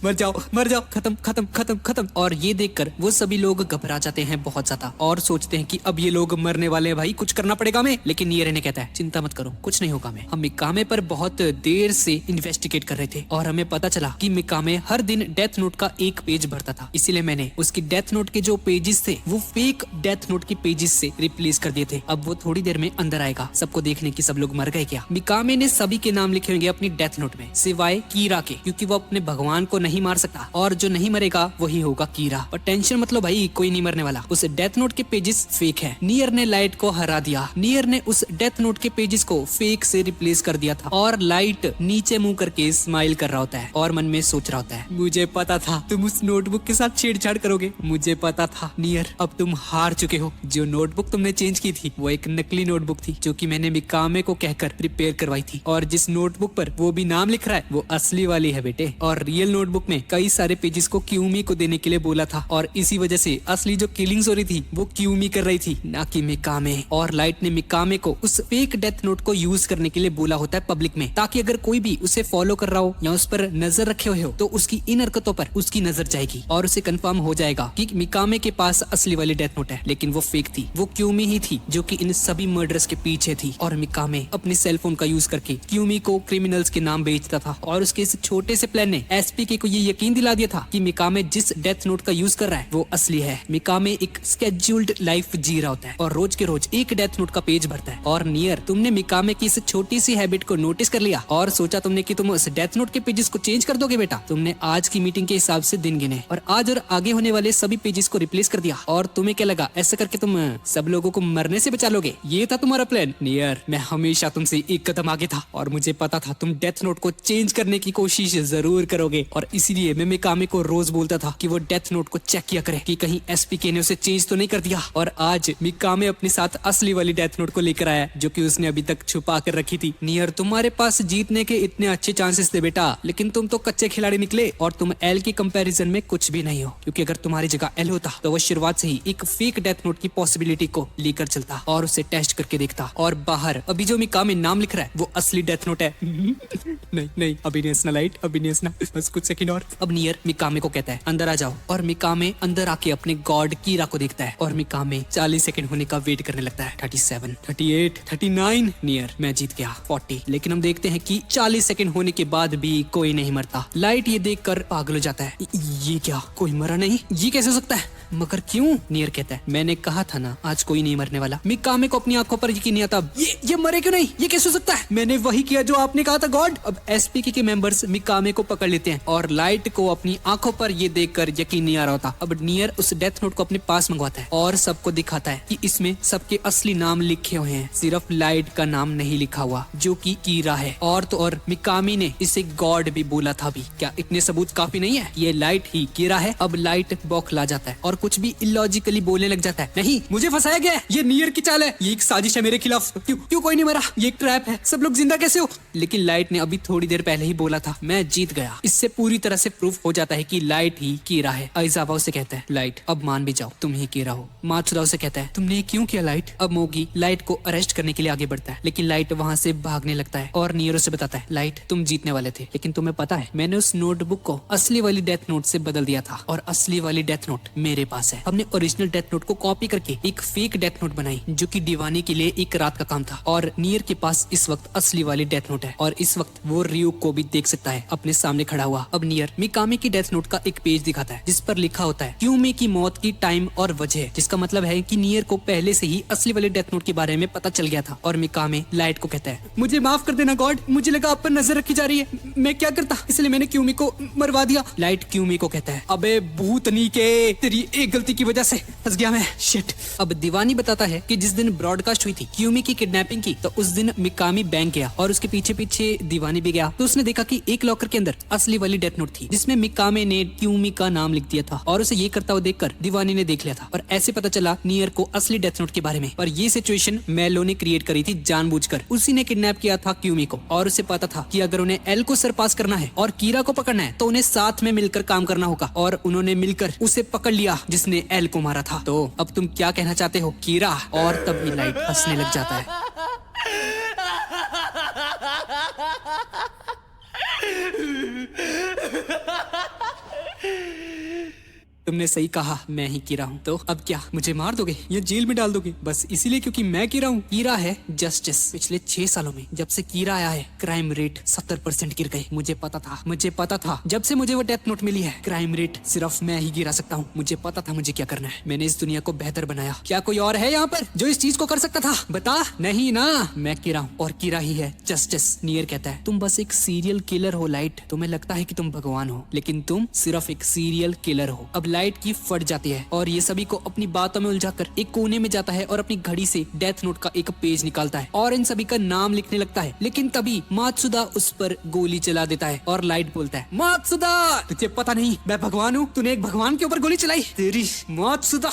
मर जाओ, खत्म खत्म खत्म खत्म। और ये देखकर वो सभी लोग घबरा जाते हैं बहुत ज्यादा और सोचते हैं कि अब ये लोग मरने वाले हैं भाई, कुछ करना पड़ेगा हमें। लेकिन नियर ने कहता है, चिंता मत करो, कुछ नहीं होगा हमें। हम मिकामे पर बहुत देर से इन्वेस्टिगेट कर रहे थे और हमें पता चला कि मिकामे हर दिन डेथ नोट का एक पेज भरता था, इसीलिए मैंने उसकी डेथ नोट के जो पेजेस थे वो फेक डेथ नोट के पेजेस से रिप्लेस कर दिए थे। अब वो थोड़ी देर में अंदर आएगा सबको देखने की सब लोग मर गए क्या। मिकामे ने सभी के नाम लिखे होंगे अपनी डेथ नोट में सिवाय कीरा के, क्योंकि वो अपने भगवान को नहीं मार सकता और जो नहीं मरेगा वही होगा कीरा। और टेंशन मतलब भाई, कोई नहीं मरने वाला। उस डेथ नोट के पेजेस फेक है। नियर ने लाइट को हरा दिया। नियर ने उस डेथ नोट के पेजेस को फेक से रिप्लेस कर दिया था और लाइट नीचे मुंह करके स्माइल कर रहा होता है और मन में सोच रहा होता है, मुझे पता था तुम उस नोटबुक के साथ छेड़छाड़ करोगे, मुझे पता था नियर, अब तुम हार चुके हो। जो नोटबुक तुमने चेंज की थी वो एक नकली नोटबुक थी जो कि मैंने मिकामे को कहकर प्रिपेयर करवाई थी और जिस नोटबुक पर वो भी नाम लिख रहा है वो असली वाली है बेटे। और रियल नोटबुक में कई सारे पेजेस को क्यूमी को देने के लिए बोला था और इसी वजह से असली जो किलिंग्स हो रही थी वो क्यूमी कर रही थी, ना कि मिकामे। और लाइट ने मिकामे को उस फेक डेथ नोट को यूज करने के लिए बोला होता है पब्लिक में, ताकि अगर कोई भी उसे फॉलो कर रहा हो या उस पर नजर रखे हुए हो तो उसकी इन हरकतों पर उसकी नजर जाएगी और उसे कंफर्म हो जाएगा कि मिकामे के पास असली वाली डेथ नोट है, लेकिन वो फेक थी। वो क्यूमी ही थी जो कि इन सभी मर्डर्स के पीछे थी। और मिकामे अपने सेलफोन का यूज करके क्यूमी को क्रिमिनल्स के नाम बेचता था और उसके इस छोटे से प्लान ने एसपीके को ये यकीन दिला दिया था कि मिकामे जिस डेथ नोट का यूज कर रहा है वो असली है। मिकामे एक स्केड्यूल्ड लाइफ जी रहा होता है और रोज के रोज एक डेथ नोट का पेज भरता है। और नियर, तुमने मिकामे की इस छोटी सी हैबिट को नोटिस कर लिया और सोचा तुमने कि तुम उस डेथ नोट के पेजेस को चेंज कर दोगे बेटा। तुमने आज की मीटिंग के हिसाब से दिन गिने और आज और आगे होने वाले सभी पेजेस को रिप्लेस कर दिया। और तुम्हें क्या लगा ऐसा करके तुम सब लोगों को मरने से बचा लोगे? ये था तुम्हारा प्लान नियर। मैं हमेशा तुमसे एक कदम आगे था और मुझे पता था तुम डेथ नोट को चेंज करने की कोशिश जरूर करोगे और इसीलिए मैं मिकामे को रोज बोलता था कि वो डेथ नोट को चेक किया करे कि कहीं एसपीके ने उसे चेंज तो नहीं कर दिया। और आज मिकामे अपने साथ असली वाली डेथ नोट को लेकर आया जो कि उसने अभी तक छुपा कर रखी थी। नियर, तुम्हारे पास जीतने के इतने अच्छे चांसेस थे बेटा, लेकिन तुम तो कच्चे खिलाड़ी निकले और तुम एल के कंपैरिजन में कुछ भी नहीं हो, क्योंकि अगर तुम्हारी जगह एल होता तो वो शुरुआत से ही एक फेक डेथ नोट की पॉसिबिलिटी को लेकर चलता और उसे टेस्ट करके देखता। और बाहर अभी जो मिकामे नाम लिख रहा है वो असली डेथ नोट है। नहीं नहीं, अभी नहीं हंसना लाइट, अभी नहीं हंसना, बस कुछ सेकंड और। अब नियर मिकामे को कहता है अंदर आ जाओ और मिकामे अंदर आके अपने गॉड कीरा को देखता है और मिकामे 40 सेकंड होने का वेट करने लगता है। 37, 38, 39, नियर, मैं जीत गया 40। लेकिन हम देखते हैं कि 40 सेकंड होने के बाद भी कोई नहीं मरता। लाइट ये देखकर पागल हो जाता है, ये क्या, कोई मरा नहीं, ये कैसे हो सकता है? मगर क्यों? नियर कहता है, मैंने कहा था ना आज कोई नहीं मरने वाला। मिकामे को अपनी आंखों पर यकीन नहीं आता, ये मरे क्यों नहीं, ये कैसे हो सकता है? मैंने वही किया जो आपने कहा था गॉड। अब एसपीके के मेंबर्स मिकामे को पकड़ लेते हैं और लाइट को अपनी आंखों पर ये देखकर यकीन नहीं आ रहा होता। अब नियर उस डेथ नोट को अपने पास मंगवाता है और सबको दिखाता है कि इसमें सबके असली नाम लिखे हुए हैं, सिर्फ लाइट का नाम नहीं लिखा हुआ जो कि कीरा है। और तो और मिकामी ने इसे गॉड भी बोला था भी। क्या इतने सबूत काफी नहीं है? ये लाइट ही कीरा है। अब लाइट बौखला जाता है और कुछ भी इलॉजिकली बोलने लग जाता है, नहीं मुझे फंसाया गया है, ये नियर की चाल है, ये एक साजिश है मेरे खिलाफ। क्यों कोई नहीं मरा, ये एक ट्रैप है, सब लोग जिंदा कैसे हो? लेकिन लाइट ने अभी थोड़ी देर पहले ही बोला था मैं जीत गया। इससे पूरी तरह से प्रूफ हो जाता है कि लाइट ही कीरा है। आइजाबा उसे कहता है, लाइट अब मान भी जाओ तुम ही कीरा हो। मात्सुदा उसे कहता है, तुमने क्यों किया लाइट? अब मोगी लाइट को अरेस्ट करने के लिए आगे बढ़ता है लेकिन लाइट वहाँ से भागने लगता है और नियर उसे बताता है, लाइट तुम जीतने वाले थे लेकिन तुम्हें पता है मैंने उस नोटबुक को असली वाली डेथ नोट से बदल दिया था और असली वाली डेथ नोट मेरे पास है। हमने ओरिजिनल डेथ नोट को कॉपी करके एक फेक डेथ नोट बनाई जो कि दीवानी के लिए एक रात का काम था और नियर के पास इस वक्त असली वाली डेथ नोट है और इस वक्त वो रियो को भी देख सकता है अपने सामने खड़ा हुआ। अब नियर मिकामी की डेथ नोट का एक पेज दिखाता है जिस पर लिखा होता है क्यूमी की मौत की टाइम और वजह, जिसका मतलब है कि नियर को पहले से ही असली वाले डेथ नोट के बारे में पता चल गया था। और मिकामी लाइट को कहता है, मुझे माफ कर देना गॉड, मुझे लगा आप पर नजर रखी जा रही है, मैं क्या करता, इसलिए मैंने क्यूमी को मरवा दिया। लाइट क्यूमी को कहता है, अबे भूतनी के, तेरी एक गलती की वजह से फंस गया मैं, शिट। अब दीवानी बताता है कि जिस दिन ब्रॉडकास्ट हुई थी क्यूमी की किडनैपिंग की, तो उस दिन मिकामी बैंक गया और उसके पीछे पीछे दीवानी भी गया। तो उसने देखा कि एक लॉकर के अंदर असली वाली डेथ नोट थी जिसमें मिकामी ने क्यूमी का नाम लिख दिया था और उसे ये करता हुआ देखकर दीवानी ने देख लिया था और ऐसे पता चला नियर को असली डेथ नोट के बारे में। पर ये सिचुएशन मेलो ने क्रिएट करी थी जानबूझकर। उसी ने किडनैप किया था क्यूमी को और उसे पता था कि अगर उन्हें एल को सरपास करना है और कीरा को पकड़ना है तो उन्हें साथ में मिलकर काम करना होगा और उन्होंने मिलकर उसे पकड़ लिया जिसने एल को मारा था। तो अब तुम क्या कहना चाहते हो कीरा? और तभी लाइट हंसने लग जाता है। तुमने सही कहा, मैं ही कीरा हूँ। तो अब क्या मुझे मार दोगे या जेल में डाल दोगे बस इसीलिए क्योंकि मैं कीरा हूँ? कीरा है जस्टिस। पिछले 6 सालों में जब से कीरा आया है क्राइम रेट 70% गिर गए। मुझे पता था जब से मुझे वो डेथ नोट मिली है क्राइम रेट सिर्फ मैं ही गिरा सकता हूँ। मुझे पता था मुझे क्या करना है। मैंने इस दुनिया को बेहतर बनाया। क्या कोई और है यहाँ पर जो इस चीज को कर सकता था? बता। नहीं ना, मैं कीरा हूँ और कीरा ही है जस्टिस। नियर कहता है तुम बस एक सीरियल किलर हो लाइट। तुम्हें लगता है कि तुम भगवान हो लेकिन तुम सिर्फ एक सीरियल किलर हो। अब लाइट की फट जाती है और ये सभी को अपनी बातों में उलझाकर एक कोने में जाता है और अपनी घड़ी से डेथ नोट का एक पेज निकालता है और इन सभी का नाम लिखने लगता है। लेकिन तभी मात्सुदा उस पर गोली चला देता है और लाइट बोलता है मात्सुदा तुझे पता नहीं मैं भगवान हूँ? तूने एक भगवान के ऊपर गोली चलाई? तेरी मात्सुदा,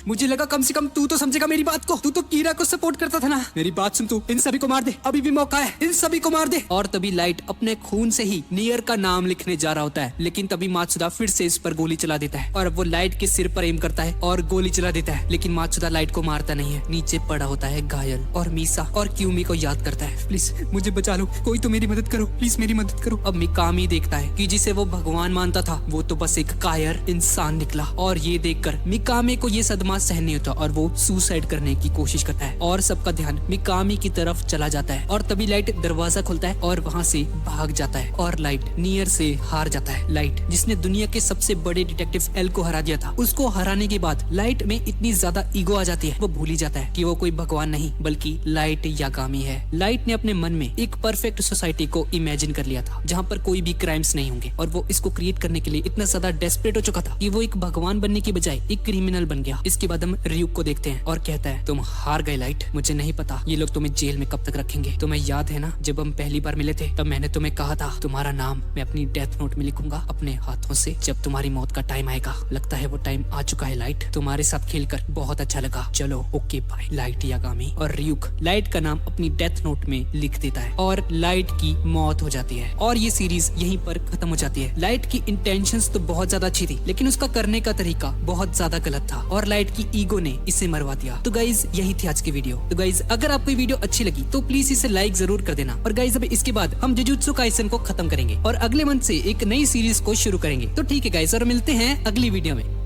मुझे लगा कम से कम तू तो समझेगा मेरी बात को। तू तो कीरा को सपोर्ट करता था ना। मेरी बात सुन, तू इन सभी को मार दे, अभी भी मौका है, इन सभी को मार दे। और तभी लाइट अपने खून से ही नियर का नाम लिखने जा रहा होता है लेकिन तभी मात्सुदा फिर से इस पर गोली चला देता है और वो लाइट के सिर पर एम करता है और गोली चला देता है। लेकिन मात्सुदा लाइट को मारता नहीं है, नीचे पड़ा होता है घायल और मीसा और क्यूमी को याद करता है प्लीज मुझे बचा लो, कोई तो मेरी मदद करो, प्लीज मेरी मदद करो। अब मिकामी देखता है कि जिसे वो भगवान मानता था वो तो बस एक कायर इंसान निकला और ये देखकर मिकामी को ये सदमा सहन नहीं होता और वो सुसाइड करने की कोशिश करता है और सबका ध्यान मिकामी की तरफ चला जाता है। और तभी लाइट दरवाजा खुलता है और वहाँ से भाग जाता है और लाइट नियर से हार जाता है। लाइट जिसने दुनिया के सबसे बड़े डिटेक्टिव एल को हरा दिया था, उसको हराने के बाद लाइट में इतनी ज्यादा ईगो आ जाती है वो भूल ही जाता है कि वो कोई भगवान नहीं बल्कि लाइट यागामी है। लाइट ने अपने मन में एक परफेक्ट सोसाइटी को इमेजिन कर लिया था जहाँ पर कोई भी क्राइम्स नहीं होंगे और वो इसको क्रिएट करने के लिए इतना ज्यादा डेस्परेट हो चुका था कि वो एक भगवान बनने की बजाय एक क्रिमिनल बन गया। इसके बाद हम रियूक को देखते हैं और कहता है तुम हार गए लाइट, मुझे नहीं पता ये लोग तुम्हें जेल में कब तक रखेंगे। तुम्हें याद है ना जब हम पहली बार मिले थे तब मैंने तुम्हें कहा था तुम्हारा नाम मैं अपनी डेथ नोट में लिखूंगा अपने हाथों से जब तुम्हारी मौत का टाइम आएगा। लगता है वो टाइम आ चुका है लाइट, तुम्हारे साथ खेलकर बहुत अच्छा लगा, चलो ओके बाय। लाइट यागामी और रियूक लाइट का नाम अपनी डेथ नोट में लिख देता है और लाइट की मौत हो जाती है और ये सीरीज यहीं पर खत्म हो जाती है। लाइट की इंटेंशंस तो बहुत ज्यादा अच्छी थी लेकिन उसका करने का तरीका बहुत ज्यादा गलत था और लाइट की ईगो ने इसे मरवा दिया। तो गाइज यही थी आज की वीडियो। तो गाइज अगर आपको ये वीडियो अच्छी लगी तो प्लीज इसे लाइक जरूर कर देना। और गाइज अब इसके बाद हम जुजुत्सु काइसेन को खत्म करेंगे और अगले मंथ से एक नई सीरीज को शुरू करेंगे। तो ठीक है गाइज और मिलते हैं अगली वीडियो में।